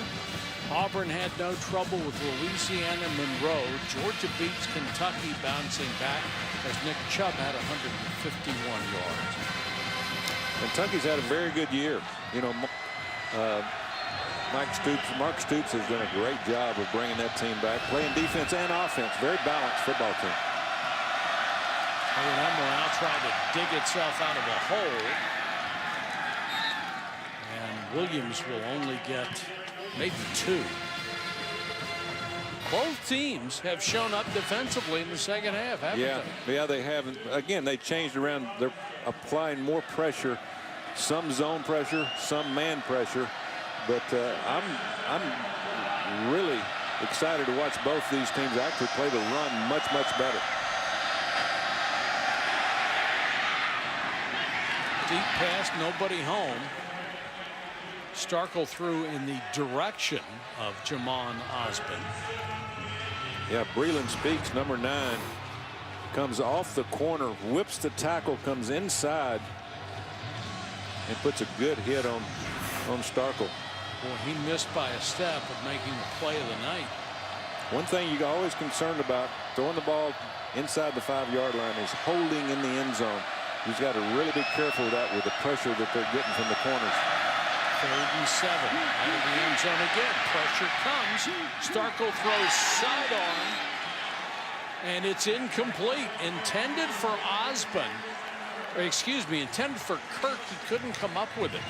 Auburn had no trouble with Louisiana Monroe. Georgia beats Kentucky, bouncing back as Nick Chubb had 151 yards. Kentucky's had a very good year. You know, Mark Stoops has done a great job of bringing that team back, playing defense and offense. Very balanced football team. A&M will now try to dig itself out of a hole. And Williams will only get maybe 2. Both teams have shown up defensively in the second half, haven't they? Yeah, they haven't. Again, they changed around. They're applying more pressure, some zone pressure, some man pressure. But I'm really excited to watch both these teams actually play the run much, much better. Deep pass, nobody home. Starkel threw in the direction of Jamon Osborne. Yeah, Breland Speaks, number 9, comes off the corner, whips the tackle, comes inside, and puts a good hit on Starkel. Boy, he missed by a step of making the play of the night. One thing you're always concerned about throwing the ball inside the 5-yard line is holding in the end zone. He's got to really be careful of that with the pressure that they're getting from the corners. 3rd and 7 out of the end zone again. Pressure comes. Starkel throws sidearm, and it's incomplete. Intended for Osborne, or excuse me, intended for Kirk. He couldn't come up with it.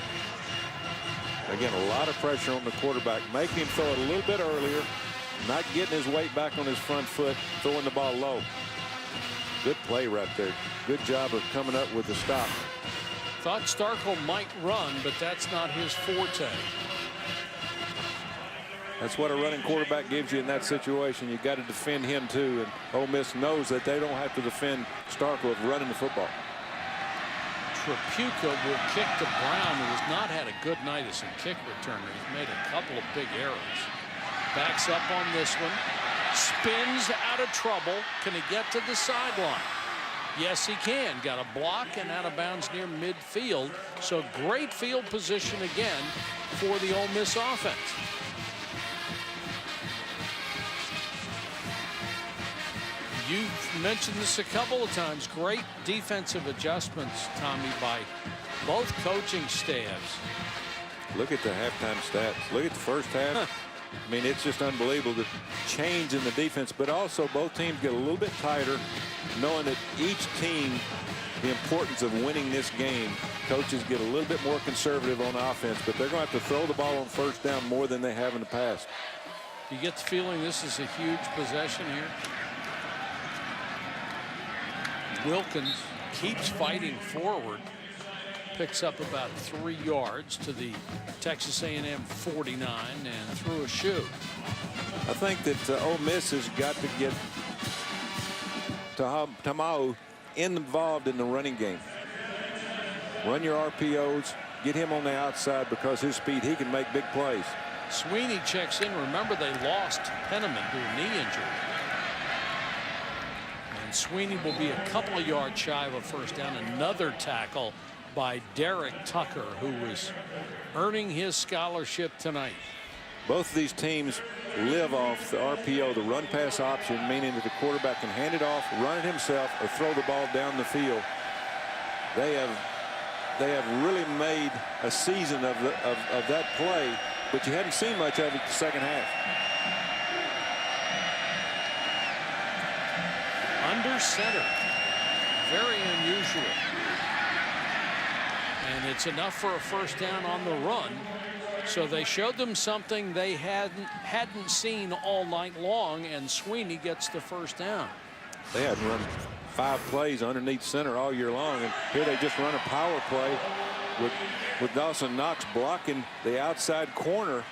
Again, a lot of pressure on the quarterback, making him throw it a little bit earlier, not getting his weight back on his front foot, throwing the ball low. Good play right there. Good job of coming up with the stop. Thought Starkel might run, but that's not his forte. That's what a running quarterback gives you in that situation. You got to defend him too, and Ole Miss knows that they don't have to defend Starkel of running the football. Trapuka will kick to Brown, who has not had a good night as a kick returner. He's made a couple of big errors. Backs up on this one. Spins out of trouble. Can he get to the sideline? Yes, he can. Got a block and out of bounds near midfield. So great field position again for the Ole Miss offense. You've mentioned this a couple of times. Great defensive adjustments, Tommy, by both coaching staffs. Look at the halftime stats. Look at the first half. I mean, it's just unbelievable, the change in the defense, but also both teams get a little bit tighter, knowing that each team, the importance of winning this game, coaches get a little bit more conservative on offense, but they're going to have to throw the ball on 1st down more than they have in the past. You get the feeling this is a huge possession here. Wilkins keeps fighting forward. Picks up about 3 yards to the Texas A&M 49 and threw a shoe. I think that Ole Miss has got to get Tamau involved in the running game. Run your RPOs, get him on the outside because his speed, he can make big plays. Sweeney checks in. Remember, they lost Penniman to a knee injury. And Sweeney will be a couple of yards shy of a 1st down. Another tackle by Derek Tucker, who was earning his scholarship tonight. Both of these teams live off the RPO, the run pass option, meaning that the quarterback can hand it off, run it himself, or throw the ball down the field. They have really made a season of that play, but you hadn't seen much of it the second half. Under center. Very unusual. And it's enough for a 1st down on the run. So they showed them something they hadn't seen all night long, and Sweeney gets the 1st down. They hadn't run 5 plays underneath center all year long, and here they just run a power play with Dawson Knox blocking the outside corner,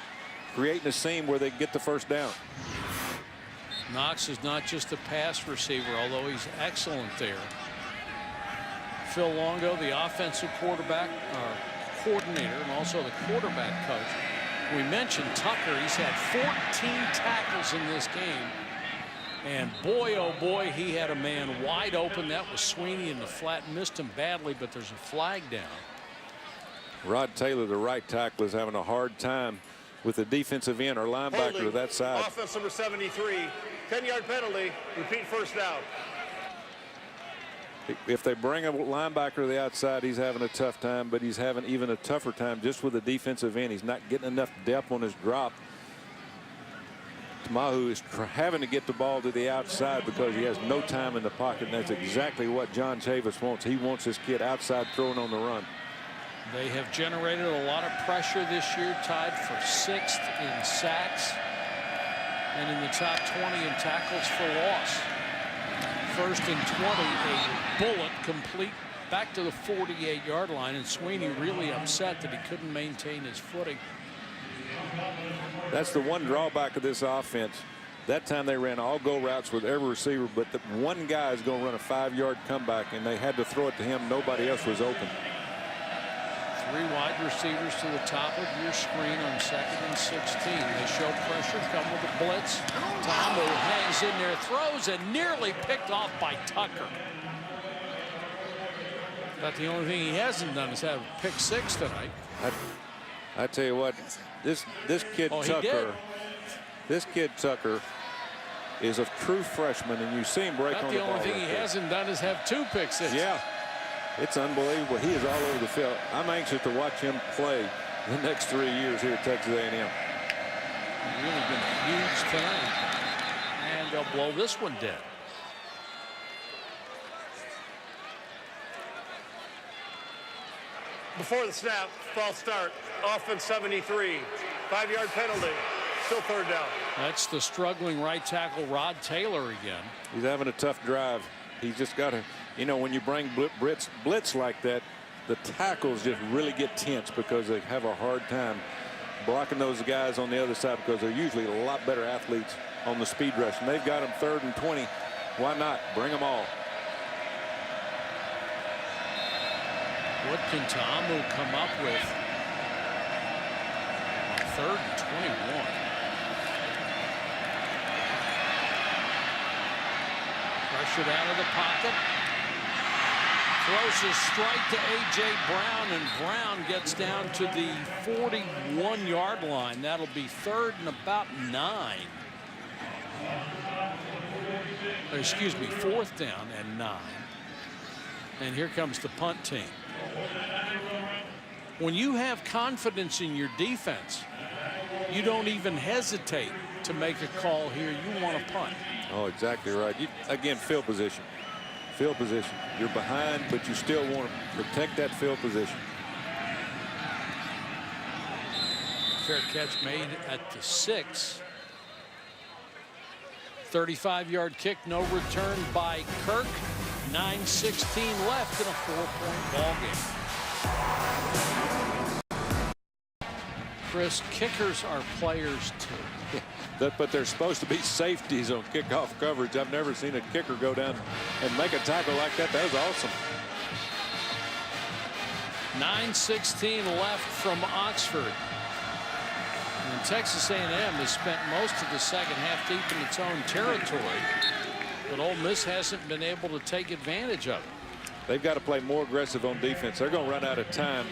creating a seam where they get the 1st down. Knox is not just a pass receiver, although he's excellent there. Phil Longo, the offensive coordinator, and also the quarterback coach. We mentioned Tucker. He's had 14 tackles in this game. And boy, oh boy, he had a man wide open. That was Sweeney in the flat. Missed him badly, but there's a flag down. Rod Taylor, the right tackle, is having a hard time with the defensive end or linebacker to that side. Offense number 73, 10-yard penalty, repeat 1st down. If they bring a linebacker to the outside, he's having a tough time, but he's having even a tougher time just with the defensive end. He's not getting enough depth on his drop. Mahu is having to get the ball to the outside because he has no time in the pocket, and that's exactly what John Chavis wants. He wants his kid outside throwing on the run. They have generated a lot of pressure this year, tied for 6th in sacks and in the top 20 in tackles for loss. 1st and 20, a bullet complete back to the 48-yard line, and Sweeney really upset that he couldn't maintain his footing. That's the one drawback of this offense. That time they ran all go routes with every receiver, but the one guy is going to run a 5-yard comeback, and they had to throw it to him. Nobody else was open. 3 wide receivers to the top of your screen on 2nd and 16. They show pressure, come with a blitz. Tamu hangs in there, throws, and nearly picked off by Tucker. But the only thing he hasn't done is have a pick 6 tonight. I tell you what, this kid Tucker, this kid Tucker is a true freshman, and you see him break on the ball. The only thing he hasn't done is have 2 pick 6. Yeah. It's unbelievable. He is all over the field. I'm anxious to watch him play the next 3 years here at Texas A&M. He's really been huge tonight. And they'll blow this one dead. Before the snap, false start, offense 73, 5-yard penalty, still 3rd down. That's the struggling right tackle Rod Taylor again. He's having a tough drive. He's just got to, you know, when you bring blitz like that, the tackles just really get tense because they have a hard time blocking those guys on the other side because they're usually a lot better athletes on the speed rush. And they've got them 3rd and 20. Why not? Bring them all. What can Tamu come up with? 3rd and 21. Pressured out of the pocket. Throws his strike to A.J. Brown, and Brown gets down to the 41-yard line. That'll be 3rd and about 9. Excuse me, 4th down and 9. And here comes the punt team. When you have confidence in your defense, you don't even hesitate to make a call here. You want to punt. Oh, exactly right. Again, field position. Field position. You're behind, but you still want to protect that field position. Fair catch made at the 6. 35-yard kick, no return by Kirk. 9:16 left in a 4-point ball game. Chris, kickers are players too. But they're supposed to be safeties on kickoff coverage. I've never seen a kicker go down and make a tackle like that. That was awesome. 9:16 left from Oxford. And Texas A&M has spent most of the second half deep in its own territory, but Ole Miss hasn't been able to take advantage of it. They've got to play more aggressive on defense. They're going to run out of time.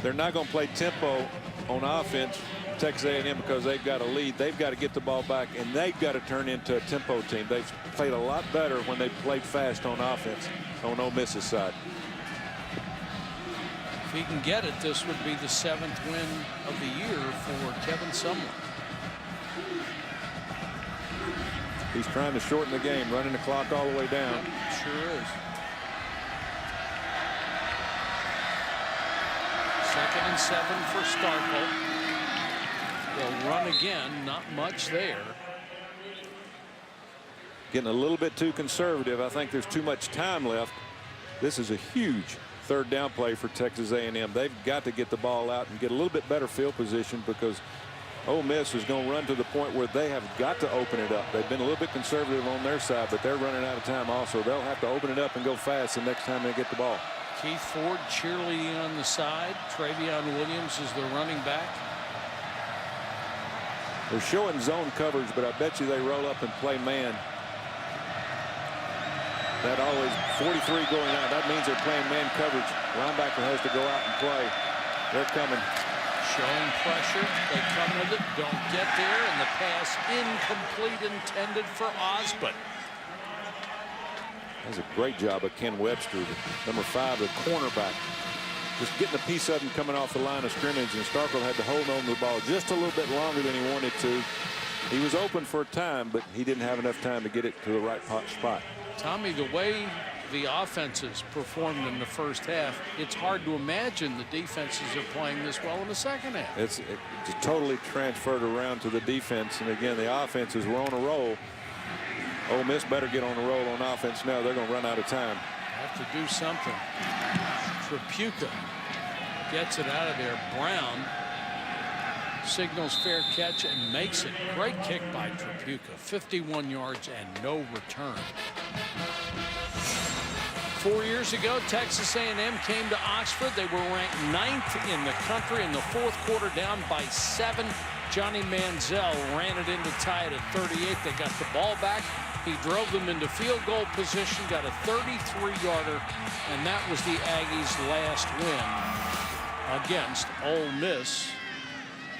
They're not going to play tempo on offense, Texas A&M, because they've got a lead. They've got to get the ball back, and they've got to turn into a tempo team. They've played a lot better when they played fast on offense on Ole Miss's side. If he can get it, this would be the 7th win of the year for Kevin Sumlin. He's trying to shorten the game, running the clock all the way down. Yep, sure is. 2nd and 7 for Starkle. They'll run again, not much there. Getting a little bit too conservative. I think there's too much time left. This is a huge 3rd down play for Texas A&M. They've got to get the ball out and get a little bit better field position because Ole Miss is going to run to the point where they have got to open it up. They've been a little bit conservative on their side, but they're running out of time also. They'll have to open it up and go fast the next time they get the ball. Keith Ford cheerleading on the side. Travion Williams is the running back. They're showing zone coverage, but I bet you they roll up and play man. That always 43 going out. That means they're playing man coverage. Linebacker has to go out and play. They're coming. Showing pressure. They come with it. Don't get there. And the pass incomplete, intended for Osborne. That's a great job of Ken Webster, number 5, the cornerback. Just getting a piece of him coming off the line of scrimmage, and Starkle had to hold on to the ball just a little bit longer than he wanted to. He was open for a time, but he didn't have enough time to get it to the right spot. Tommy, the way the offenses performed in the first half, it's hard to imagine the defenses are playing this well in the second half. It just totally transferred around to the defense, and again, the offenses were on a roll. Ole Miss better get on the roll on offense now. They're going to run out of time. Have to do something. Tripucka gets it out of there. Brown signals fair catch and makes it. Great kick by Tripucka. 51 yards and no return. 4 years ago, Texas A&M came to Oxford. They were ranked 9th in the country in the fourth quarter, down by 7. Johnny Manziel ran it in to tie it at 38. They got the ball back. He drove them into field goal position, got a 33-yarder, and that was the Aggies' last win against Ole Miss.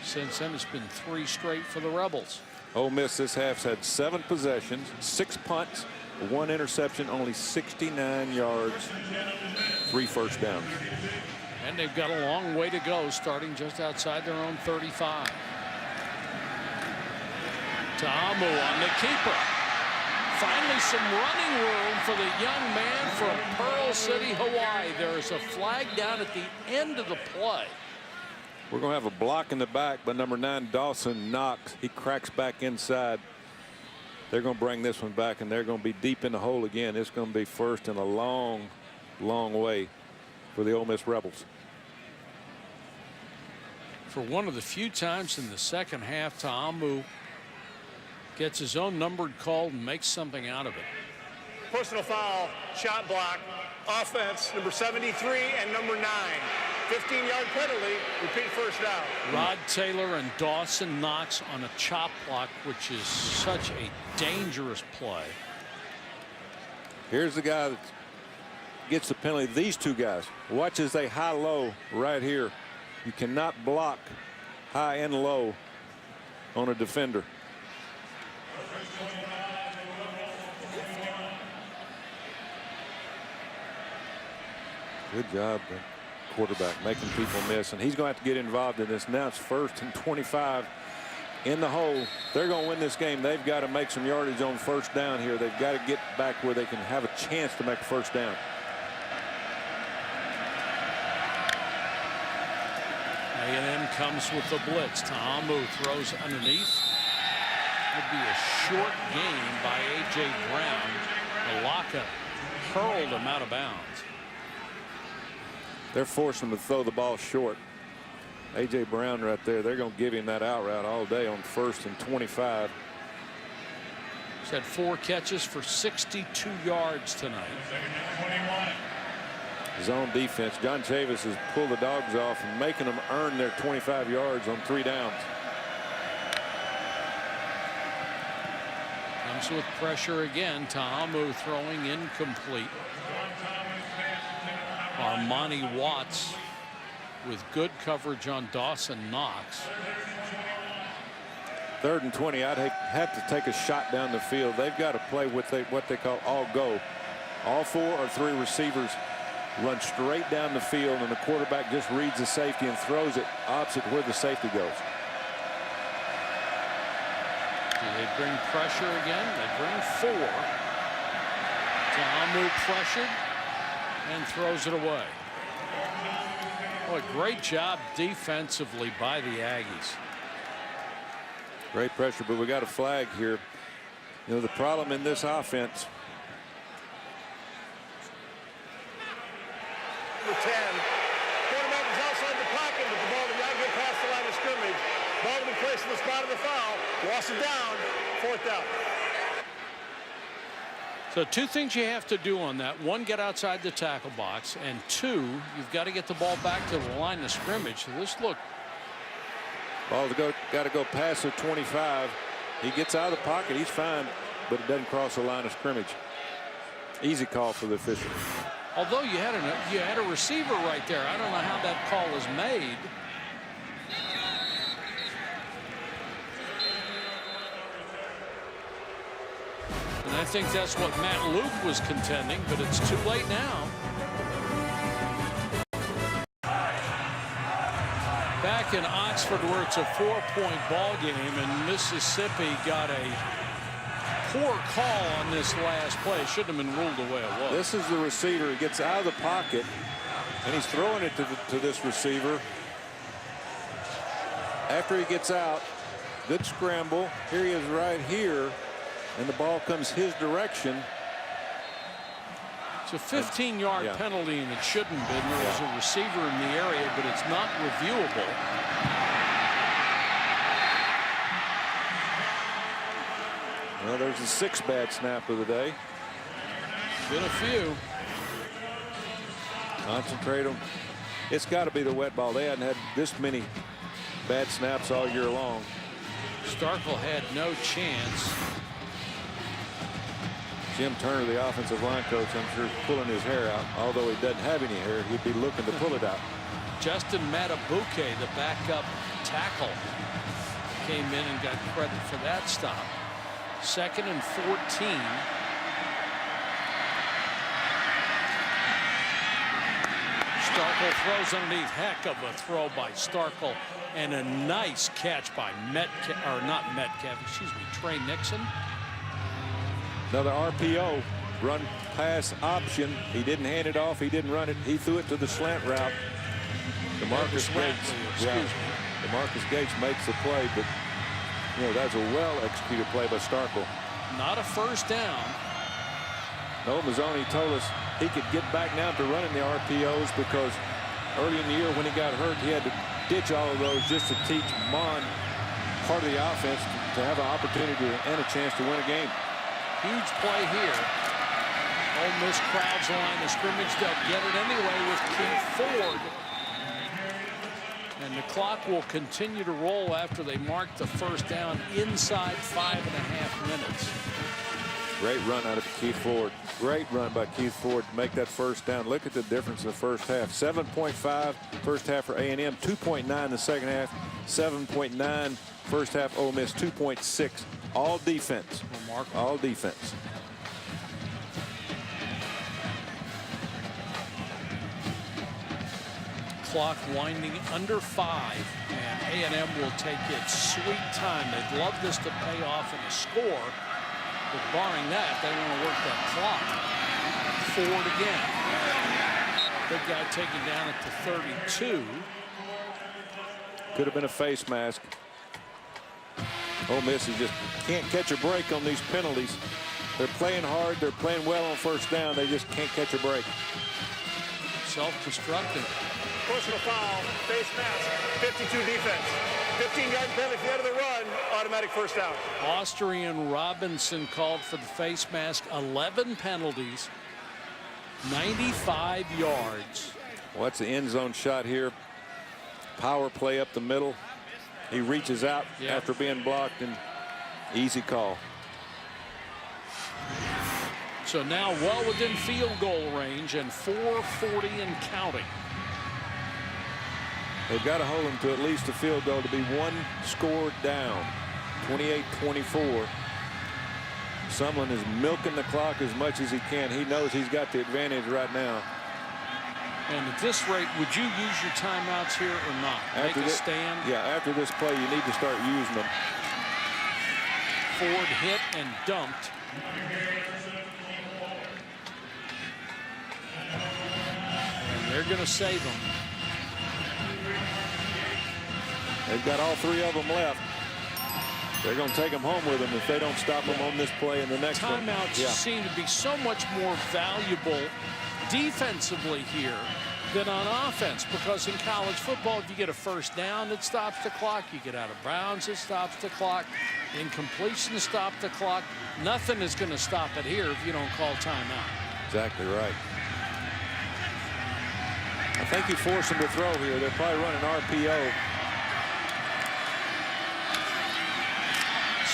Since then, it's been 3 straight for the Rebels. Ole Miss this half's had 7 possessions, 6 punts, 1 interception, only 69 yards, 3 first downs. And they've got a long way to go, starting just outside their own 35. Ta'amu on the keeper. Finally, some running room for the young man from Pearl City, Hawaii. There is a flag down at the end of the play. We're going to have a block in the back, but number 9, Dawson Knox, he cracks back inside. They're going to bring this one back, and they're going to be deep in the hole again. It's going to be first in a long, long way for the Ole Miss Rebels. For one of the few times in the second half, Ta'amu gets his own numbered call and makes something out of it. Personal foul, shot block, offense, number 73 and number 9. 15-yard penalty, repeat first down. Rod Taylor and Dawson Knox on a chop block, which is such a dangerous play. Here's the guy that gets the penalty. These two guys. Watch as they high-low right here. You cannot block high and low on a defender. Good job, the quarterback, making people miss, and he's going to have to get involved in this. Now it's 1st and 25 in the hole. They're going to win this game. They've got to make some yardage on first down here. They've got to get back where they can have a chance to make a first down. A&M comes with the blitz. Ta'amu throws underneath. Would be a short gain by A.J. Brown. Malaka hurled him out of bounds. They're forcing him to throw the ball short. A.J. Brown right there. They're going to give him that out route all day on 1st and 25. He's had 4 catches for 62 yards tonight. Zone defense. John Chavis has pulled the dogs off and making them earn their 25 yards on 3 downs. Comes with pressure again. Ta'amu throwing incomplete. Armani Watts with good coverage on Dawson Knox. 3rd and 20. I'd have to take a shot down the field. They've got to play what they call all go. All 4 or 3 receivers run straight down the field, and the quarterback just reads the safety and throws it opposite where the safety goes. Do they bring pressure again? They bring 4. Ta'amu pressured and throws it away. Oh, great job defensively by the Aggies. Great pressure, but we got a flag here. You know, the problem in this offense. Number 10. Quarterback is outside the pocket, but the ball did not get past the line of scrimmage. Ball to be placed in the spot of the foul. Lost it down. 4th down. So 2 things you have to do on that. 1, get outside the tackle box, and 2, you've got to get the ball back to the line of scrimmage. So this look. Ball's got to go past the 25. He gets out of the pocket. He's fine, but it doesn't cross the line of scrimmage. Easy call for the official. Although you had a receiver right there. I don't know how that call is made. I think that's what Matt Luke was contending, but it's too late now. Back in Oxford, where it's a 4-point ball game, and Mississippi got a poor call on this last play. Shouldn't have been ruled the way it was. This is the receiver. He gets out of the pocket, and he's throwing it to this receiver. After he gets out, good scramble. Here he is right here, and the ball comes his direction. It's a 15-yard penalty, and it shouldn't have been. There was a receiver in the area, but it's not reviewable. Well, there's the 6th bad snap of the day. Been a few. Concentrate them. It's got to be the wet ball. They hadn't had this many bad snaps all year long. Starkel had no chance. Jim Turner, the offensive line coach, I'm sure, pulling his hair out. Although he doesn't have any hair, he'd be looking to pull it out. Justin Matabuke, the backup tackle, came in and got credit for that stop. 2nd and 14. Starkel throws underneath. Heck of a throw by Starkel, and a nice catch by Metcalf, or not Metcalf, excuse me, Trey Nixon. Another RPO, run pass option. He didn't hand it off. He didn't run it. He threw it to the slant route. DeMarcus Gates makes the play, but you know, that's a well-executed play by Starkel. Not a first down. No, Mazzoni told us he could get back now to running the RPOs because early in the year when he got hurt, he had to ditch all of those just to teach Mon part of the offense to have an opportunity and a chance to win a game. Huge play here. Ole Miss crowds the line of scrimmage. They'll get it anyway with Keith Ford. And the clock will continue to roll after they mark the first down inside 5.5 minutes. Great run out of Keith Ford. Great run by Keith Ford to make that first down. Look at the difference in the first half. 7.5 first half for A&M, 2.9 the second half, 7.9 first half Ole Miss, 2.6. All defense. Remarkable. All defense. Clock winding under 5, and A&M will take its sweet time. They'd love this to pay off in a score, but barring that, they want to work that clock. Ford again. Big guy taken down at the 32. Could have been a face mask. Ole Miss just can't catch a break on these penalties. They're playing hard. They're playing well on first down. They just can't catch a break. Self-destructing. Personal foul, face mask, 52 defense. 15-yard penalty at the end of the run, automatic first down. Austrian Robinson called for the face mask. 11 penalties, 95 yards. What's the end zone shot here? Power play up the middle. He reaches out after being blocked, and easy call. So now well within field goal range and 4:40 and counting. They've got to hold them to at least a field goal to be one score down. 28-24. Sumlin is milking the clock as much as he can. He knows he's got the advantage right now. And at this rate, would you use your timeouts here or not? After Make a stand? Yeah, after this play, you need to start using them. Ford hit and dumped. And they're going to save them. They've got all 3 of them left. They're going to take them home with them if they don't stop them on this play and the next one. Timeouts seem to be so much more valuable defensively here than on offense, because in college football, if you get a first down, it stops the clock. You get out of bounds, it stops the clock. Incompletion stop the clock. Nothing is going to stop it here if you don't call timeout. Exactly right. I think you force them to throw here. They're probably running RPO.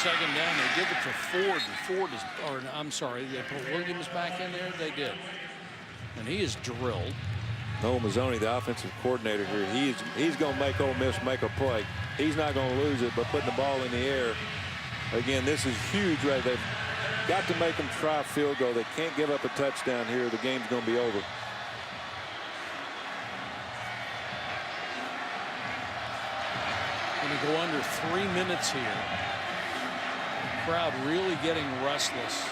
Second down, they give it to Ford. Ford is, or I'm sorry, they put Williams back in there. They did, and he is drilled. Noel Mazzoni, the offensive coordinator here, he's going to make Ole Miss make a play. He's not going to lose it, but putting the ball in the air. Again, this is huge right there. got to make them try a field goal. They can't give up a touchdown here. The game's going to be over. Going to go under 3 minutes here. Crowd really getting restless.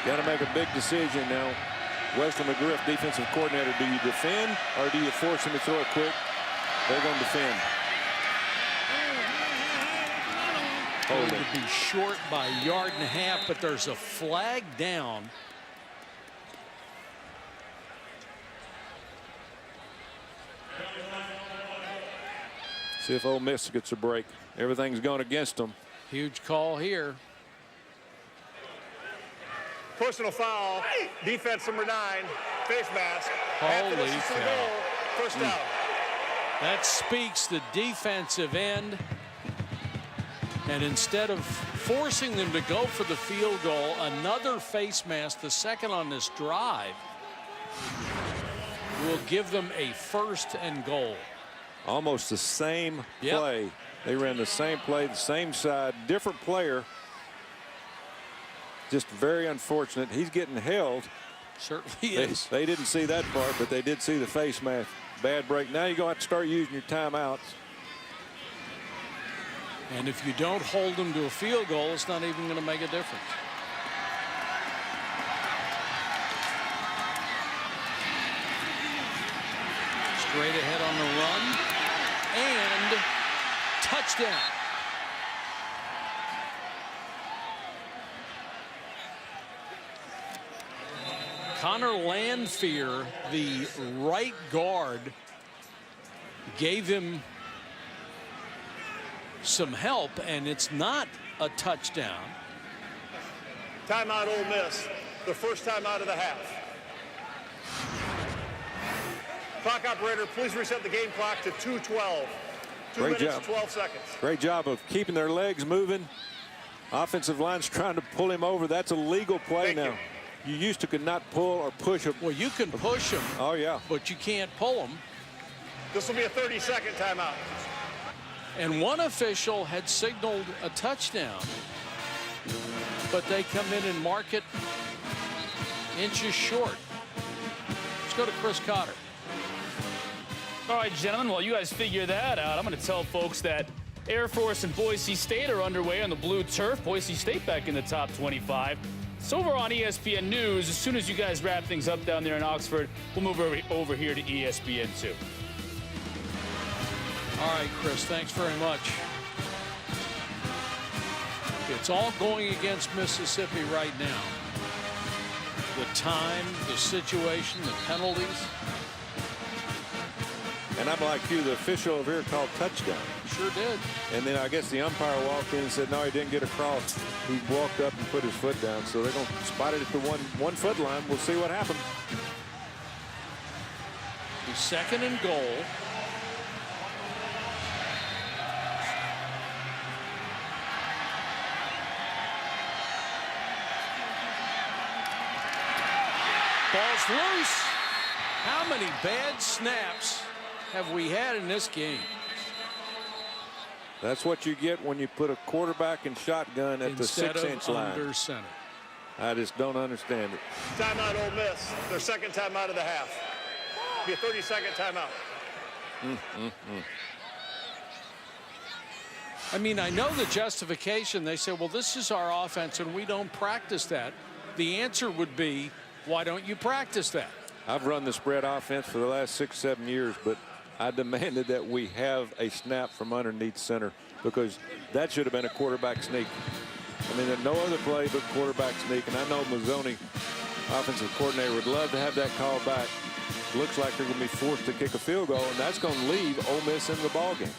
Got to make a big decision now. Wesley McGriff, defensive coordinator. Do you defend or do you force him to throw it quick? They're going to defend. Going to be short by a yard and a half, but there's a flag down. See if Ole Miss gets a break. Everything's going against them. Huge call here. Personal foul, defense number 9, face mask. Holy cow. First down. That speaks the defensive end. And instead of forcing them to go for the field goal, another face mask, the second on this drive, will give them a 1st and goal. Almost the same play. They ran the same play, the same side, different player. Just very unfortunate. He's getting held. Certainly is. They didn't see that part, but they did see the face mask. Bad break. Now you're going to have to start using your timeouts. And if you don't hold them to a field goal, it's not even going to make a difference. Straight ahead on the run. And touchdown. Connor Landfear, the right guard, gave him some help, and it's not a touchdown. Timeout, Ole Miss. The first time out of the half. Clock operator, please reset the game clock to 2:12. 2 minutes, 12 seconds. Great job of keeping their legs moving. Offensive line's trying to pull him over. That's a legal play now. You used to could not pull or push him. Well, you can push him. Oh, yeah. But you can't pull him. This will be a 30-second timeout. And one official had signaled a touchdown, but they come in and mark it inches short. Let's go to Chris Cotter. All right, gentlemen, while you guys figure that out, I'm going to tell folks that Air Force and Boise State are underway on the blue turf. Boise State back in the top 25. It's over on ESPN News. As soon as you guys wrap things up down there in Oxford, we'll move over here to ESPN 2. All right, Chris, thanks very much. It's all going against Mississippi right now. The time, the situation, the penalties. And I'm like you, the official over here called touchdown. Sure did. And then I guess the umpire walked in and said, no, he didn't get across. He walked up and put his foot down. So they're going to spot it at the one foot line. We'll see what happens. The 2nd and goal. Ball's loose. How many bad snaps have we had in this game? That's what you get when you put a quarterback in shotgun at Instead the 6-inch line. Under center. I just don't understand it. Timeout, Ole Miss. Their second timeout of the half. Be a 30-second timeout. I mean, I know the justification. They say, well, this is our offense and we don't practice that. The answer would be, why don't you practice that? I've run the spread offense for the last 6-7 years, but I demanded that we have a snap from underneath center because that should have been a quarterback sneak. I mean, there's no other play but quarterback sneak, and I know Mazzoni, offensive coordinator, would love to have that call back. Looks like they're going to be forced to kick a field goal, and that's going to leave Ole Miss in the ballgame.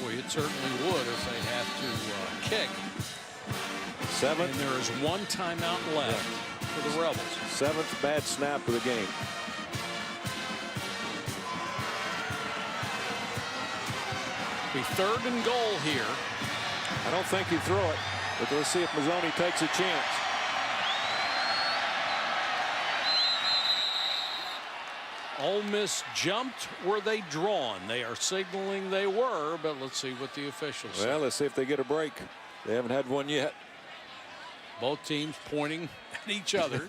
Well, it certainly would if they have to kick. 7th. And there is one timeout left for the Rebels. 7th bad snap of the game. Be 3rd and goal here. I don't think he'd throw it, but let's see if Mazzoni takes a chance. Ole Miss jumped. Were they drawn? They are signaling they were, but let's see what the officials say. Well, let's see if they get a break. They haven't had one yet. Both teams pointing at each other.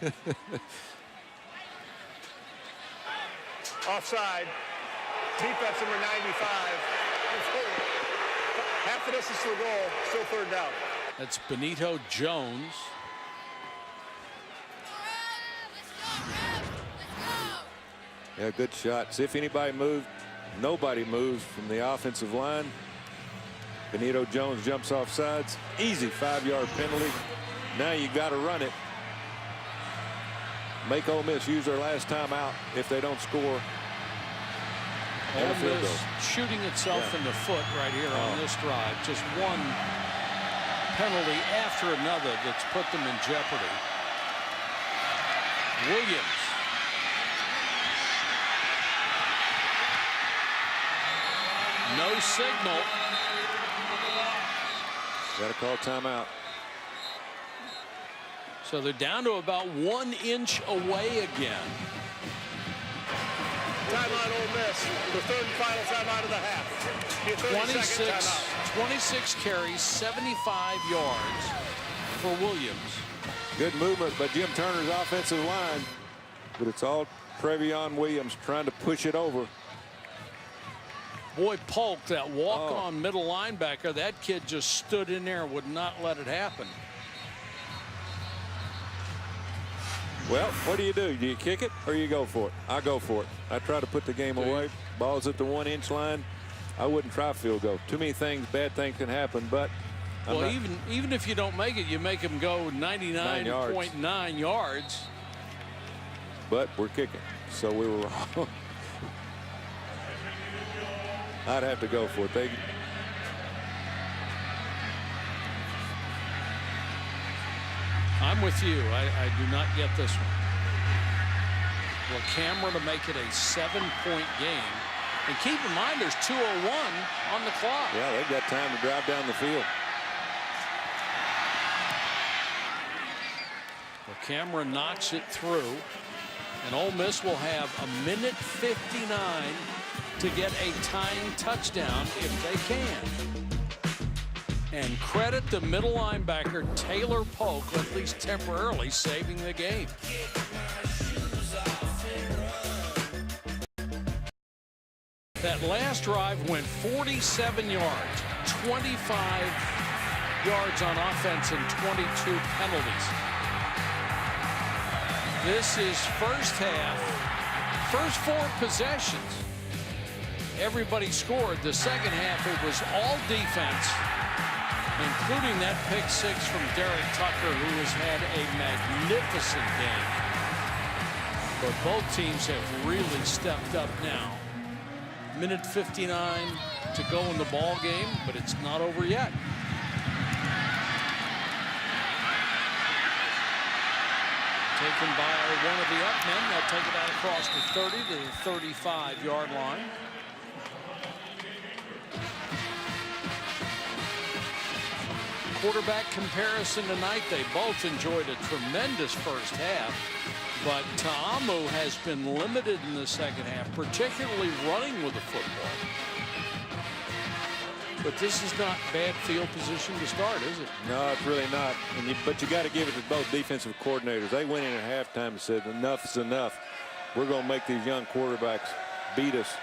Offside. Defense number 95. Half the distance to the goal. Still third down. That's Benito Jones. Yeah, good shot. See if anybody moved. Nobody moves from the offensive line. Benito Jones jumps off sides. Easy 5-yard penalty. Now you got to run it. Make Ole Miss use their last time out if they don't score. Ole Miss shooting itself in the foot right here on this drive. Just one penalty after another that's put them in jeopardy. Williams. No signal. Got to call timeout. So they're down to about 1 inch away again. Timeout Ole Miss. The third and final timeout of the half. 26 carries, 75 yards for Williams. Good movement by Jim Turner's offensive line, but it's all Trevion Williams trying to push it over. Boy, Polk, that walk-on middle linebacker, that kid just stood in there and would not let it happen. Well, what do? Do you kick it or you go for it? I go for it. I try to put the game away. Ball's at the 1 inch line. I wouldn't try field goal. Too many things, bad things can happen, but well, even if you don't make it, you make them go 99.9 yards. But we're kicking, so we were wrong. I'd have to go for it. I'm with you. I do not get this one. Well, Camera to make it a 7-point game. And keep in mind, there's 2:01 on the clock. Yeah, they've got time to drive down the field. Well, Camera knocks it through. And Ole Miss will have 1:59 to get a tying touchdown if they can. And credit the middle linebacker Taylor Polk, at least temporarily saving the game. That last drive went 47 yards, 25 yards on offense and 22 penalties. This is first half, first 4 possessions. Everybody scored. The second half, it was all defense, including that pick 6 from Derek Tucker, who has had a magnificent game. But both teams have really stepped up now. 1:59 to go in the ball game, but it's not over yet. Taken by one of the upmen. They'll take it out across the 30 to the 35-yard line. Quarterback comparison tonight. They both enjoyed a tremendous first half, but Ta'amu has been limited in the second half, particularly running with the football. But this is not bad field position to start, is it? No, it's really not. But you got to give it to both defensive coordinators. They went in at halftime and said, enough is enough. We're going to make these young quarterbacks beat us,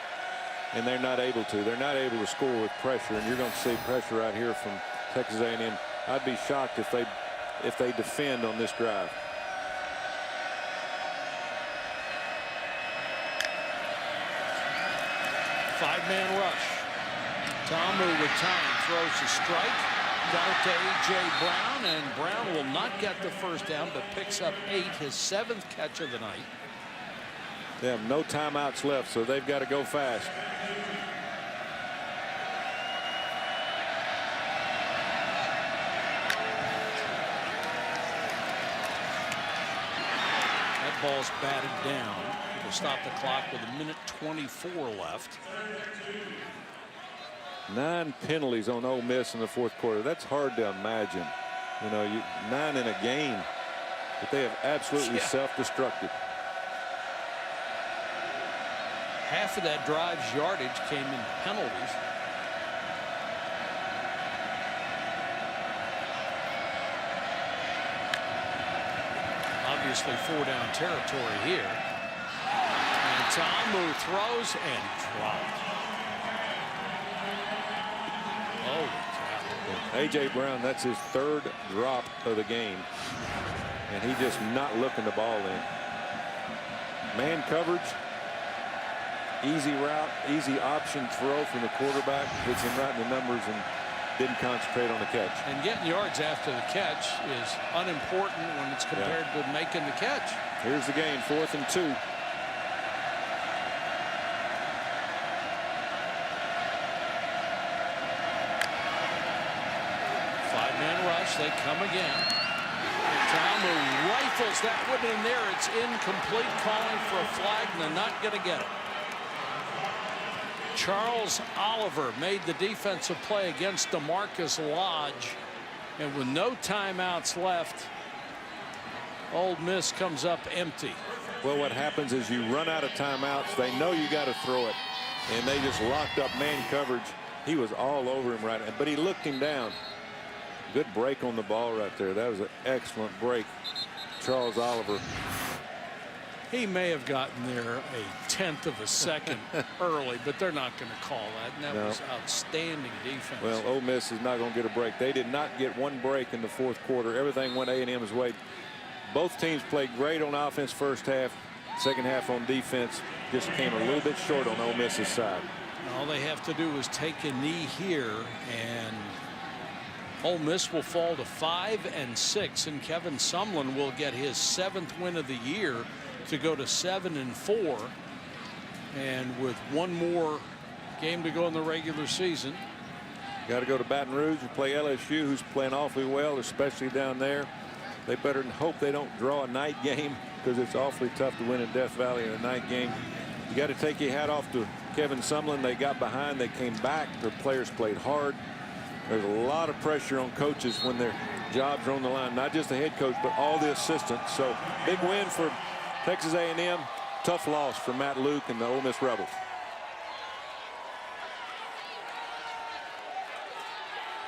and they're not able to. They're not able to score with pressure, and you're going to see pressure right here from Texas A&M. I'd be shocked if they defend on this drive. Five-man rush. Ta'amu with time throws a strike. Got it to A.J. Brown, and Brown will not get the first down, but picks up 8, his 7th catch of the night. They have no timeouts left, so they've got to go fast. That ball's batted down. It'll stop the clock with 1:24 left. 9 penalties on Ole Miss in the fourth quarter. That's hard to imagine. 9 in a game, but they have absolutely self-destructed. Half of that drive's yardage came in penalties. Obviously 4-down territory here. And Ta'amu throws and dropped. Oh, A.J. Brown, that's his 3rd drop of the game. And he just not looking the ball in. Man coverage, easy route, easy option throw from the quarterback. Hits him right in the numbers and didn't concentrate on the catch. And getting yards after the catch is unimportant when it's compared to making the catch. Here's the game, 4th and 2. Five-man rush, they come again. Ta'amu rifles that one in there. It's incomplete, calling for a flag, and they're not going to get it. Charles Oliver made the defensive play against DeMarcus Lodge, and with no timeouts left, Ole Miss comes up empty. Well, what happens is you run out of timeouts. They know you got to throw it, and they just locked up man coverage. He was all over him right, but he looked him down. Good break on the ball right there. That was an excellent break. Charles Oliver. He may have gotten there a 1/10 of a second early, but they're not going to call that. And that was outstanding defense. Well, Ole Miss is not going to get a break. They did not get one break in the 4th quarter. Everything went A&M's way. Both teams played great on offense first half. Second half on defense just came a little bit short on Ole Miss's side. All they have to do is take a knee here, and Ole Miss will fall to 5-6, and Kevin Sumlin will get his 7th win of the year to go to 7-4. And with one more game to go in the regular season. Got to go to Baton Rouge and play LSU, who's playing awfully well, especially down there. They better hope they don't draw a night game, because it's awfully tough to win in Death Valley in a night game. You got to take your hat off to Kevin Sumlin. They got behind, they came back, their players played hard. There's a lot of pressure on coaches when their jobs are on the line, not just the head coach, but all the assistants. So big win for Texas A&M. Tough loss for Matt Luke and the Ole Miss Rebels.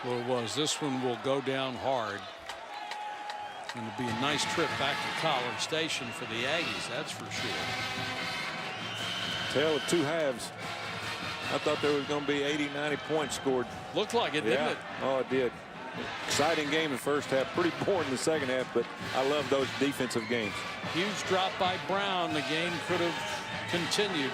Well, it was. This one will go down hard. Going to be a nice trip back to College Station for the Aggies, that's for sure. Tale of 2 halves. I thought there was going to be 80, 90 points scored. Looked like it, didn't it? Oh, it did. Exciting game in the first half. Pretty boring in the second half, but I love those defensive games. Huge drop by Brown. The game could have continued.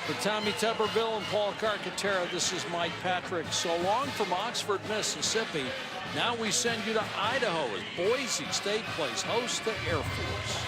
For Tommy Tuberville and Paul Carcaterra, this is Mike Patrick. So long from Oxford, Mississippi. Now we send you to Idaho as Boise State plays host to Air Force.